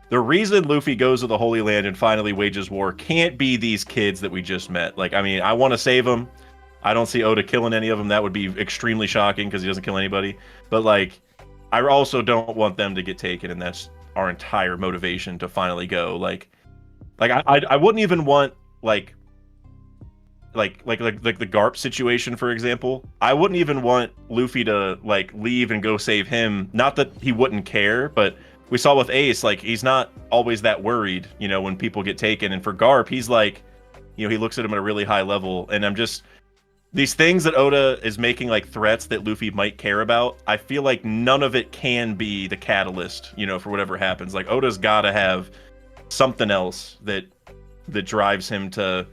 the reason Luffy goes to the Holy Land and finally wages war can't be these kids that we just met. Like, I mean, I want to save them. I don't see Oda killing any of them. That would be extremely shocking because he doesn't kill anybody. But like, I also don't want them to get taken, and that's our entire motivation to finally go. Like I wouldn't even want like the Garp situation, for example. I wouldn't even want Luffy to like leave and go save him. Not that he wouldn't care, but we saw with Ace, like he's not always that worried, you know, when people get taken. And for Garp, he's like, you know, he looks at him at a really high level. And I'm just, these things that Oda is making like threats that Luffy might care about, I feel like none of it can be the catalyst, you know, for whatever happens. Like Oda's got to have something else that drives him to,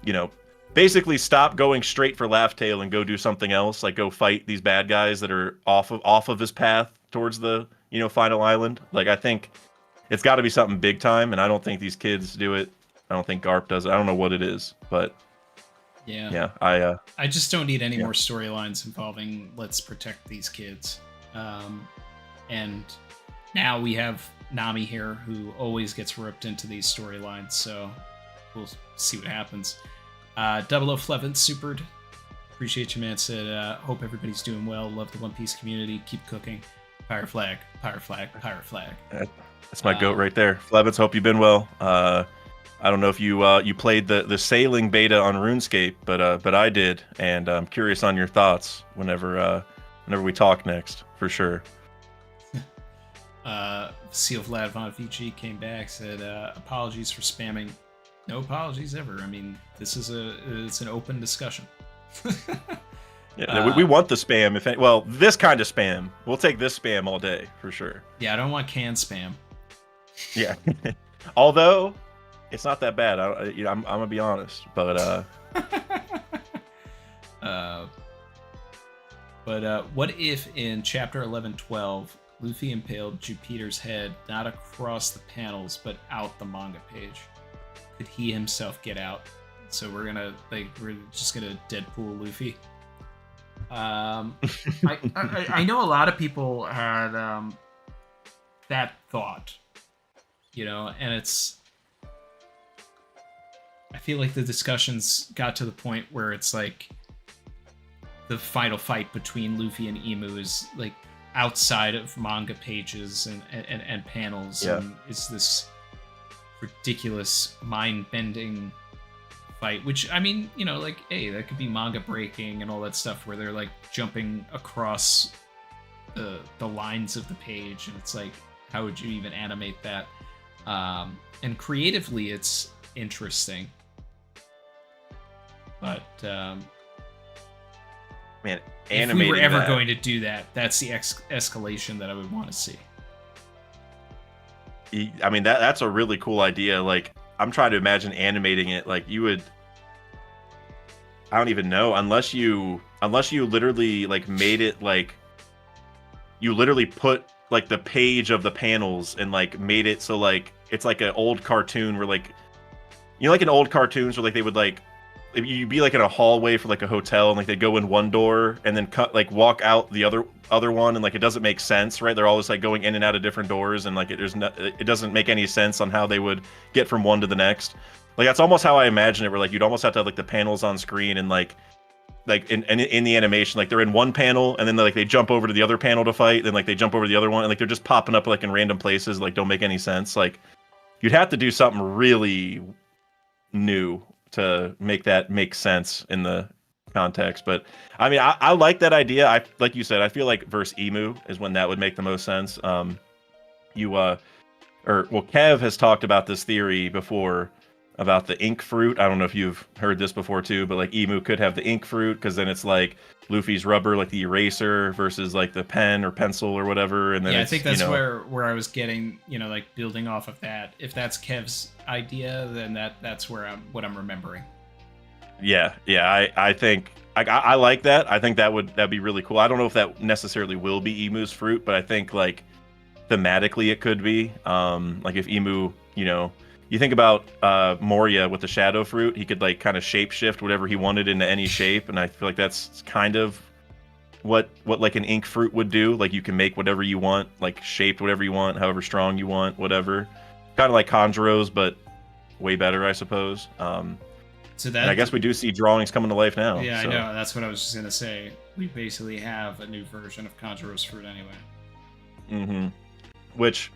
you know, basically stop going straight for Laugh Tale and go do something else, like go fight these bad guys that are off of his path towards the, you know, final island. Like I think it's got to be something big time, and I don't think these kids do it. I don't think Garp does it. I don't know what it is, but yeah, I just don't need any more storylines involving let's protect these kids. And now we have Nami here, who always gets roped into these storylines, so we'll see what happens. 00 Flevin supered. Appreciate you, man. Said, hope everybody's doing well. Love the One Piece community. Keep cooking. Pirate flag, pirate flag, pirate flag. That's my goat right there. Flevins, hope you've been well. I don't know if you played the sailing beta on RuneScape, but I did, and I'm curious on your thoughts whenever we talk next, for sure. Seal Vlad Von Vici came back, said, apologies for spamming. No apologies ever. I mean, it's an open discussion. Yeah, we want the spam. Well, this kind of spam. We'll take this spam all day for sure. Yeah, I don't want canned spam. Yeah, although it's not that bad. I'm gonna be honest, but what if in chapter 11-12 Luffy impaled Jupiter's head not across the panels but out the manga page? Could he himself get out? So we're just gonna Deadpool Luffy. I know a lot of people had that thought, you know, and I feel like the discussions got to the point where it's like the final fight between Luffy and Emu is like outside of manga pages and panels, and is this ridiculous mind-bending fight, which, I mean, you know, like, hey, that could be manga breaking and all that stuff where they're like jumping across the lines of the page, and it's like, how would you even animate that? And creatively it's interesting, but man, if we were ever going to do that, that's the escalation that I would want to see. I mean, that's a really cool idea. Like, I'm trying to imagine animating it. Like, you would, I don't even know, unless you literally like made it like, you literally put like the page of the panels and like made it so like it's like an old cartoon where like, you know, like in old cartoons where like they would like, you'd be like in a hallway for like a hotel, and like they go in one door and then walk out the other one, and like it doesn't make sense, right? They're always like going in and out of different doors, and like it doesn't make any sense on how they would get from one to the next. Like that's almost how I imagine it, where like you'd almost have to have like the panels on screen, and like in the animation, like they're in one panel and then they jump over to the other panel to fight, then like they jump over to the other one, and like they're just popping up like in random places, like don't make any sense. Like you'd have to do something really new to make that make sense in the context. But I mean, I like that idea. Like you said, I feel like versus Emu is when that would make the most sense. Kev has talked about this theory before about the ink fruit. I don't know if you've heard this before too, but like Emu could have the ink fruit, because then it's like Luffy's rubber, like the eraser, versus like the pen or pencil or whatever. And then I think that's where I was getting, you know, like building off of that. If that's Kev's idea, then that's what I'm remembering. Yeah, I think I like that. I think that'd be really cool. I don't know if that necessarily will be Emu's fruit, but I think like thematically it could be. Like if Emu, you know, you think about Moria with the shadow fruit, he could like kind of shape shift whatever he wanted into any shape, and I feel like that's kind of what like an ink fruit would do. Like you can make whatever you want, like shaped whatever you want, however strong you want, whatever. Kind of like Conjuro's, but way better, I suppose. So that, and I guess we do see drawings coming to life now. Yeah, so. I know. That's what I was just gonna say. We basically have a new version of Conjuro's fruit anyway. Mm-hmm. Which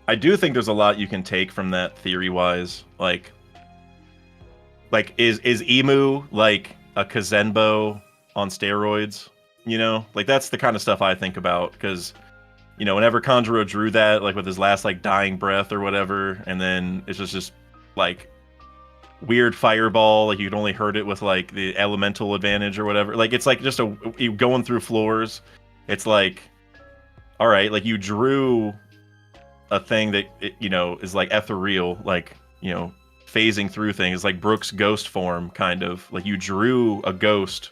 I do think there's a lot you can take from that theory-wise. Like is Emu like a Kazenbo on steroids? You know, like that's the kind of stuff I think about because, you know, whenever Conjuro drew that, like with his last like dying breath or whatever, and then it's just like weird fireball, like you could only hurt it with like the elemental advantage or whatever. Like it's like just you going through floors. It's like, all right, like you drew a thing that you know is like ethereal, like, you know, phasing through things, like Brooke's ghost form, kind of like you drew a ghost,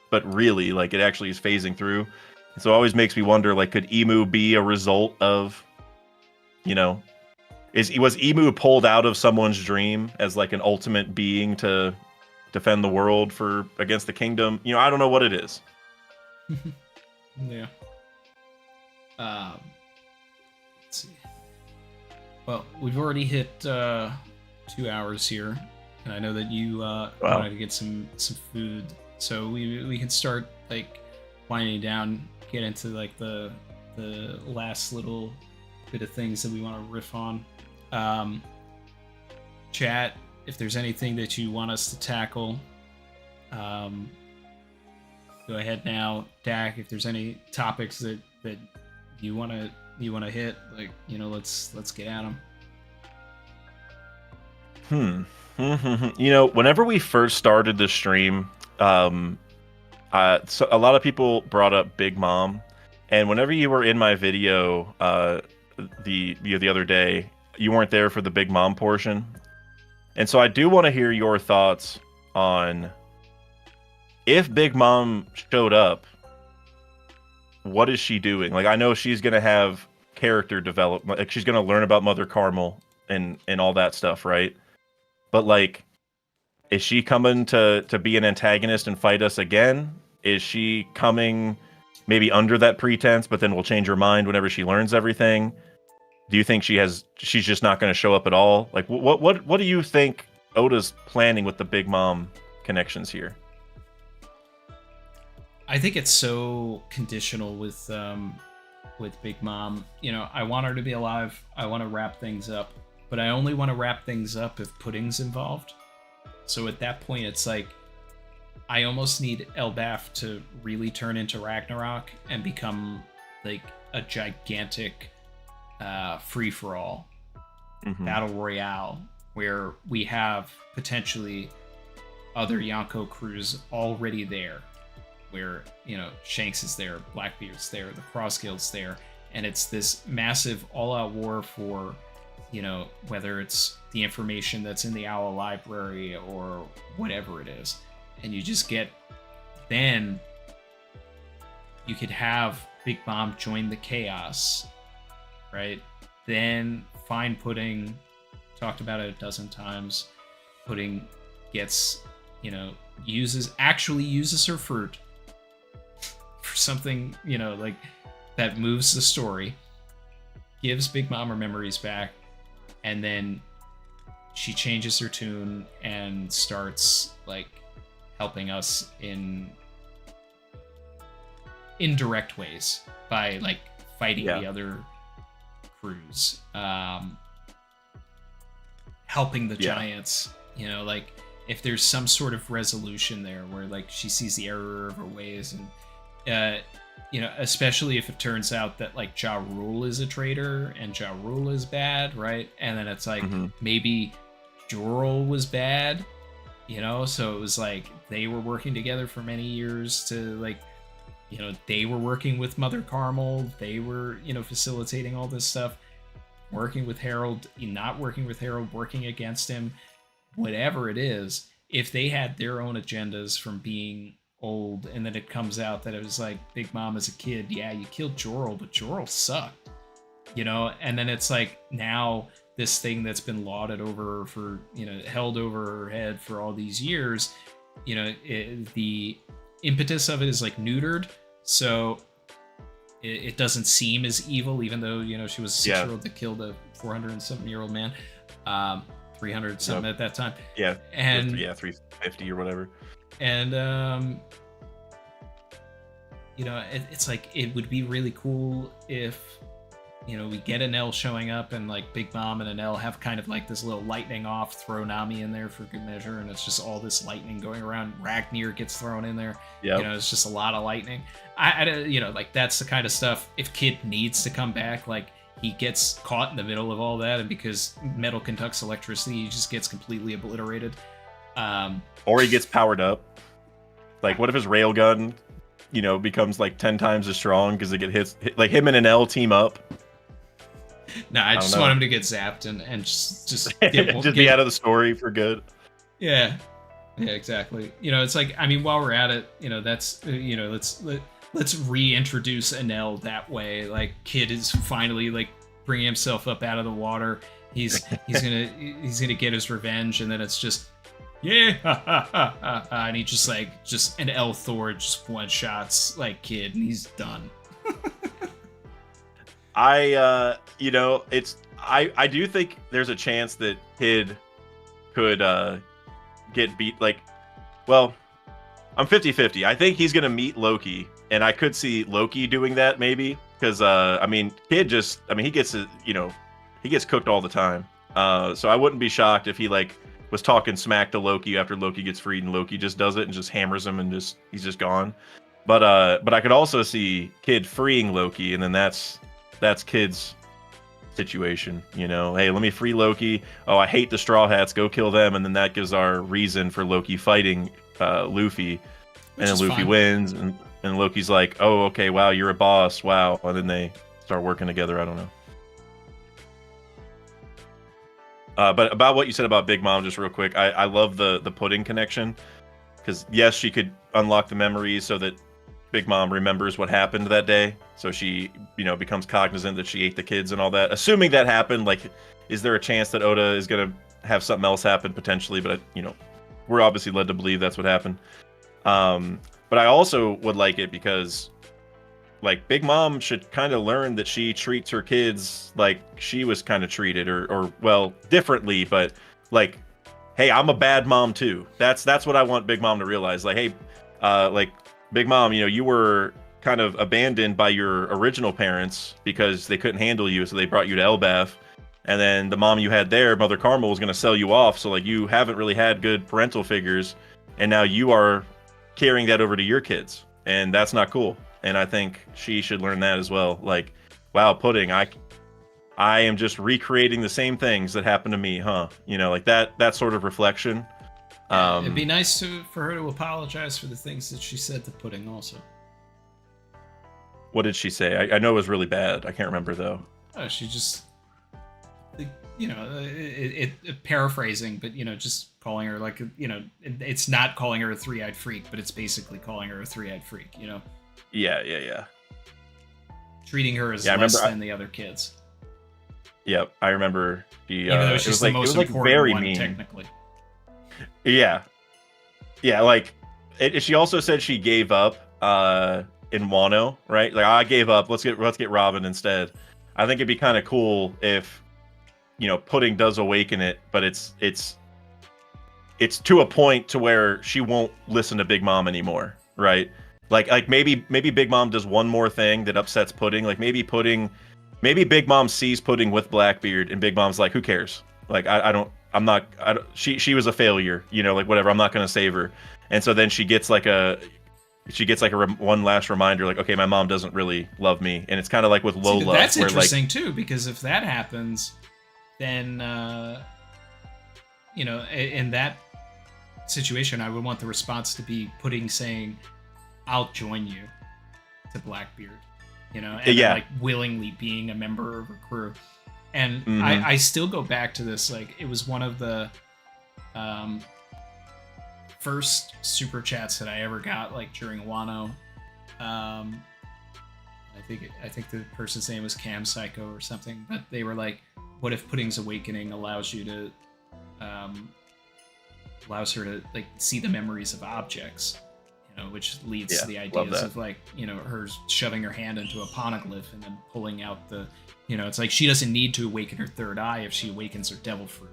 but really like it actually is phasing through. So it always makes me wonder, like, could Emu be a result of, you know, was Emu pulled out of someone's dream as like an ultimate being to defend the world against the kingdom? You know, I don't know what it is. Yeah. Let's see. Well, we've already hit 2 hours here, and I know that you wanted to get some food, so we can start like winding down, get into like the last little bit of things that we want to riff on. Chat, if there's anything that you want us to tackle, go ahead now. Dak, if there's any topics that you want to hit, like, you know, let's get at them. You know, whenever we first started the stream, so a lot of people brought up Big Mom, and whenever you were in my video the other day, you weren't there for the Big Mom portion. And so I do want to hear your thoughts on if Big Mom showed up, what is she doing? Like, I know she's going to have character development. Like, she's going to learn about Mother Carmel and all that stuff, right? But, like, is she coming to be an antagonist and fight us again? Is she coming maybe under that pretense, but then will change her mind whenever she learns everything? Do you think she's just not going to show up at all? Like, what do you think Oda's planning with the Big Mom connections here? I think it's so conditional with Big Mom. You know, I want her to be alive. I want to wrap things up, but I only want to wrap things up if Pudding's involved. So at that point, it's like I almost need Elbaf to really turn into Ragnarok and become like a gigantic free-for-all battle royale where we have potentially other Yonko crews already there, where, you know, Shanks is there, Blackbeard's there, the Cross Guild's there, and it's this massive all-out war for, you know, whether it's the information that's in the Owl Library or whatever it is. And you just get, then you could have Big Mom join the chaos, right? Then find Pudding, talked about it a dozen times. Pudding gets, you know, actually uses her fruit for something, you know, like that moves the story, gives Big Mom her memories back, and then she changes her tune and starts like helping us in indirect ways by like fighting the other crews, helping the giants, you know, like if there's some sort of resolution there where like she sees the error of her ways, and you know, especially if it turns out that like Ja Rule is a traitor and Ja Rule is bad, right? And then it's like maybe Jorel was bad, you know, so it was like they were working together for many years to like, you know, they were working with Mother Carmel, they were, you know, facilitating all this stuff, working with Harold, not working with Harold, working against him, whatever it is. If they had their own agendas from being old, and then it comes out that it was like Big Mom as a kid, yeah, you killed Jorl, but Jorl sucked, you know. And then it's like now this thing that's been lauded over for, you know, held over her head for all these years, you know, the impetus of it is like neutered, so it doesn't seem as evil, even though, you know, she was a 6-year-old that killed a 400-something-year-old man, 300 something at that time. Yeah, and 350 or whatever. And you know, it's like it would be really cool if, you know, we get an L showing up and like Big Mom and an L have kind of like this little lightning off, throw Nami in there for good measure, and it's just all this lightning going around. Ragnir gets thrown in there. Yeah, you know, it's just a lot of lightning. I you know, like that's the kind of stuff, if Kid needs to come back, like he gets caught in the middle of all that, and because metal conducts electricity, he just gets completely obliterated. Or he gets powered up. Like, what if his railgun, you know, becomes like 10 times as strong because it gets hit, like him and an L team up? No, I just want him to get zapped and just just be out of the story for good. Yeah, exactly. You know, it's like, I mean, while we're at it, you know, that's, you know, let's reintroduce Enel that way. Like, Kid is finally like bringing himself up out of the water. He's gonna get his revenge, and then it's just, yeah, and he just an L Thor just one shots like Kid, and he's done. You know, I do think there's a chance that Kid could get beat. Like, well, I'm 50-50. I think he's gonna meet Loki, and I could see Loki doing that maybe, because I mean, Kid just, I mean, he gets cooked all the time. So I wouldn't be shocked if he like was talking smack to Loki after Loki gets freed, and Loki just does it and just hammers him, and he's just gone. But I could also see Kid freeing Loki, and then that's Kid's situation, you know. Hey, let me free Loki. Oh, I hate the Straw Hats. Go kill them, and then that gives our reason for Loki fighting Luffy, and then Luffy wins, and Loki's like, oh, okay, wow, you're a boss, wow, and then they start working together. I don't know. But about what you said about Big Mom, just real quick, I love the pudding connection, because yes, she could unlock the memories so that Big Mom remembers what happened that day, so she, you know, becomes cognizant that she ate the kids and all that. Assuming that happened, like, is there a chance that Oda is gonna have something else happen potentially? But you know, we're obviously led to believe that's what happened. But I also would like it because, like, Big Mom should kind of learn that she treats her kids like she was kind of treated, or well, differently, but like, hey, I'm a bad mom too. That's what I want Big Mom to realize. Like, hey, like, Big Mom, you know, you were kind of abandoned by your original parents because they couldn't handle you, so they brought you to Elbaf. And then the mom you had there, Mother Carmel, was going to sell you off, so like you haven't really had good parental figures, and now you are carrying that over to your kids, and that's not cool. And I think she should learn that as well. Like, wow, Pudding, I am just recreating the same things that happened to me, huh? You know, like that sort of reflection. It'd be nice for her to apologize for the things that she said to Pudding also. What did she say? I know it was really bad. I can't remember though. Oh, she just, you know, paraphrasing, but, you know, just calling her like, you know, it's not calling her a three-eyed freak, but it's basically calling her a three-eyed freak, you know? Yeah. Treating her as less than the other kids. Yep, I remember. Even though she's the most important very one, mean. Technically. Yeah, like, she also said she gave up in Wano, right? Like, I gave up. Let's get Robin instead. I think it'd be kind of cool if, you know, Pudding does awaken it, but it's to a point to where she won't listen to Big Mom anymore, right? Like maybe Big Mom does one more thing that upsets Pudding. Like maybe Big Mom sees Pudding with Blackbeard, and Big Mom's like, who cares? Like, she was a failure, you know, like, whatever, I'm not going to save her. And so then she gets like one last reminder, like, okay, my mom doesn't really love me. And it's kind of like with Lola. See, that's interesting, like, too, because if that happens, then, you know, in that situation, I would want the response to be Pudding saying, I'll join you to Blackbeard, you know, and then, like, willingly being a member of her crew. And I still go back to this, like, it was one of the first super chats that I ever got, like during Wano. I think the person's name was Cam Psycho or something, but they were like, what if Pudding's awakening allows you to allows her to like see the memories of objects, you know, which leads to the ideas of like, you know, her shoving her hand into a poneglyph and then pulling out the, you know, it's like she doesn't need to awaken her third eye if she awakens her devil fruit.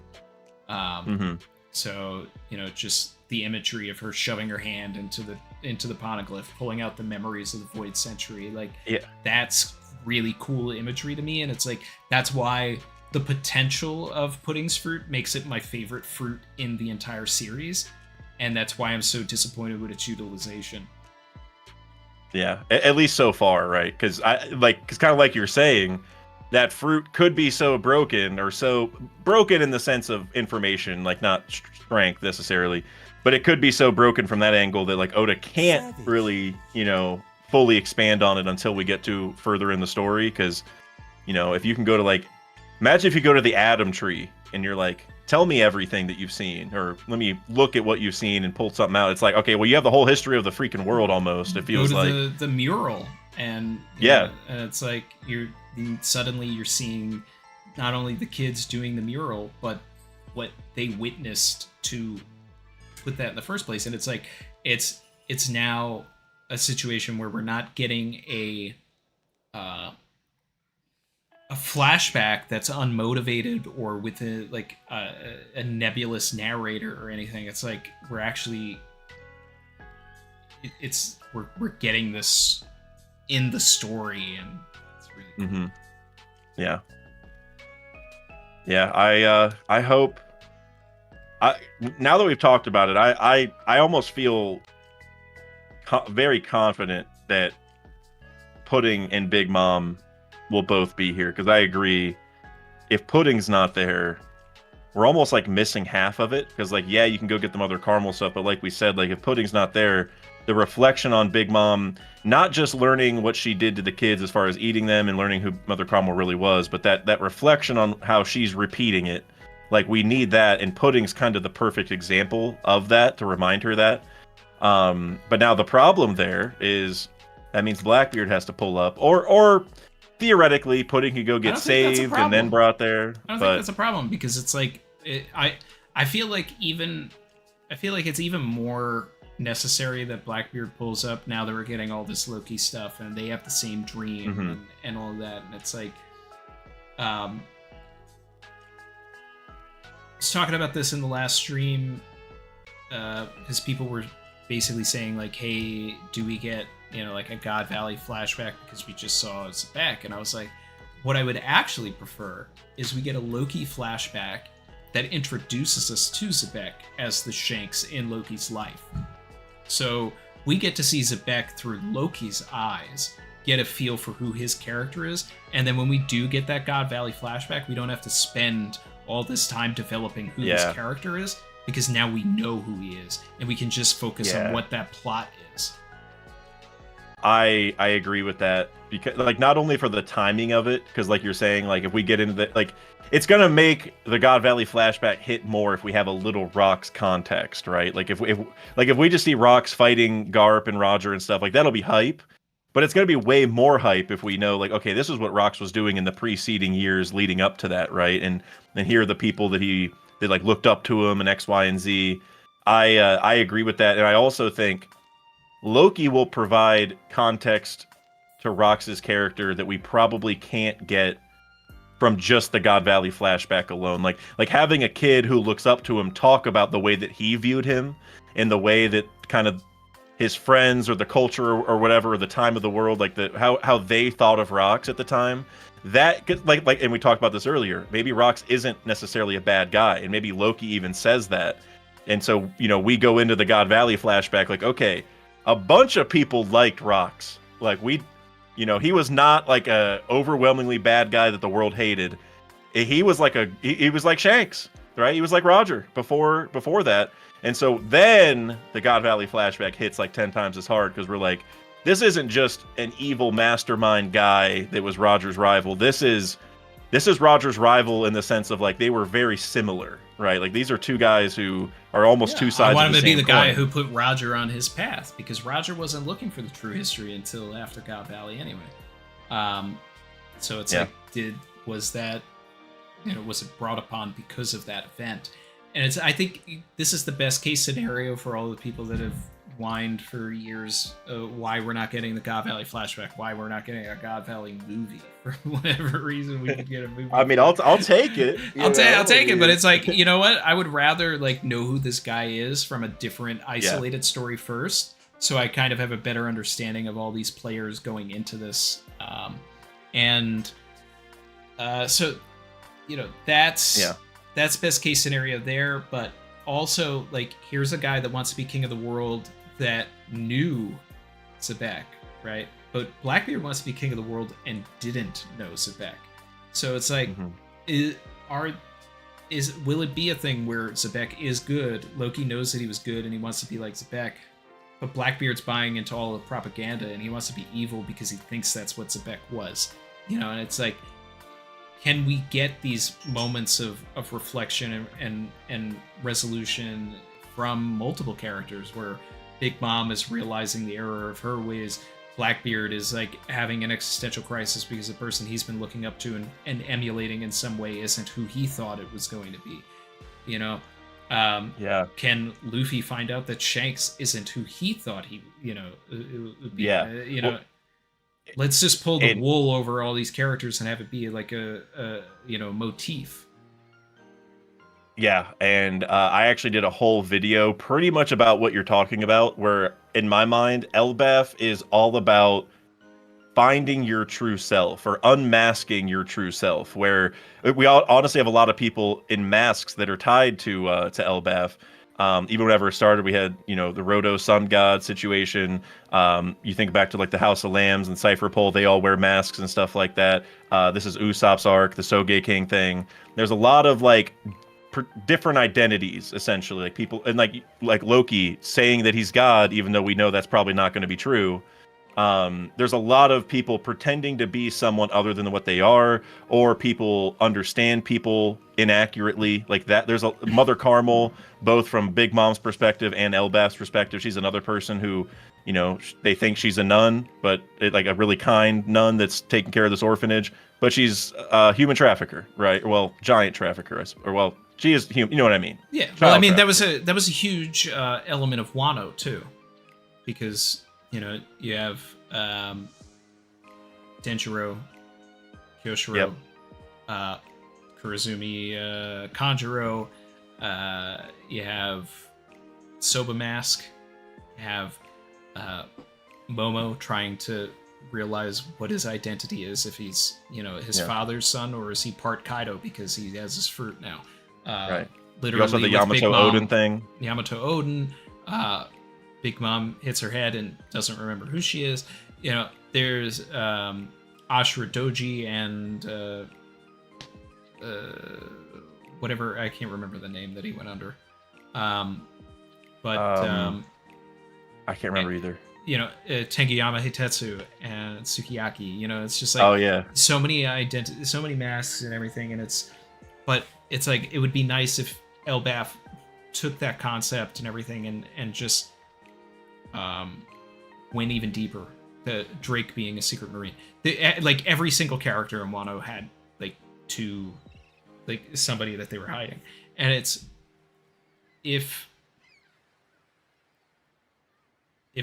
So, you know, just the imagery of her shoving her hand into the poneglyph, pulling out the memories of the Void Century, like that's really cool imagery to me. And it's like, that's why the potential of Pudding's fruit makes it my favorite fruit in the entire series. And that's why I'm so disappointed with its utilization. Yeah, at least so far, right? Because kind of like you're saying, that fruit could be so broken in the sense of information, like not strength necessarily, but it could be so broken from that angle that like Oda can't really, you know, fully expand on it until we get to further in the story. Because, you know, if you can go to like, imagine if you go to the Adam tree and you're like, tell me everything that you've seen, or let me look at what you've seen and pull something out. It's like, okay, well, you have the whole history of the freaking world almost. It feels like the mural, and yeah, and it's like suddenly you're seeing not only the kids doing the mural, but what they witnessed to put that in the first place. And it's like it's now a situation where we're not getting a flashback that's unmotivated or with a nebulous narrator or anything. It's like we're actually we're getting this in the story, and it's really cool. Yeah. I hope. Now that we've talked about it, I almost feel very confident that Pudding and Big Mom will both be here, because I agree, if Pudding's not there, we're almost like missing half of it. Because like, yeah, you can go get the Mother Carmel stuff, but like we said, like if Pudding's not there, the reflection on Big Mom, not just learning what she did to the kids as far as eating them and learning who Mother Carmel really was, but that reflection on how she's repeating it, like we need that, and Pudding's kind of the perfect example of that to remind her that. But now the problem there is that means Blackbeard has to pull up, or theoretically, Pudding could go get saved and then brought there. I don't think that's a problem, because it's like I feel like it's even more necessary that Blackbeard pulls up now that we're getting all this Loki stuff and they have the same dream and all of that. And it's like, I was talking about this in the last stream because people were basically saying like, hey, do we get, you know, like a God Valley flashback because we just saw Zebek? And I was like, what I would actually prefer is we get a Loki flashback that introduces us to Zebek as the Shanks in Loki's life. So we get to see Zebek through Loki's eyes, get a feel for who his character is, and then when we do get that God Valley flashback, we don't have to spend all this time developing who this character is, because now we know who he is, and we can just focus on what that plot is. I agree with that, because like not only for the timing of it, because like you're saying, like if we get into the like, it's gonna make the God Valley flashback hit more if we have a little Rox context, right? Like if we just see Rox fighting Garp and Roger and stuff, like that'll be hype. But it's gonna be way more hype if we know, like, okay, this is what Rox was doing in the preceding years leading up to that, right? And here are the people that like looked up to him and X, Y, and Z. I agree with that, and I also think Loki will provide context to Rox's character that we probably can't get from just the God Valley flashback alone. Like having a kid who looks up to him talk about the way that he viewed him and the way that kind of his friends or the culture or whatever, or the time of the world, like how they thought of Rox at the time. That like and we talked about this earlier, maybe Rox isn't necessarily a bad guy, and maybe Loki even says that. And so, you know, we go into the God Valley flashback like, okay, a bunch of people liked Rox. Like you know, he was not like a overwhelmingly bad guy that the world hated. He was like he was like Shanks, right? He was like Roger before that. And so then the God Valley flashback hits like 10 times as hard, because we're like, this isn't just an evil mastermind guy that was Roger's rival. This is Roger's rival in the sense of like they were very similar, right? Like these are two guys who are almost two sides. I want of him to the be the same guy coin. who put Roger on his path, because Roger wasn't looking for the true history until after God Valley anyway. So it's like, was it brought upon because of that event? And I think this is the best case scenario for all the people that have whined for years why we're not getting the God Valley flashback, why we're not getting a God Valley movie. For whatever reason, we could get a movie. I mean, I'll take it. I'll take it, but it's like, you know what? I would rather like know who this guy is from a different isolated story first, so I kind of have a better understanding of all these players going into this. So, you know, that's best case scenario there. But also, like, here's a guy that wants to be king of the world that knew Sebek, right? But Blackbeard wants to be king of the world and didn't know Sebek. So it's like, will it be a thing where Sebek is good, Loki knows that he was good and he wants to be like Sebek, but Blackbeard's buying into all the propaganda and he wants to be evil because he thinks that's what Sebek was, you know? And it's like, can we get these moments of reflection and resolution from multiple characters where Big Mom is realizing the error of her ways, Blackbeard is like having an existential crisis because the person he's been looking up to and emulating in some way isn't who he thought it was going to be, you know? Can Luffy find out that Shanks isn't who he thought he, you know, would be? You know, let's just pull the wool over all these characters and have it be like a you know, motif. Yeah, and I actually did a whole video pretty much about what you're talking about, where in my mind, Elbaf is all about finding your true self or unmasking your true self, where we honestly have a lot of people in masks that are tied to Elbaf. Even whenever it started, we had, you know, the Roto Sun God situation. You think back to like the House of Lambs and Cypher Pole, they all wear masks and stuff like that. This is Usopp's arc, the Soge King thing. There's a lot of like different identities, essentially, like people, and like Loki saying that he's God, even though we know that's probably not going to be true. There's a lot of people pretending to be someone other than what they are, or people understand people inaccurately, like that. There's a Mother Carmel, both from Big Mom's perspective and Elbaf's perspective. She's another person who, you know, they think she's a nun, but like a really kind nun that's taking care of this orphanage, but she's a human trafficker, right? Well, giant trafficker, or well, she is human. You know what I mean? Yeah. Well, I mean, that was a huge element of Wano too, because, you know, you have Denjiro, Kyoshiro, Kurozumi, Kanjuro, you have Soba Mask, you have Momo trying to realize what his identity is, if he's, you know, his father's son, or is he part Kaido because he has his fruit now. Right. Literally, you also have the Yamato Odin thing. Yamato Odin. Big Mom hits her head and doesn't remember who she is. You know, there's Ashura Doji and whatever, I can't remember the name that he went under. I can't remember either. You know, Tengiyama Hitetsu and Sukiyaki. You know, it's just like so many so many masks and everything, and it's like, it would be nice if Elbaf took that concept and everything and just went even deeper. The Drake being a secret marine, like every single character in Wano had like somebody that they were hiding, and it's if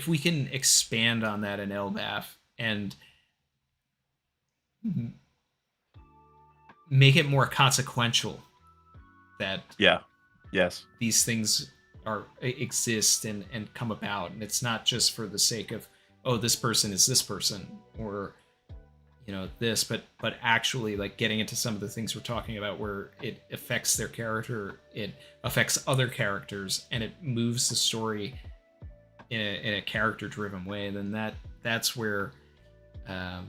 we can expand on that in Elbaf and make it more consequential that these things exist and come about, and it's not just for the sake of, oh, this person is this person, or, you know, this, but actually like getting into some of the things we're talking about where it affects their character, it affects other characters, and it moves the story in a character driven way, then that's where I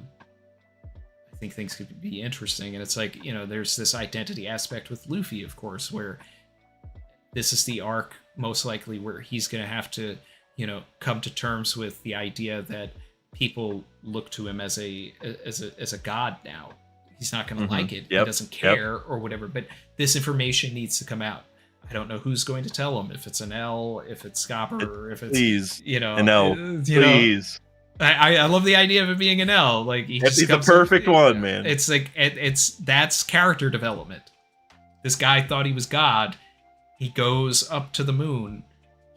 think things could be interesting. And it's like, you know, there's this identity aspect with Luffy, of course, where this is the arc most likely where he's going to have to, you know, come to terms with the idea that people look to him as a god now. He's not going to like it. He doesn't care or whatever, but this information needs to come out. I don't know who's going to tell him, if it's an L, if it's Scopper, if it's please, you know, an L, please. I love the idea of it being an L. Like He's the perfect one, man. It's like that's character development. This guy thought he was God. He goes up to the moon.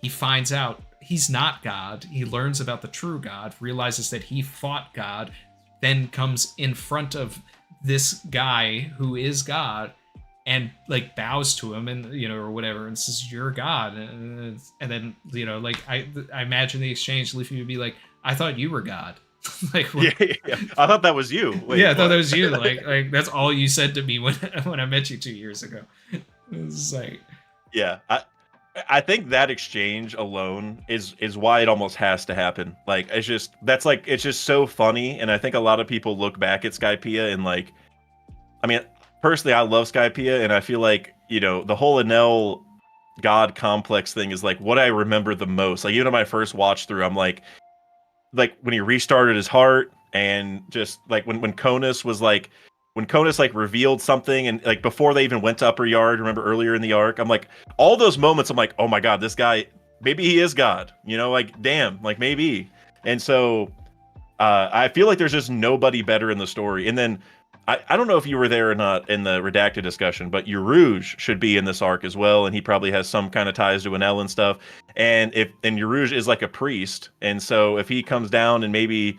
He finds out he's not God. He learns about the true God, realizes that he fought God, then comes in front of this guy who is God and like bows to him and or whatever and says, "You're God." And then like I imagine the exchange, Luffy would be like, "I thought you were God." Like yeah. I thought that was you. Wait, I thought that was you. Like that's all you said to me when I met you 2 years ago. It was like, yeah, I think that exchange alone is why it almost has to happen. Like it's just so funny, and I think a lot of people look back at Skypiea and like, I mean, personally, I love Skypiea, and I feel like the whole Enel God complex thing is like what I remember the most. Like even on my first watch through, I'm like when he restarted his heart, and just like when Conus was like. When Conus like revealed something, and like before they even went to Upper Yard, remember earlier in the arc, I'm like, all those moments, I'm like, oh my god, this guy, maybe he is God, like damn, like maybe. And so I feel like there's just nobody better in the story. And then I don't know if you were there or not in the redacted discussion, but Urouge should be in this arc as well, and he probably has some kind of ties to Enel and stuff. And Urouge is like a priest, and so if he comes down and maybe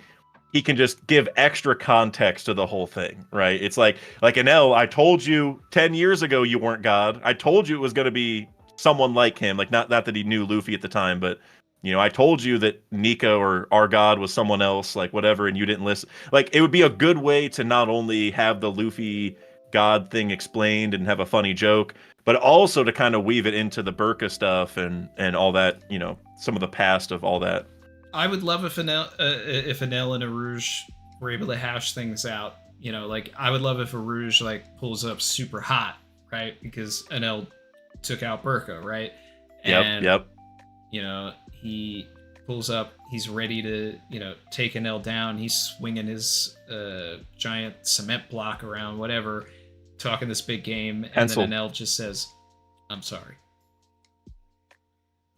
he can just give extra context to the whole thing, right? It's like Enel, I told you 10 years ago you weren't God. I told you it was going to be someone like him. Like not that he knew Luffy at the time, but I told you that Nika or our God was someone else, like whatever, and you didn't listen. Like it would be a good way to not only have the Luffy God thing explained and have a funny joke, but also to kind of weave it into the Burka stuff and all that, some of the past of all that. I would love if Enel and Urouge were able to hash things out. Like I would love if Urouge like pulls up super hot, right? Because Enel took out Burka, right? Yep. He pulls up. He's ready to take Enel down. He's swinging his giant cement block around, whatever, talking this big game, and then Enel just says, "I'm sorry."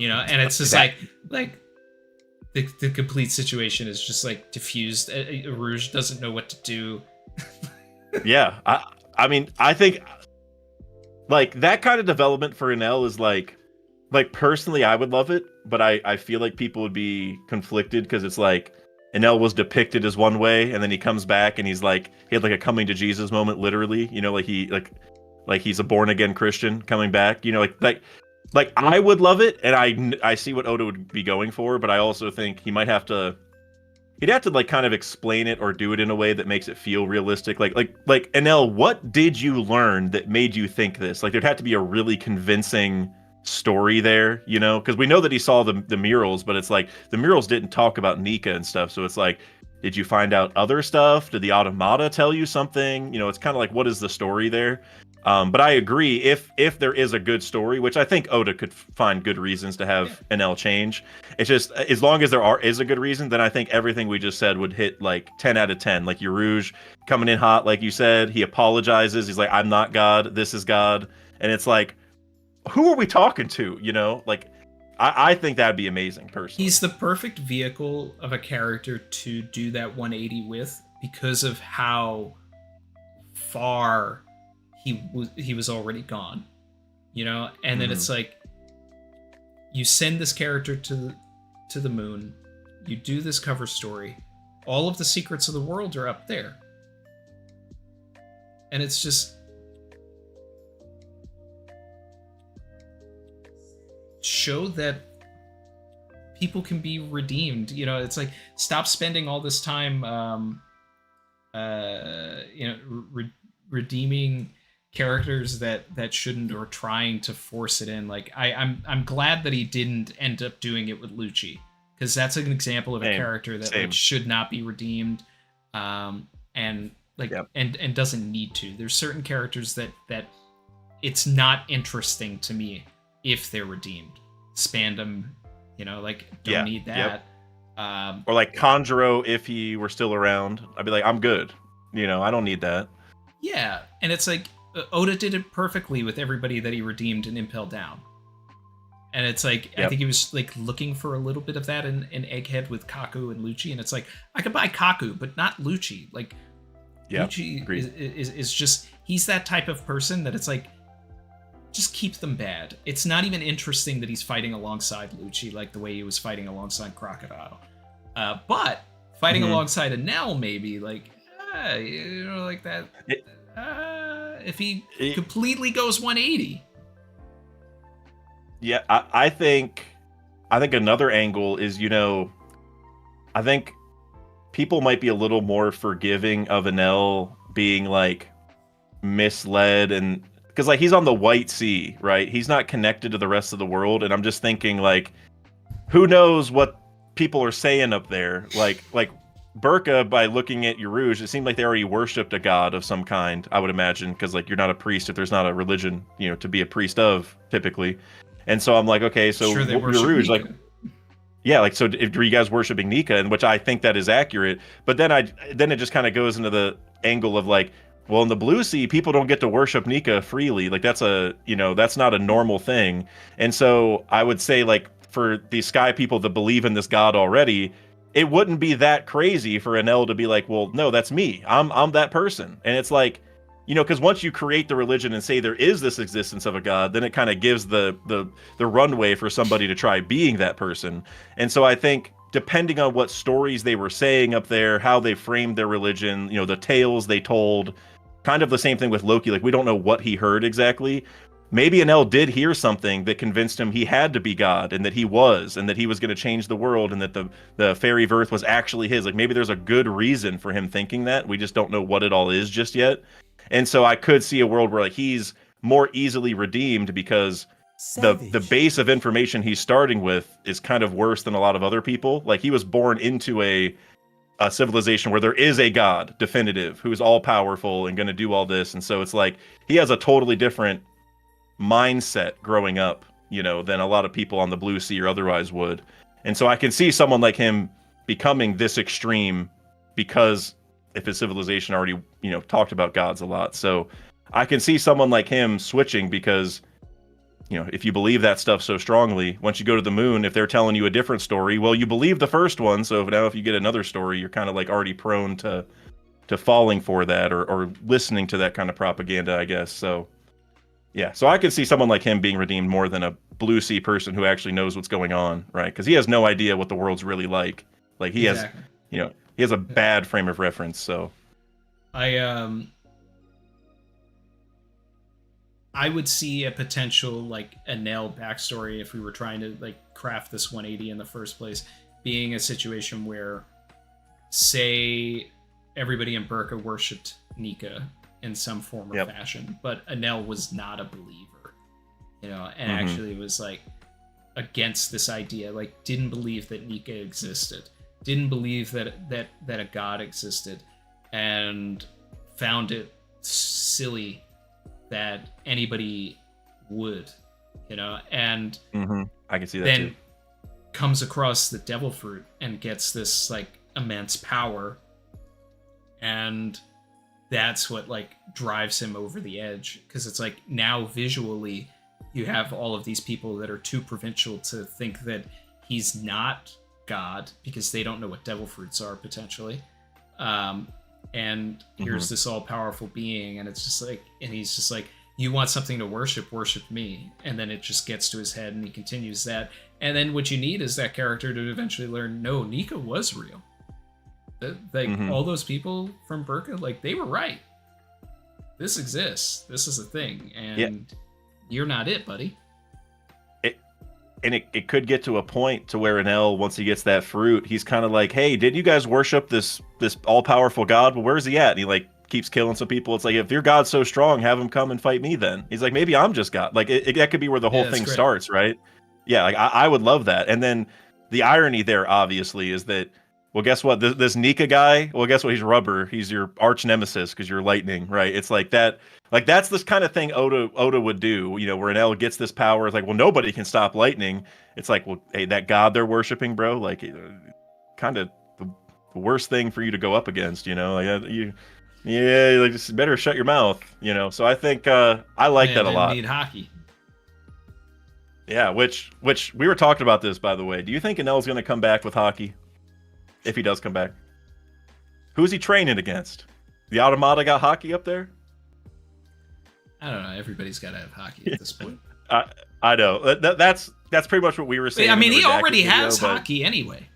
And it's just like. The complete situation is just like diffused. Rouge doesn't know what to do. Yeah, I mean, I think like that kind of development for Enel is like personally, I would love it, but I feel like people would be conflicted because it's like Enel was depicted as one way, and then he comes back and he had like a coming to Jesus moment, literally. Like he's a born again Christian coming back. Like I would love it, and I see what Oda would be going for, but I also think he'd have to like kind of explain it or do it in a way that makes it feel realistic. Like Enel, what did you learn that made you think this? Like there'd have to be a really convincing story there, because we know that he saw the murals, but it's like the murals didn't talk about Nika and stuff. So it's like, did you find out other stuff? Did the Automata tell you something? It's kind of like, what is the story there? But I agree, if there is a good story, which I think Oda could find good reasons to have Enel change. It's just, as long as there is a good reason, then I think everything we just said would hit like 10 out of 10. Like Urouge coming in hot, like you said, he apologizes. He's like, I'm not God, this is God. And it's like, who are we talking to? Like, I think that'd be amazing, personally. He's the perfect vehicle of a character to do that 180 with, because of how far he was already gone, and then it's like you send this character to the moon, you do this cover story, all of the secrets of the world are up there, and it's just show that people can be redeemed. It's like, stop spending all this time redeeming characters that shouldn't, or trying to force it in. Like I'm glad that he didn't end up doing it with Lucci, because that's an example of a character that like, should not be redeemed, and doesn't need to. There's certain characters that it's not interesting to me if they're redeemed. Spandam, don't need that. Or like Conjuro, if he were still around, I'd be like, I'm good. I don't need that. Yeah, and it's like, Oda did it perfectly with everybody that he redeemed and impelled down. And it's like, Yep. I think he was like looking for a little bit of that in Egghead with Kaku and Lucci. And it's like, I could buy Kaku, but not Lucci. Like, Yep. Lucci is just, he's that type of person that it's like, just keep them bad. It's not even interesting that he's fighting alongside Lucci like the way he was fighting alongside Crocodile. But fighting alongside Enel, maybe, like, you know, like that. If he completely goes 180. Yeah, I think another angle is, you know, I think people might be a little more forgiving of Enel being like misled, and because like he's on the White Sea, right? He's not connected to the rest of the world, and I'm just thinking like, who knows what people are saying up there? Like Burka, by looking at Yarouge, it seemed like they already worshipped a god of some kind, I would imagine, because like you're not a priest if there's not a religion, you know, to be a priest of typically. And so I'm like, okay, so Sure, they worship Yarouge, Nika. like, yeah, like, so if, are you guys worshiping Nika? And which I think that is accurate. But then it just kind of goes into the angle of like, well, in the Blue Sea, people don't get to worship Nika freely. Like that's that's not a normal thing. And so I would say like for the Sky people that believe in this god already, it wouldn't be that crazy for Enel to be like, well, no, that's me. I'm that person. And it's like, you know, because once you create the religion and say there is this existence of a god, then it kind of gives the runway for somebody to try being that person. And so I think depending on what stories they were saying up there, how they framed their religion, you know, the tales they told, kind of the same thing with Loki. Like we don't know what he heard exactly. Maybe Enel did hear something that convinced him he had to be God, and that he was going to change the world, and that the fairy Verth was actually his. Like maybe there's a good reason for him thinking that. We just don't know what it all is just yet. And so I could see a world where like he's more easily redeemed because the base of information he's starting with is kind of worse than a lot of other people. Like he was born into a civilization where there is a god definitive who is all powerful and going to do all this. And so it's like he has a totally different mindset growing up, you know, than a lot of people on the Blue Sea or otherwise would. And so I can see someone like him becoming this extreme because if his civilization already, you know, talked about gods a lot. So I can see someone like him switching because, you know, if you believe that stuff so strongly, once you go to the moon, if they're telling you a different story, well, you believe the first one. So now if you get another story, you're kind of like already prone to falling for that or listening to that kind of propaganda, I guess. So yeah, so I can see someone like him being redeemed more than a Blue Sea person who actually knows what's going on, right? Because he has no idea what the world's really like. Like he has, you know, he has a bad frame of reference. So I would see a potential like Enel backstory if we were trying to like craft this 180 in the first place, being a situation where, say, everybody in Burka worshipped Nika in some form or fashion, but Enel was not a believer, you know, and actually was like against this idea, like didn't believe that Nika existed, didn't believe that a god existed, and found it silly that anybody would, you know, and I can see that then too. Comes across the devil fruit and gets this like immense power, and that's what like drives him over the edge, because it's like now visually you have all of these people that are too provincial to think that he's not God because they don't know what devil fruits are potentially, and here's this all-powerful being, and it's just like, and he's just like, you want something to worship me, and then it just gets to his head and he continues that, and then what you need is that character to eventually learn, no, Nika was real. Like all those people from Burka, like they were right. This exists. This is a thing, and you're not it, buddy. It could get to a point to where Enel, once he gets that fruit, he's kind of like, hey, did you guys worship this all-powerful god? Well, where's he at? And he like keeps killing some people. It's like, if your god's so strong, have him come and fight me then. He's like, maybe I'm just God. Like that could be where the whole thing starts, right? Yeah, like I would love that. And then the irony there, obviously, is that, well, guess what? This Nika guy, well, guess what? He's rubber. He's your arch nemesis because you're lightning, right? It's like that. Like that's this kind of thing Oda would do, you know, where Enel gets this power. It's like, well, nobody can stop lightning. It's like, well, hey, that god they're worshiping, bro, like kind of the worst thing for you to go up against, you know? Like Yeah, like just better shut your mouth, you know. So I think I like that a lot. Need hockey. Yeah, which we were talking about this, by the way. Do you think Enel's going to come back with hockey? If he does come back, who's he training against? The Automata got hockey up there. I don't know. Everybody's got to have hockey at this point. I know. That's pretty much what we were saying. I mean, he already has hockey anyway.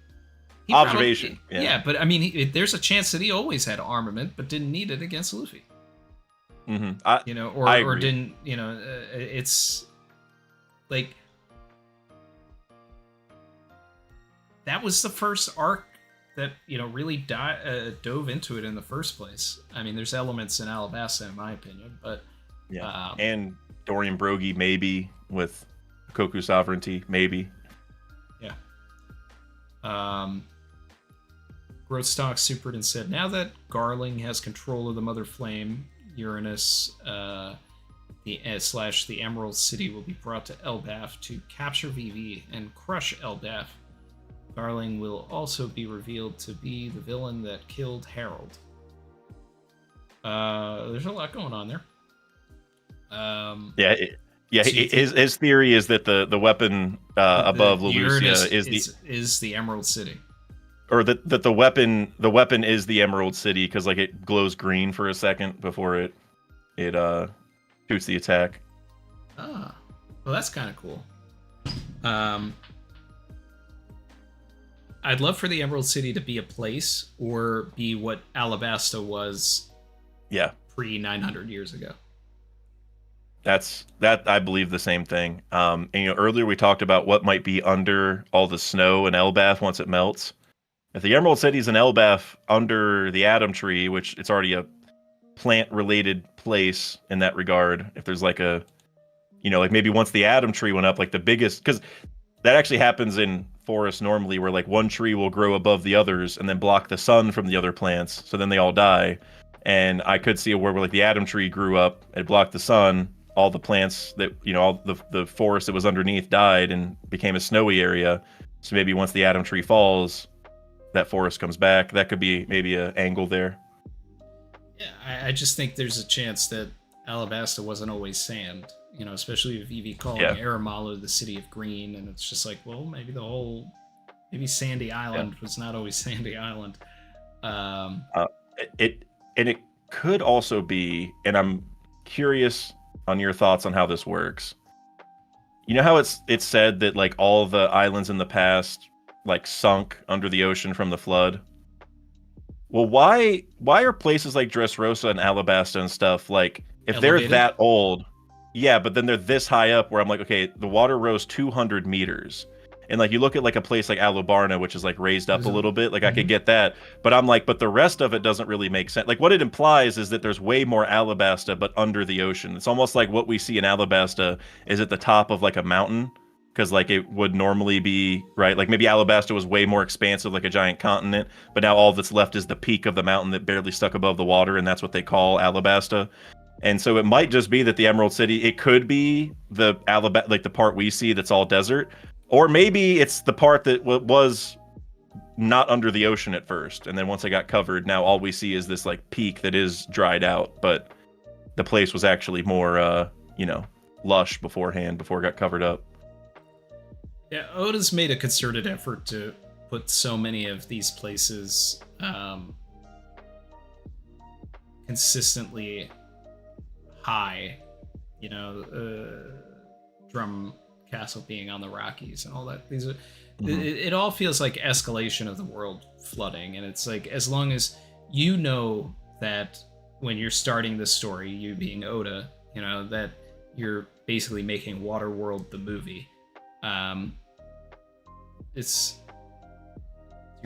Observation. Probably, yeah, but I mean, there's a chance that he always had armament, but didn't need it against Luffy. Mm-hmm. Or didn't. It's like that was the first arc that really dove into it in the first place. I mean, there's elements in Alabasta, in my opinion, but yeah, and Dorian Brogy maybe with Koku sovereignty, maybe. Yeah. Growthstock supered and said, now that Garling has control of the Mother Flame, Uranus, the Emerald City will be brought to Elbaf to capture Vivi and crush Elbaf. Garling will also be revealed to be the villain that killed Harold. There's a lot going on there. His theory is that the weapon above Lelucia is the Emerald City, or that the weapon is the Emerald City because like it glows green for a second before it shoots the attack. Well, that's kind of cool. I'd love for the Emerald City to be a place or be what Alabasta was. Yeah, pre 900 years ago. That I believe the same thing. And earlier we talked about what might be under all the snow in Elbaf once it melts. If the Emerald City's in Elbaf under the Atom Tree, which it's already a plant-related place in that regard, if there's like a, like maybe once the Atom Tree went up, like the biggest, because that actually happens in forests normally, where like one tree will grow above the others and then block the sun from the other plants, so then they all die. And I could see a world where like the Atom Tree grew up, it blocked the sun, all the plants that, all the forest that was underneath died and became a snowy area. So maybe once the Atom Tree falls, that forest comes back. That could be maybe an angle there. Yeah, I just think there's a chance that Alabasta wasn't always sand, especially with Vivi calling Aramalo the city of green. And it's just like, well, maybe Sandy Island was not always Sandy Island. It could also be, and I'm curious on your thoughts on how this works. You know how it's said that like all the islands in the past like sunk under the ocean from the flood? Well, why are places like Dressrosa and Alabasta and stuff like if elevated? They're that old? Yeah, but then they're this high up where I'm like, okay, the water rose 200 meters. And like you look at like a place like Alubarna, which is like raised up a little bit, like I could get that, but I'm like, but the rest of it doesn't really make sense. Like what it implies is that there's way more Alabasta, but under the ocean. It's almost like what we see in Alabasta is at the top of like a mountain, because like it would normally be, right? Like maybe Alabasta was way more expansive, like a giant continent, but now all that's left is the peak of the mountain that barely stuck above the water, and that's what they call Alabasta. And so it might just be that the Emerald City, it could be the Alabasta, like the part we see that's all desert. Or maybe it's the part that was not under the ocean at first, and then once it got covered, now all we see is this like peak that is dried out, but the place was actually more, lush beforehand, before it got covered up. Yeah, Oda's made a concerted effort to put so many of these places consistently high, Drum Castle being on the Rockies and all that. These are it all feels like escalation of the world flooding, and it's like as long as that when you're starting this story, you being Oda, that you're basically making Waterworld the movie. You're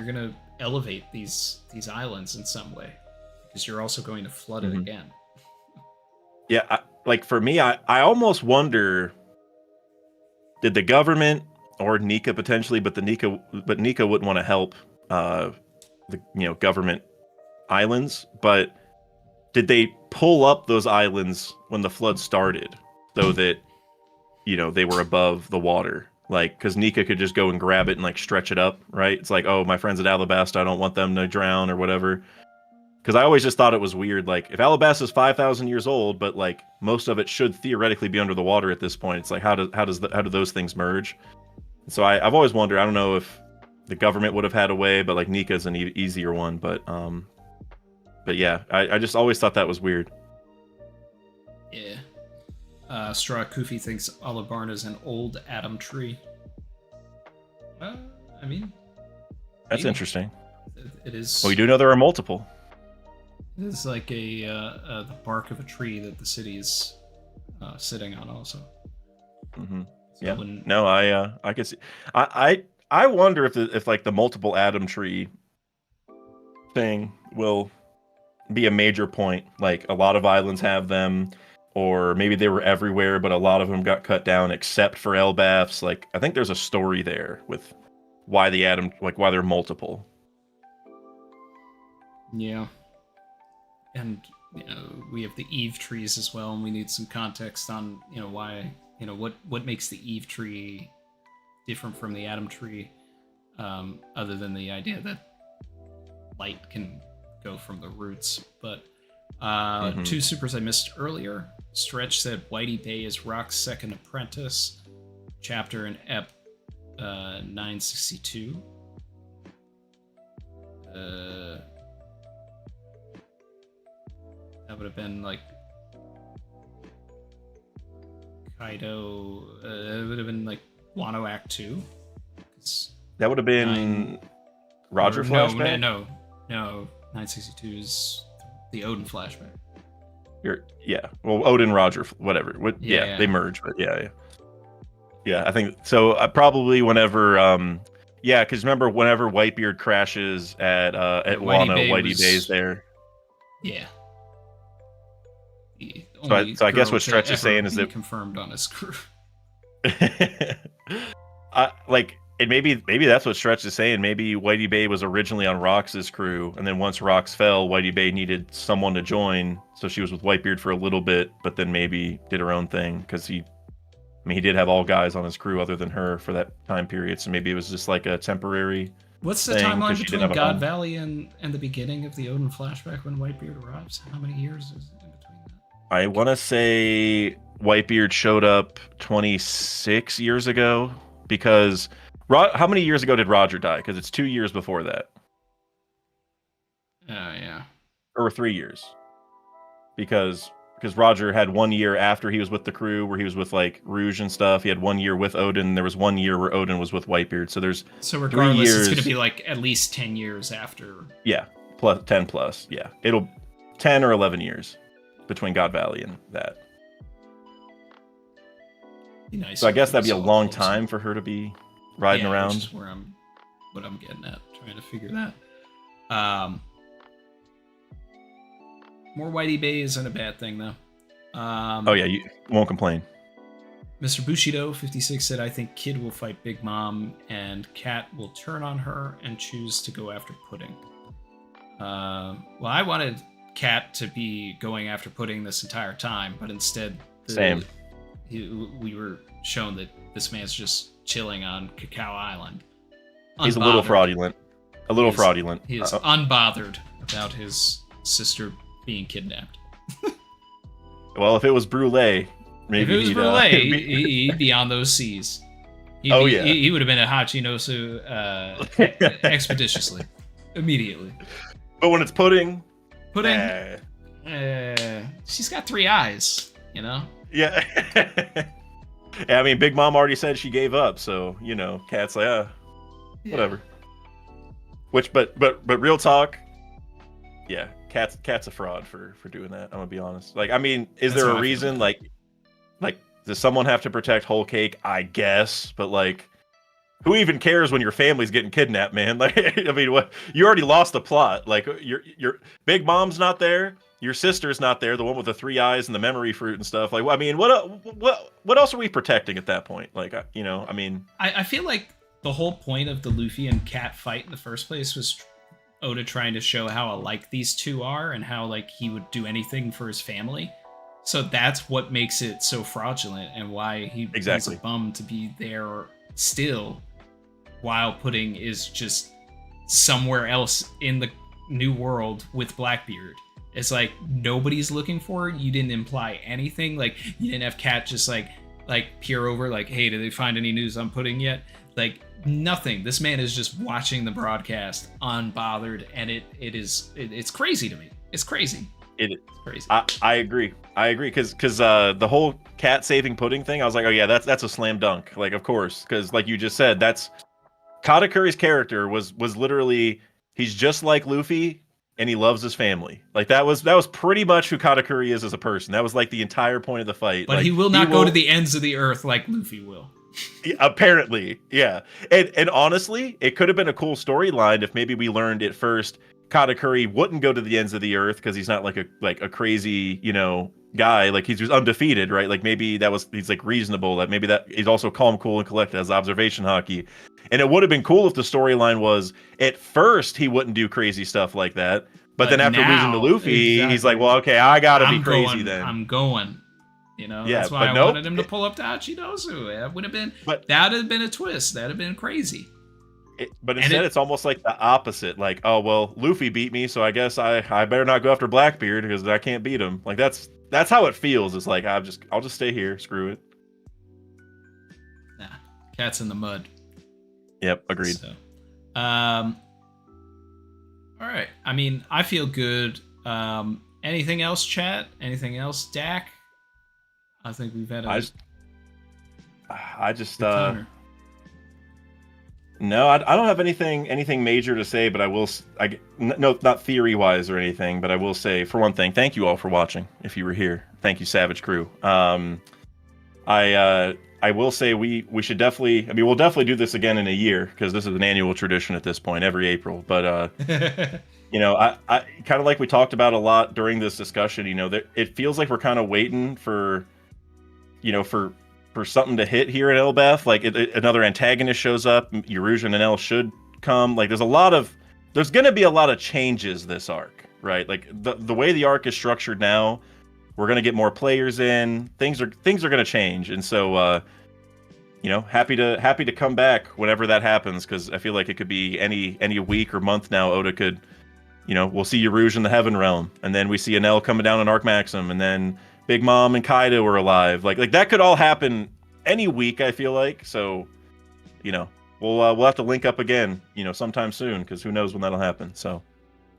gonna elevate these islands in some way because you're also going to flood it again. Yeah, for me, I almost wonder, did the government or Nika potentially, but Nika wouldn't want to help the government islands, but did they pull up those islands when the flood started so that they were above the water? Like, because Nika could just go and grab it and like stretch it up, right? It's like, oh, my friends at Alabasta, I don't want them to drown or whatever. Because I always just thought it was weird. Like, if Alabasta is 5,000 years old, but like most of it should theoretically be under the water at this point. It's like, how do those things merge? So I've always wondered. I don't know if the government would have had a way, but like Nika's an easier one. But yeah, I just always thought that was weird. Yeah. Straw Kufi thinks Alabarn is an old Adam tree. I mean, that's maybe. Interesting. It is. Well, we do know there are multiple. It is like the bark of a tree that the city is sitting on, also. Mm-hmm. So yeah. No, I could see. I wonder if like the multiple Adam tree thing will be a major point. Like a lot of islands have them, or maybe they were everywhere, but a lot of them got cut down except for Elbaf's. Like I think there's a story there with why the Adam, like why they're multiple. Yeah. And we have the Eve trees as well, and we need some context on why what makes the Eve tree different from the Adam tree, other than the idea that light can go from the roots. But two supers I missed earlier. Stretch said Whitey Bay is Rock's second apprentice. Chapter in Ep 962. That would have been like Kaido. It would have been like Wano Act 2. That would have been Roger flashback? No. 962 is the Odin flashback. Yeah. Well, Odin, Roger, whatever. Yeah, they merge, but yeah. I think so. Probably whenever, because remember whenever Whitebeard crashes at Wano, Whitey Bay's there. Yeah. So I guess what Stretch is saying is that confirmed on his crew. And maybe that's what Stretch is saying. Maybe Whitey Bay was originally on Rox's crew, and then once Rox fell, Whitey Bay needed someone to join, so she was with Whitebeard for a little bit, but then maybe did her own thing because he did have all guys on his crew other than her for that time period. So maybe it was just like a temporary. What's the timeline between God Valley and the beginning of the Odin flashback when Whitebeard arrives? How many years is in between that? I want to say Whitebeard showed up 26 years ago because how many years ago did Roger die? Because it's 2 years before that. Yeah. Or 3 years. Because Roger had 1 year after he was with the crew where he was with like Rouge and stuff. He had 1 year with Odin. There was 1 year where Odin was with Whitebeard. So there's regardless, 3 years. It's going to be like at least 10 years after. Yeah, plus 10 plus. Yeah, it'll 10 or 11 years between God Valley and that. Be nice. So I guess that'd be a long time for her to be riding around. Which is what I'm getting at, trying to figure that. More Whitey Bay isn't a bad thing, though. You won't complain. Mr. Bushido 56 said, "I think Kid will fight Big Mom, and Cat will turn on her and choose to go after Pudding." Well, I wanted Cat to be going after Pudding this entire time, but instead, we were shown that this man's just chilling on Cacao Island. He's a little fraudulent. Fraudulent. He is unbothered about his sister being kidnapped. Well, if it was Brûlée, maybe he'd be on those seas. He would have been at Hachinosu expeditiously, immediately. But when it's Pudding, she's got 3 eyes, Yeah. Yeah, I mean, Big Mom already said she gave up, so Cat's like, whatever. But real talk, yeah, Cat's a fraud for doing that. I'm gonna be honest. Like, I mean, is there a reason? Like, does someone have to protect Whole Cake? I guess, but like, who even cares when your family's getting kidnapped, man? Like, I mean, what? You already lost the plot. Like, your Big Mom's not there. Your sister's not there, the one with the 3 eyes and the memory fruit and stuff. Like, I mean, what else are we protecting at that point? Like, I mean, I feel like the whole point of the Luffy and Cat fight in the first place was Oda trying to show how alike these two are and how like he would do anything for his family. So that's what makes it so fraudulent and why he's a bum to be there still, while Pudding is just somewhere else in the New World with Blackbeard. It's like nobody's looking for it. You didn't imply anything. Like you didn't have Cat just like peer over like, hey, did they find any news I'm putting yet? Like nothing. This man is just watching the broadcast unbothered, and it's crazy to me. It's crazy. It's crazy. I agree because the whole Cat saving pudding thing, I was like, oh yeah, that's a slam dunk. Like of course, because like you just said, that's Katakuri's character was literally, he's just like Luffy. And he loves his family. Like that was pretty much who Katakuri is as a person. That was like the entire point of the fight. But like, he will not go to the ends of the earth like Luffy will. Apparently, yeah. And honestly, it could have been a cool storyline if maybe we learned at first Katakuri wouldn't go to the ends of the earth because he's not like a crazy, guy. Like he's just undefeated, right? Like maybe he's like reasonable. That maybe that he's also calm, cool, and collected as observation hockey. And it would have been cool if the storyline was at first he wouldn't do crazy stuff like that, but then after losing to Luffy, exactly. He's like, well, okay, I gotta be crazy then. I'm going. Yeah, that's why I wanted him to pull up to Hachidozu. That would have been a twist. That'd have been crazy. But instead, it's almost like the opposite. Like, oh well, Luffy beat me, so I guess I better not go after Blackbeard because I can't beat him. Like that's how it feels. It's like I'll just stay here. Screw it. Nah, Cat's in the mud. Yep, agreed. So, all right. I mean, I feel good. Anything else, chat? Anything else, Dak? I think we've had I just no, I don't have anything major to say, but I will. No, not theory wise or anything, but I will say for one thing, thank you all for watching. If you were here, thank you, Savage Crew. I will say we should definitely. I mean, we'll definitely do this again in a year because this is an annual tradition at this point, every April. But I kind of like we talked about a lot during this discussion. It feels like we're kind of waiting for, for something to hit here at Elbaf. Like another antagonist shows up, Erusian and El should come. Like there's going to be a lot of changes this arc, right? Like the way the arc is structured now. We're gonna get more players in. Things are gonna change, and so happy to come back whenever that happens because I feel like it could be any week or month now. Oda could, we'll see Erusian in the Heaven Realm, and then we see Enel coming down on Arc Maxim, and then Big Mom and Kaido are alive. Like that could all happen any week. I feel like so. We'll have to link up again. Sometime soon because who knows when that'll happen. So.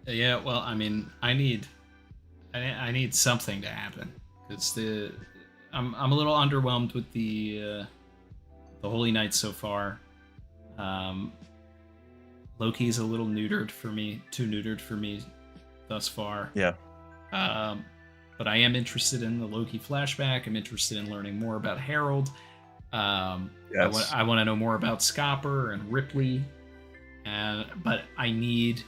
Yeah. Well, I mean, I need something to happen because I'm a little underwhelmed with the Holy Knights so far. Loki's a little too neutered for me thus far. Yeah. But I am interested in the Loki flashback. I'm interested in learning more about Harold. Yes. I want to know more about Scopper and Ripley. But I need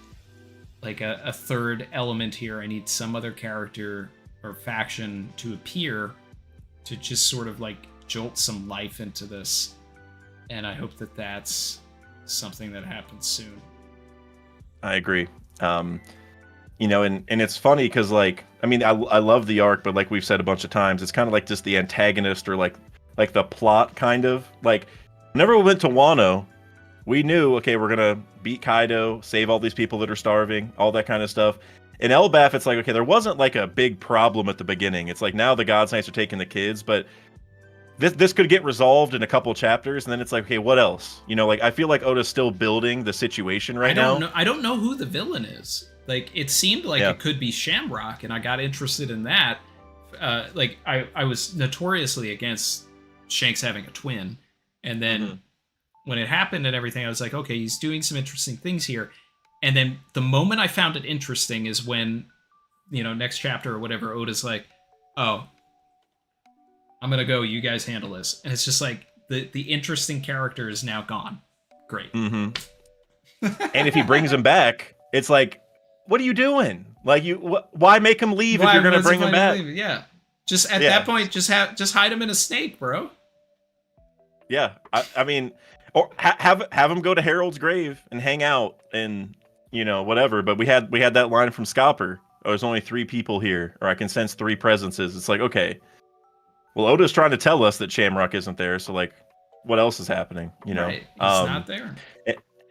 like a third element here. I need some other character or faction to appear to just sort of like jolt some life into this. And I hope that that's something that happens soon. I agree. And it's funny because I love the arc, but like we've said a bunch of times, it's kind of like just the antagonist or like the plot kind of like whenever we went to Wano, we knew, okay, we're going to beat Kaido, save all these people that are starving, all that kind of stuff. In Elbaf, it's like, okay, there wasn't like a big problem at the beginning. It's like now the God's Knights are taking the kids, but this could get resolved in a couple chapters, and then it's like, okay, what else? I feel like Oda's still building the situation now. I don't know who the villain is. Like, it seemed like it could be Shamrock, and I got interested in that. I was notoriously against Shanks having a twin, and then when it happened and everything, I was like, okay, he's doing some interesting things here. And then the moment I found it interesting is when, next chapter or whatever, Oda's like, oh, I'm going to go, you guys handle this. And it's just like, the interesting character is now gone. Great. Mm-hmm. And if he brings him back, it's like, what are you doing? Like, why make him leave if you're going to bring him back? Yeah. Just at that point, just hide him in a snake, bro. Yeah. I mean, or have him go to Harold's grave and hang out and, whatever. But we had that line from Scopper. Oh, there's only 3 people here, or I can sense 3 presences. It's like, okay. Well, Oda's trying to tell us that Shamrock isn't there, so like, what else is happening? Right. He's not there.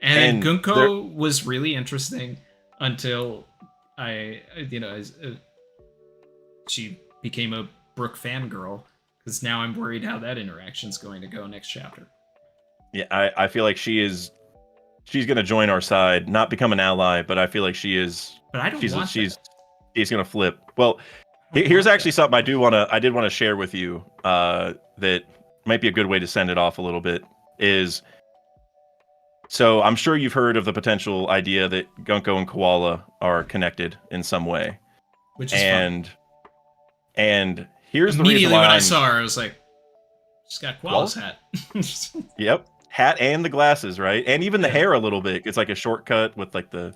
And Gunko was really interesting. until she became a Brooke fangirl, because now I'm worried how that interaction's going to go next chapter. Yeah, I feel like she's going to join our side, not become an ally, but I feel like she is. But I don't want she's going to flip. Well, here's actually something I did want to share with you that might be a good way to send it off a little bit. So I'm sure you've heard of the potential idea that Gunko and Koala are connected in some way. Which is fun. And here's immediately the reason why when I saw her, I was like, she's got Koala's hat. Yep. Hat and the glasses, right? And even the hair a little bit. It's like a shortcut with like the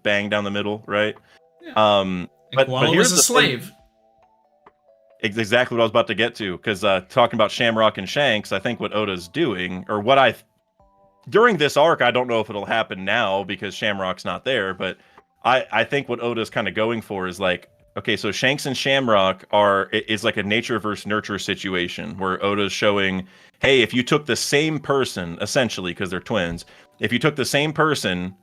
bang down the middle, right? Yeah. But Koala was a slave. Exactly what I was about to get to, because talking about Shamrock and Shanks, I think what Oda's doing, or during this arc, I don't know if it'll happen now because Shamrock's not there, but I think what Oda's kind of going for is like, okay, so Shanks and Shamrock is like a nature versus nurture situation where Oda's showing, hey, if you took the same person, essentially, because they're twins, if you took the same person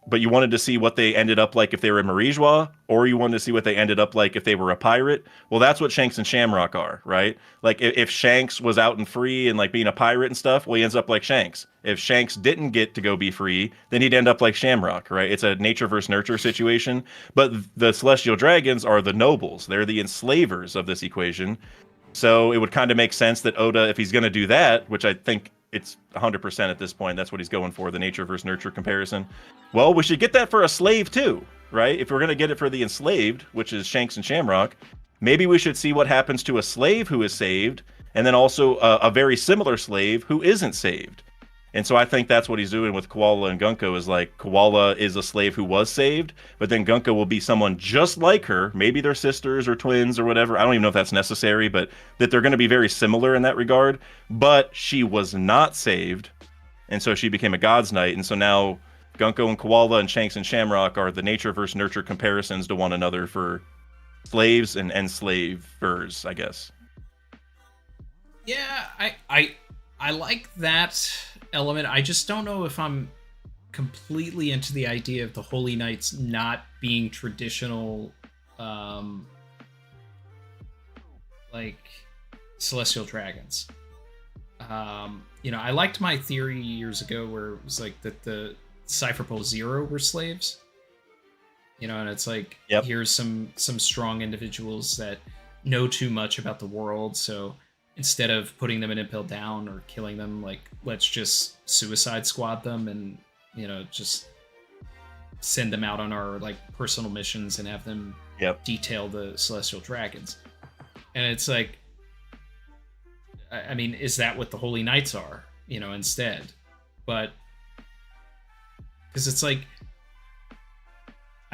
but you wanted to see what they ended up like if they were in Marijois, or you wanted to see what they ended up like if they were a pirate. Well, that's what Shanks and Shamrock are, right? Like if Shanks was out and free and like being a pirate and stuff, well, he ends up like Shanks. If Shanks didn't get to go be free, then he'd end up like Shamrock, right? It's a nature versus nurture situation. But the Celestial Dragons are the nobles. They're the enslavers of this equation. So it would kind of make sense that Oda, if he's going to do that, which I think it's 100% at this point, that's what he's going for, the nature versus nurture comparison. Well, we should get that for a slave too, right? If we're going to get it for the enslaved, which is Shanks and Shamrock, maybe we should see what happens to a slave who is saved, and then also a very similar slave who isn't saved. And so I think that's what he's doing with Koala and Gunko, is like Koala is a slave who was saved, but then Gunko will be someone just like her. Maybe they're sisters or twins or whatever. I don't even know if that's necessary, but that they're going to be very similar in that regard. But she was not saved, and so she became a God's Knight. And so now Gunko and Koala and Shanks and Shamrock are the nature versus nurture comparisons to one another for slaves and enslavers, I guess. Yeah, I like that element. I just don't know if I'm completely into the idea of the Holy Knights not being traditional like celestial dragons. I liked my theory years ago where it was like that the Cypherpole Zero were slaves. And it's like, here's some strong individuals that know too much about the world, so instead of putting them in Impel Down or killing them, like, let's just Suicide Squad them and, just send them out on our, like, personal missions and have them detail the Celestial Dragons. And it's like, I mean, is that what the Holy Knights are, instead? But, because it's like,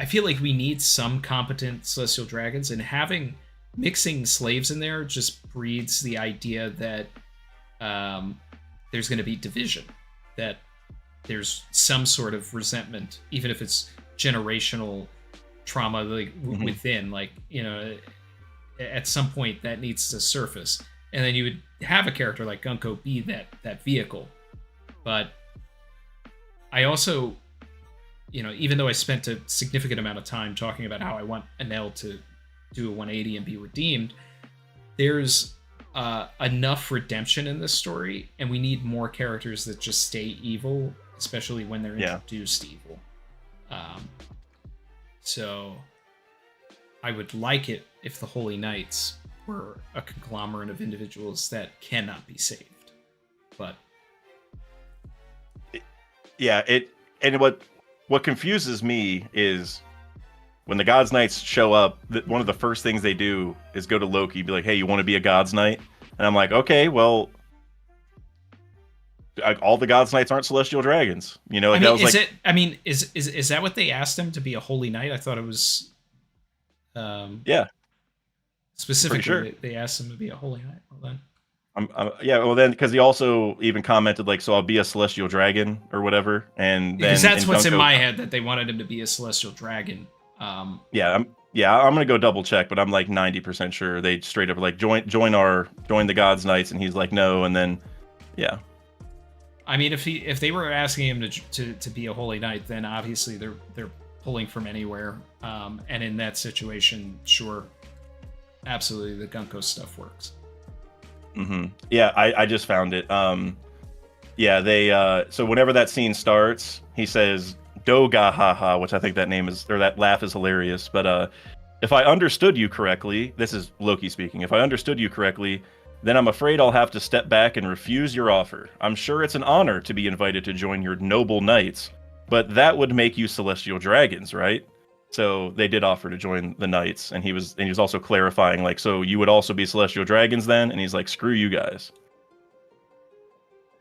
I feel like we need some competent Celestial Dragons, and mixing slaves in there just breeds the idea that there's going to be division, that there's some sort of resentment, even if it's generational trauma, like within, like, at some point that needs to surface, and then you would have a character like Gunko be that vehicle. But I also, even though I spent a significant amount of time talking about how I want Enel to do a 180 and be redeemed, there's enough redemption in this story, and we need more characters that just stay evil, especially when they're introduced evil. So I would like it if the Holy Knights were a conglomerate of individuals that cannot be saved. But what confuses me is when the God's Knights show up, one of the first things they do is go to Loki, be like, hey, you want to be a God's Knight? And I'm like, okay, well, all the God's Knights aren't celestial dragons. Is that what they asked him to be, a Holy Knight? I thought it was specifically sure. They asked him to be a Holy Knight. Well then, because he also even commented like, so I'll be a celestial dragon or whatever, and then because that's what's in my head, that they wanted him to be a celestial dragon. I'm gonna go double check, but I'm like 90% sure they straight up like join the God's Knights, and he's like no, and then I mean, if they were asking him to be a holy knight, then obviously they're pulling from anywhere. And in that situation, sure, absolutely, the Gunko stuff works. Mm-hmm. Yeah, I just found it. Yeah, they so whenever that scene starts, he says "Doga haha," which I think that name is, or that laugh is hilarious. But if I understood you correctly, this is Loki speaking. If I understood you correctly, then I'm afraid I'll have to step back and refuse your offer. I'm sure it's an honor to be invited to join your noble knights, but that would make you celestial dragons, right? So they did offer to join the knights, and he was also clarifying, like, so you would also be celestial dragons then? And he's like, screw you guys.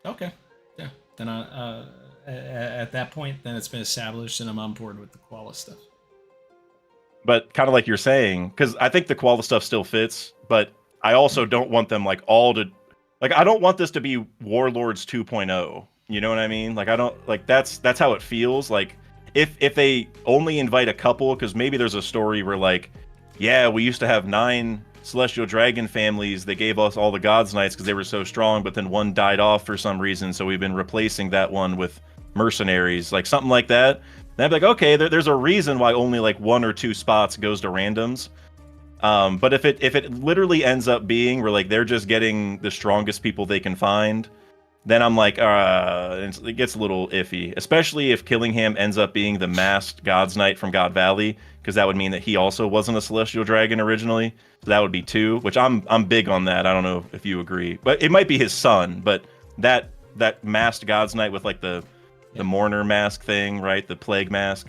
Okay, yeah. Then at that point, then it's been established, and I'm on board with the Koala stuff. But kind of like you're saying, because I think the Koala stuff still fits, but I also don't want them like all to, like, I don't want this to be Warlords 2.0. You know what I mean? Like, I don't, like, that's how it feels. Like, if they only invite a couple, because maybe there's a story where, like, yeah, we used to have 9 celestial dragon families that gave us all the gods knights because they were so strong, but then one died off for some reason, so we've been replacing that one with mercenaries, like something like that. Then I'd be like, okay, there's a reason why only like 1 or 2 spots goes to randoms. But if it literally ends up being where like they're just getting the strongest people they can find, then I'm like, it gets a little iffy, especially if Killingham ends up being the masked God's Knight from God Valley, because that would mean that he also wasn't a celestial dragon originally. So that would be 2, which I'm big on that. I don't know if you agree, but it might be his son. But that masked God's Knight with like the mourner mask thing, right? The plague mask.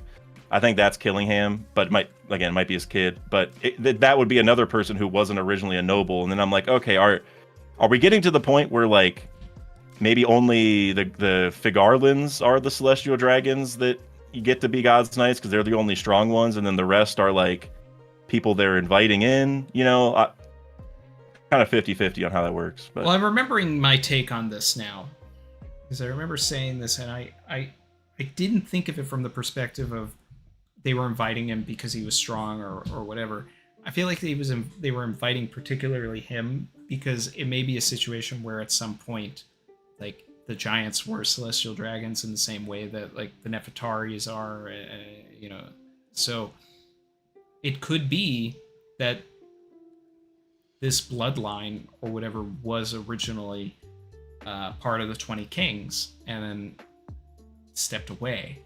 I think that's Killingham, but it might be his kid. But that would be another person who wasn't originally a noble. And then I'm like, okay, are we getting to the point where like maybe only the Figarlands are the celestial dragons that you get to be God's Knights because they're the only strong ones, and then the rest are like people they're inviting in, you know? Kind of 50-50 on how that works. But. Well, I'm remembering my take on this now, because I remember saying this, and I didn't think of it from the perspective of they were inviting him because he was strong or whatever. I feel like they were inviting particularly him because it may be a situation where at some point, like, the giants were celestial dragons in the same way that like the Nefertaris are, you know. So it could be that this bloodline or whatever was originally part of the 20 Kings and then stepped away,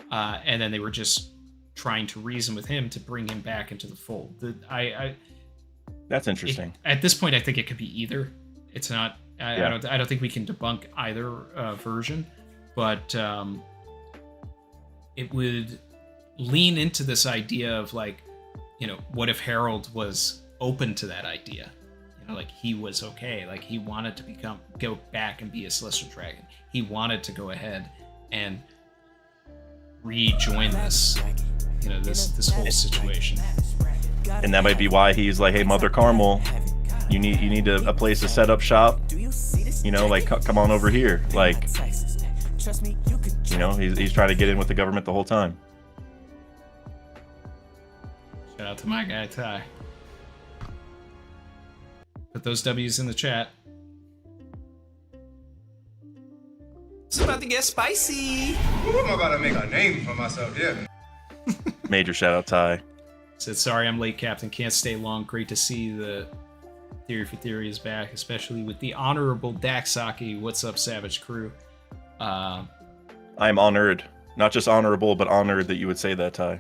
and then they were just trying to reason with him to bring him back into the fold. That's interesting. At this point, I think it could be either. It's not. I don't think we can debunk either version, but it would lean into this idea of like, you know, what if Harold was open to that idea? You know, like he was okay, like he wanted to go back and be a celestial dragon. He wanted to go ahead and rejoin this, you know, this whole situation. And that might be why he's like, hey, Mother Carmel, you need a place to set up shop. You know, like come on over here. Like, you know, he's trying to get in with the government the whole time. Shout out to my guy Ty. Put those W's in the chat. It's about to get spicy. Ooh, I'm about to make a name for myself, yeah. Major shout out, Ty. Said, sorry I'm late, Captain. Can't stay long. Great to see the Theory for Theory is back, especially with the honorable Daksaki. What's up, Savage Crew? I'm honored. Not just honorable, but honored that you would say that, Ty.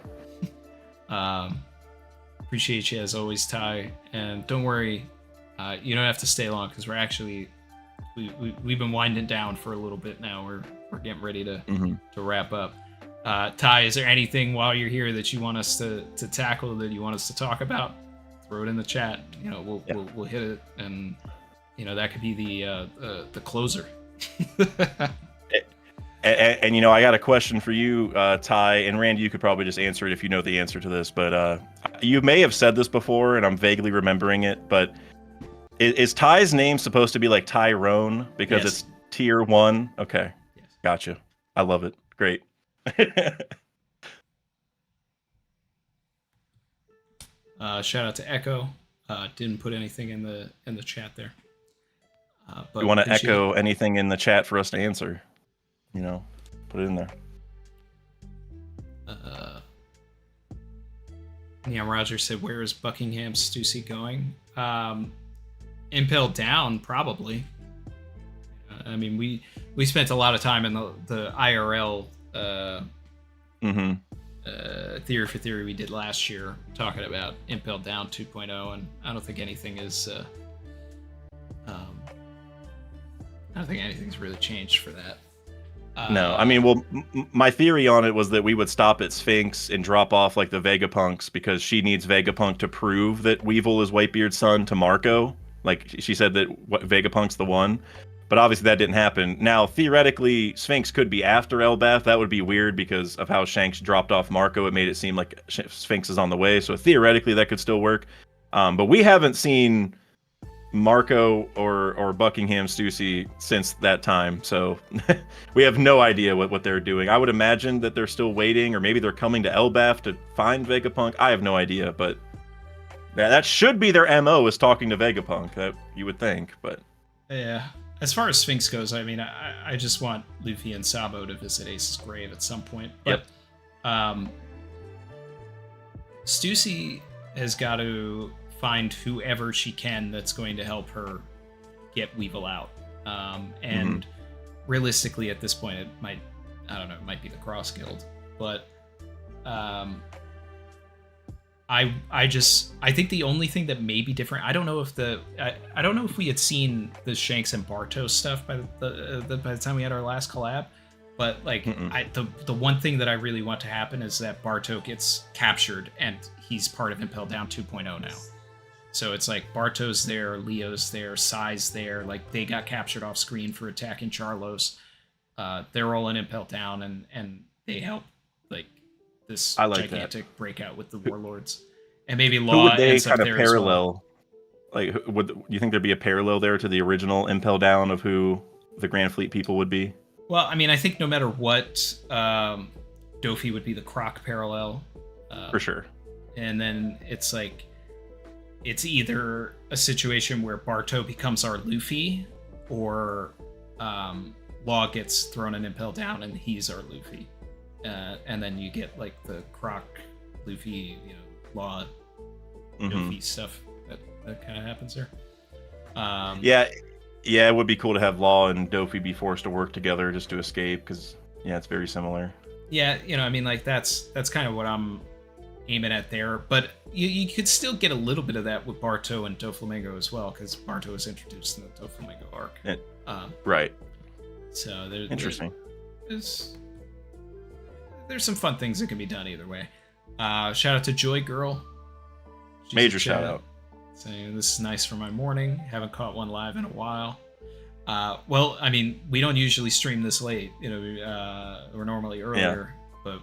Appreciate you as always, Ty. And don't worry, you don't have to stay long because we're actually we've been winding down for a little bit now. We're getting ready to wrap up. Ty, is there anything while you're here that you want us to tackle, that you want us to talk about? Throw it in the chat. You know, we'll hit it, and you know that could be the closer. and you know, I got a question for you, Ty, and Randy. You could probably just answer it if you know the answer to this. But you may have said this before, and I'm vaguely remembering it. But is Ty's name supposed to be like Tyrone because it's tier 1? Okay, yes. Gotcha. I love it. Great. Shout out to Echo. Didn't put anything in the chat there. But you want to echo anything in the chat for us to answer? put it in there. Yeah, Roger said, where is Buckingham Stussy going? Impel Down, probably. I mean, we spent a lot of time in the IRL Theory for Theory we did last year talking about Impel Down 2.0, and I don't think anything is... I don't think anything's really changed for that. No, I mean, well, my theory on it was that we would stop at Sphinx and drop off like the Vegapunks because she needs Vegapunk to prove that Weevil is Whitebeard's son to Marco. Like she said that Vegapunk's the one, but obviously that didn't happen. Now, theoretically, Sphinx could be after Elbaf. That would be weird because of how Shanks dropped off Marco. It made it seem like Sphinx is on the way. So theoretically, that could still work. But we haven't seen Marco or Buckingham Stussy since that time, so we have no idea what they're doing. I would imagine that they're still waiting, or maybe they're coming to Elbaf to find Vegapunk. I have no idea, but that should be their MO, is talking to Vegapunk, that you would think. But yeah, as far as Sphinx goes, I mean, I just want Luffy and Sabo to visit Ace's grave at some point. But Stussy has got to find whoever she can that's going to help her get Weevil out. And realistically, at this point, it might, I don't know, it might be the Cross Guild. But I think the only thing that may be different, I don't know if we had seen the Shanks and Bartos stuff by the time we had our last collab. But like, the one thing that I really want to happen is that Barto gets captured and he's part of Impel Down 2.0 now. So it's like Barto's there, Leo's there, Sai's there. Like they got captured off screen for attacking Charlos. They're all in Impel Down, and they help like this gigantic breakout with the warlords. And maybe Law who would they ends up kind of there parallel? as well. Like, do you think there'd be a parallel there to the original Impel Down of who the Grand Fleet people would be? Well, I mean, I think no matter what, Dofi would be the Croc parallel. For sure. And then it's like, it's either a situation where Barto becomes our Luffy, or Law gets thrown in Impel Down and he's our Luffy. And then you get like the Croc, Luffy, Law, Dofi stuff that kind of happens there. Yeah, it would be cool to have Law and Dofi be forced to work together just to escape, because it's very similar. Yeah, I mean, like that's kind of what I'm aiming at there, but you could still get a little bit of that with Barto and Doflamingo as well, because Barto was introduced in the Doflamingo arc. Right. So interesting. There's some fun things that can be done either way. Shout out to Joy Girl. She's Major shout out. Saying this is nice for my morning. Haven't caught one live in a while. Well, I mean, we don't usually stream this late. We're normally earlier, but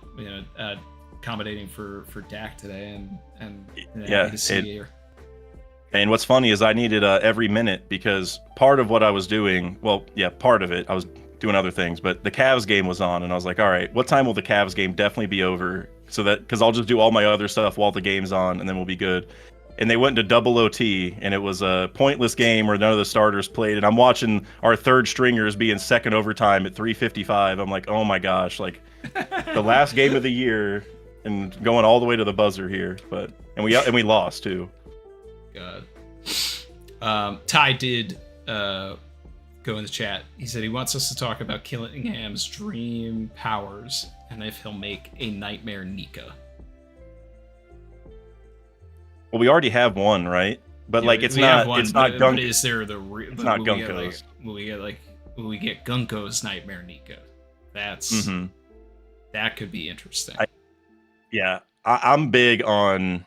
accommodating for Dak today, and happy to see you here. And what's funny is I needed every minute, because part of what I was doing, part of it, I was doing other things, but the Cavs game was on, and I was like, all right, what time will the Cavs game definitely be over? So that, because I'll just do all my other stuff while the game's on, and then we'll be good. And they went into double OT, and it was a pointless game where none of the starters played. And I'm watching our third stringers be in second overtime at 3:55. I'm like, oh my gosh, like the last game of the year, and going all the way to the buzzer here. And we lost too. God. Ty did go in the chat. He said he wants us to talk about Killingham's dream powers and if he'll make a Nightmare Nika. Well, we already have one, right? But it's not Gunko. But is there the it's not Gunko's. Will we get Gunko's Nightmare Nika? That's that could be interesting. I'm big on,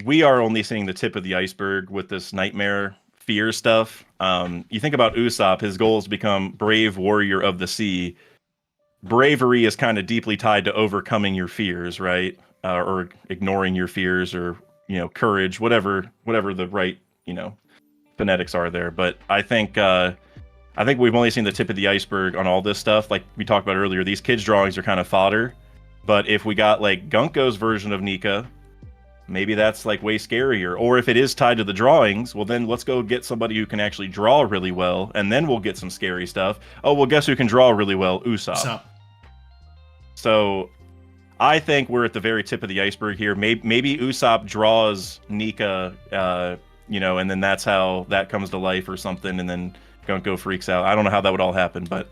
we are only seeing the tip of the iceberg with this Nightmare fear stuff. You think about Usopp, his goal is to become brave warrior of the sea. Bravery is kind of deeply tied to overcoming your fears, right? Or ignoring your fears, or courage, whatever the right, phonetics are there. But I think we've only seen the tip of the iceberg on all this stuff. Like we talked about earlier, these kids' drawings are kind of fodder. But if we got Gunko's version of Nika, maybe that's like way scarier. Or if it is tied to the drawings, well then let's go get somebody who can actually draw really well, and then we'll get some scary stuff. Oh well, guess who can draw really well? Usopp. So I think we're at the very tip of the iceberg here. Maybe Usopp draws Nika, and then that's how that comes to life or something, and then Gunko freaks out. I don't know how that would all happen, but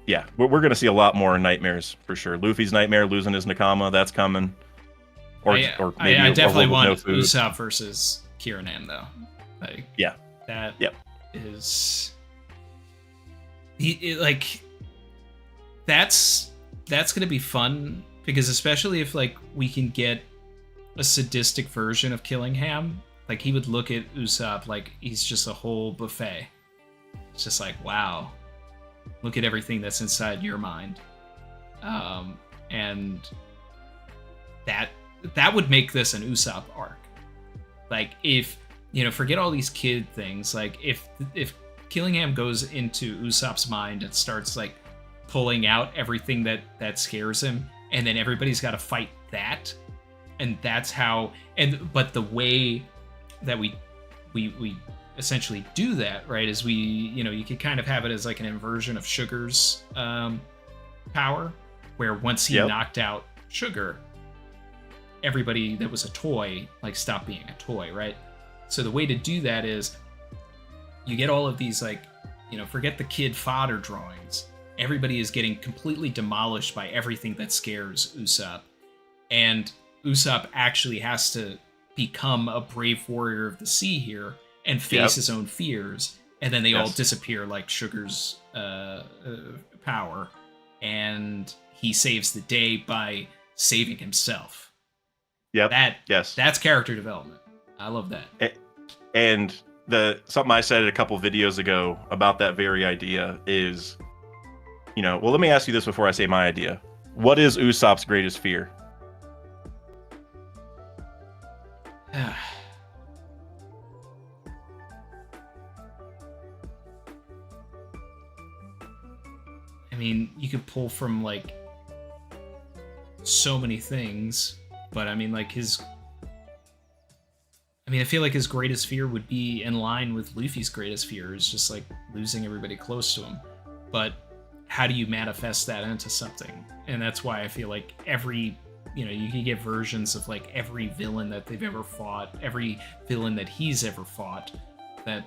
yeah, we're going to see a lot more nightmares for sure. Luffy's nightmare, losing his Nakama, that's coming. Or maybe I definitely want no food. Usopp versus Kiranan, though. Like, yeah. That is... That's going to be fun, because especially if, like, we can get a sadistic version of Killingham, like, he would look at Usopp like he's just a whole buffet. It's just like, wow, look at everything that's inside your mind. And that would make this an Usopp arc. Like, if, forget all these kid things, like, if Killingham goes into Usopp's mind and starts, like, pulling out everything that scares him, and then everybody's got to fight that, and that's how, but the way that we essentially do that, right, is you could kind of have it as like an inversion of Sugar's power, where once he knocked out Sugar, everybody that was a toy, like, stopped being a toy, right? So the way to do that is you get all of these, like, forget the kid fodder drawings. Everybody is getting completely demolished by everything that scares Usopp. And Usopp actually has to become a brave warrior of the sea here and face his own fears. And then they all disappear like Sugar's power. And he saves the day by saving himself. Yep. That's character development. I love that. And something I said a couple videos ago about that very idea is, well, let me ask you this before I say my idea. What is Usopp's greatest fear? I mean, you could pull from, like, so many things, but I mean, like, I feel like his greatest fear would be in line with Luffy's greatest fear, is just, like, losing everybody close to him. But how do you manifest that into something? And that's why I feel like every, you can get versions of, like, every villain that they've ever fought, every villain that he's ever fought, that,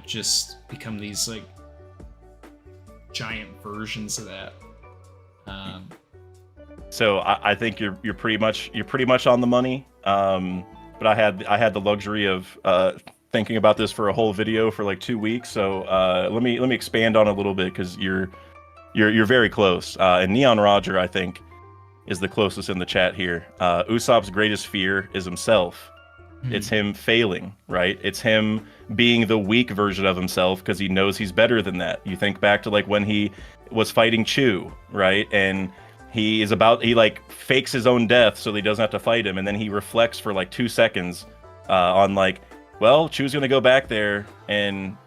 just become these, like, giant versions of that. So I think you're pretty much on the money. But I had the luxury of thinking about this for a whole video for like 2 weeks. So let me expand on it a little bit, because you're very close. And Neon Roger, I think, is the closest in the chat here. Usopp's greatest fear is himself. It's him failing, right? It's him being the weak version of himself, because he knows he's better than that. You think back to, like, when he was fighting Chu, right? And he like fakes his own death so that he doesn't have to fight him, and then he reflects for like 2 seconds on, like, well, Chu's gonna go back there and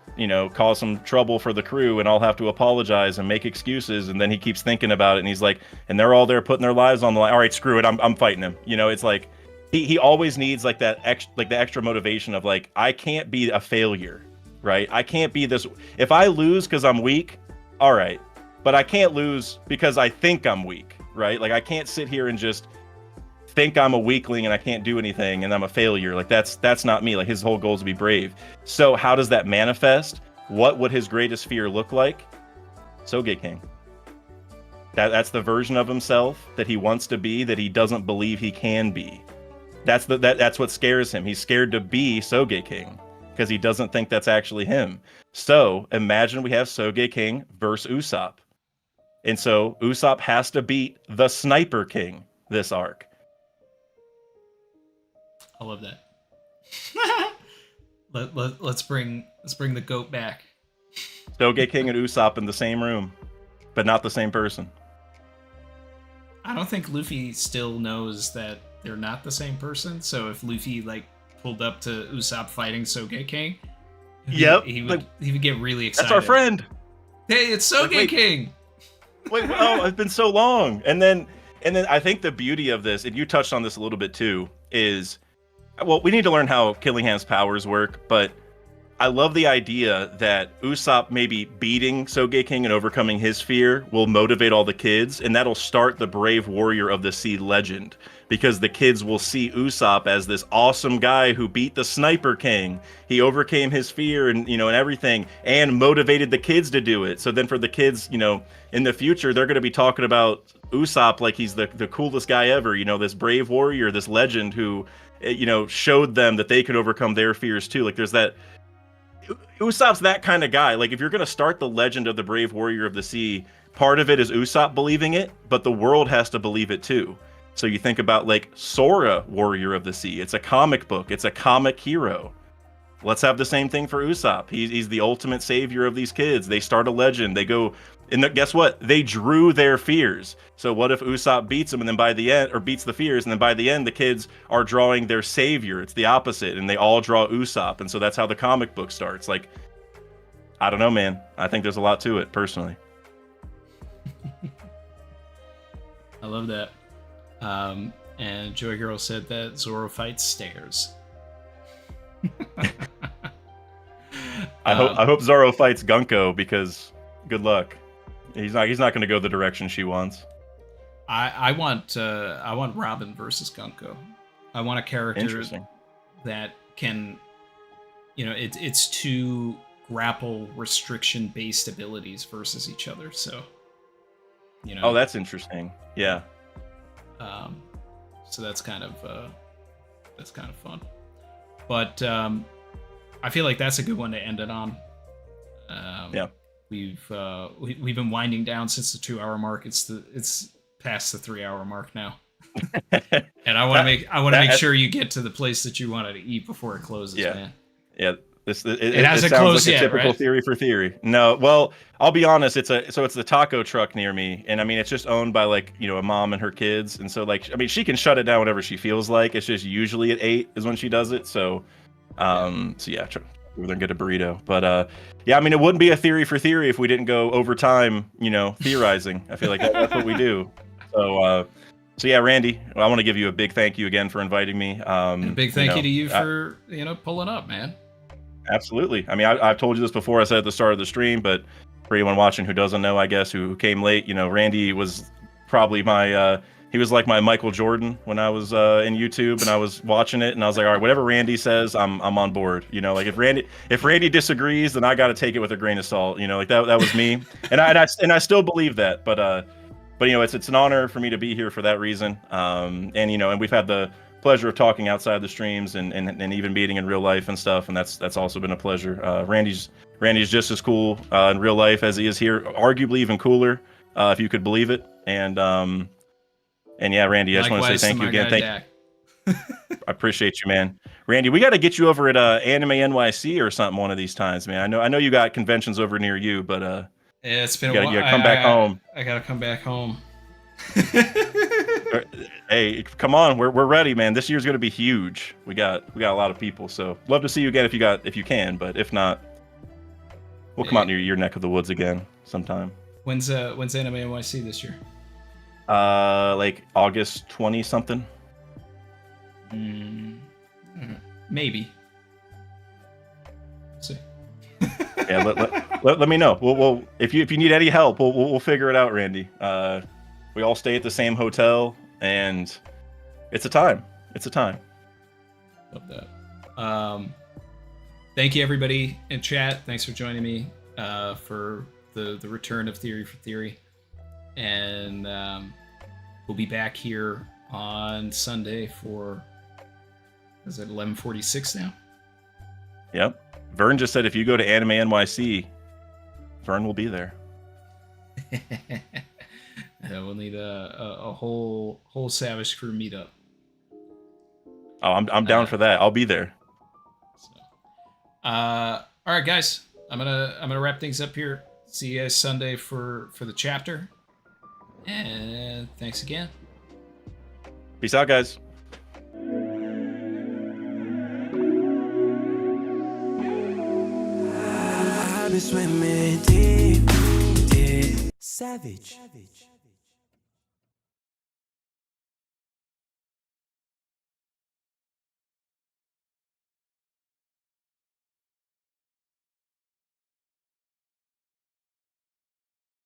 cause some trouble for the crew, and I'll have to apologize and make excuses. And then he keeps thinking about it, and he's like, and they're all there putting their lives on the line. All right, screw it, I'm fighting him. It's like he always needs, like, the extra motivation of, like, I can't be a failure, right? I can't be this. If I lose because I'm weak, all right, but I can't lose because I think I'm weak, right? Like, I can't sit here and just think I'm a weakling and I can't do anything and I'm a failure. Like, that's not me. Like, his whole goal is to be brave. So how does that manifest? What would his greatest fear look like? Sogeking. That's the version of himself that he wants to be, that he doesn't believe he can be. That's what scares him. He's scared to be Sogeking because he doesn't think that's actually him. So imagine we have Sogeking versus Usopp. And so Usopp has to beat the Sniper King this arc. I love that. Let's bring the goat back. Sogeking and Usopp in the same room, but not the same person. I don't think Luffy still knows that they're not the same person. So if Luffy, like, pulled up to Usopp fighting Sogeking, he would get really excited. That's our friend. Hey, it's Sogeking. Wait, oh, it's been so long. And then I think the beauty of this, and you touched on this a little bit too, is, well, we need to learn how Killingham's powers work, but I love the idea that Usopp maybe beating Sogeking and overcoming his fear will motivate all the kids, and that'll start the brave warrior of the sea legend, because the kids will see Usopp as this awesome guy who beat the Sniper King. He overcame his fear and, and everything, and motivated the kids to do it. So then for the kids, in the future, they're going to be talking about Usopp like he's the coolest guy ever, this brave warrior, this legend who, showed them that they could overcome their fears too. Like there's that, Usopp's that kind of guy. Like if you're going to start the legend of the brave warrior of the sea, part of it is Usopp believing it, but the world has to believe it too. So you think about like Sora, Warrior of the Sea. It's a comic book. It's a comic hero. Let's have the same thing for Usopp. He's the ultimate savior of these kids. They start a legend. They go, and guess what? They drew their fears. So what if Usopp beats them, and then by the end, or beats the fears, and then by the end, the kids are drawing their savior. It's the opposite, and they all draw Usopp, and so that's how the comic book starts. Like, I don't know, man. I think there's a lot to it, personally. I love that. And Joy Girl said that Zoro fights stairs. I hope Zoro fights Gunko, because good luck. He's not going to go the direction she wants. I want Robin versus Gunko. I want a character that can, it's two grapple restriction based abilities versus each other. So, Oh, that's interesting. Yeah. So that's kind of fun. But I feel like that's a good one to end it on. Yeah. We've been winding down since the 2-hour mark. It's past the 3-hour mark now. And I want to make sure you get to the place that you wanted to eat before it closes, man. Yeah. It hasn't sounds closed like yet, a typical right? theory for theory. No, well, I'll be honest. It's the taco truck near me, and I mean it's just owned by like a mom and her kids, and so like she can shut it down whenever she feels like. It's just usually at 8 is when she does it. So, so yeah, try over there and get a burrito. But yeah, I mean it wouldn't be a theory for theory if we didn't go over time, theorizing. I feel like that's what we do. So. So yeah, Randy, I want to give you a big thank you again for inviting me. And a big thank you to you for pulling up, man. Absolutely. I mean, I've told you this before. I said at the start of the stream, but for anyone watching who doesn't know, I guess who came late, Randy was probably he was like my Michael Jordan when I was in YouTube and I was watching it, and I was like, all right, whatever Randy says, I'm on board. Like if Randy disagrees, then I got to take it with a grain of salt. Like that was me, and I still believe that, but it's an honor for me to be here for that reason. And we've had the pleasure of talking outside the streams and even meeting in real life and stuff, and that's also been a pleasure. Randy's just as cool in real life as he is here, arguably even cooler, if you could believe it. And yeah, Randy, I just want to say thank you again. Thank you. I appreciate you, man. Randy, we got to get you over at Anime NYC or something one of these times, man. I know you got conventions over near you, but yeah, it's been a while. You gotta come back home. I gotta come back home. Hey, come on, we're ready, man. This year's gonna be huge. We got a lot of people, so love to see you again if you can. But if not, we'll come out near your neck of the woods again sometime. When's Anime NYC this year? Like August 20 something. Maybe. Let's see. Yeah, let me know. We'll if you need any help, we'll figure it out, Randy. We all stay at the same hotel, and it's a time. Love that. Thank you everybody in chat. Thanks for joining me for the return of Theory for Theory, and we'll be back here on Sunday for, is it 11:46 now? Yep. Vern just said if you go to Anime NYC, Vern will be there. Yeah, we'll need a whole Savage Crew meetup. Oh, I'm down for that. I'll be there. So, all right, guys, I'm gonna wrap things up here. See you guys Sunday for the chapter, and thanks again. Peace out, guys. I've been swimming deep, deep. Savage.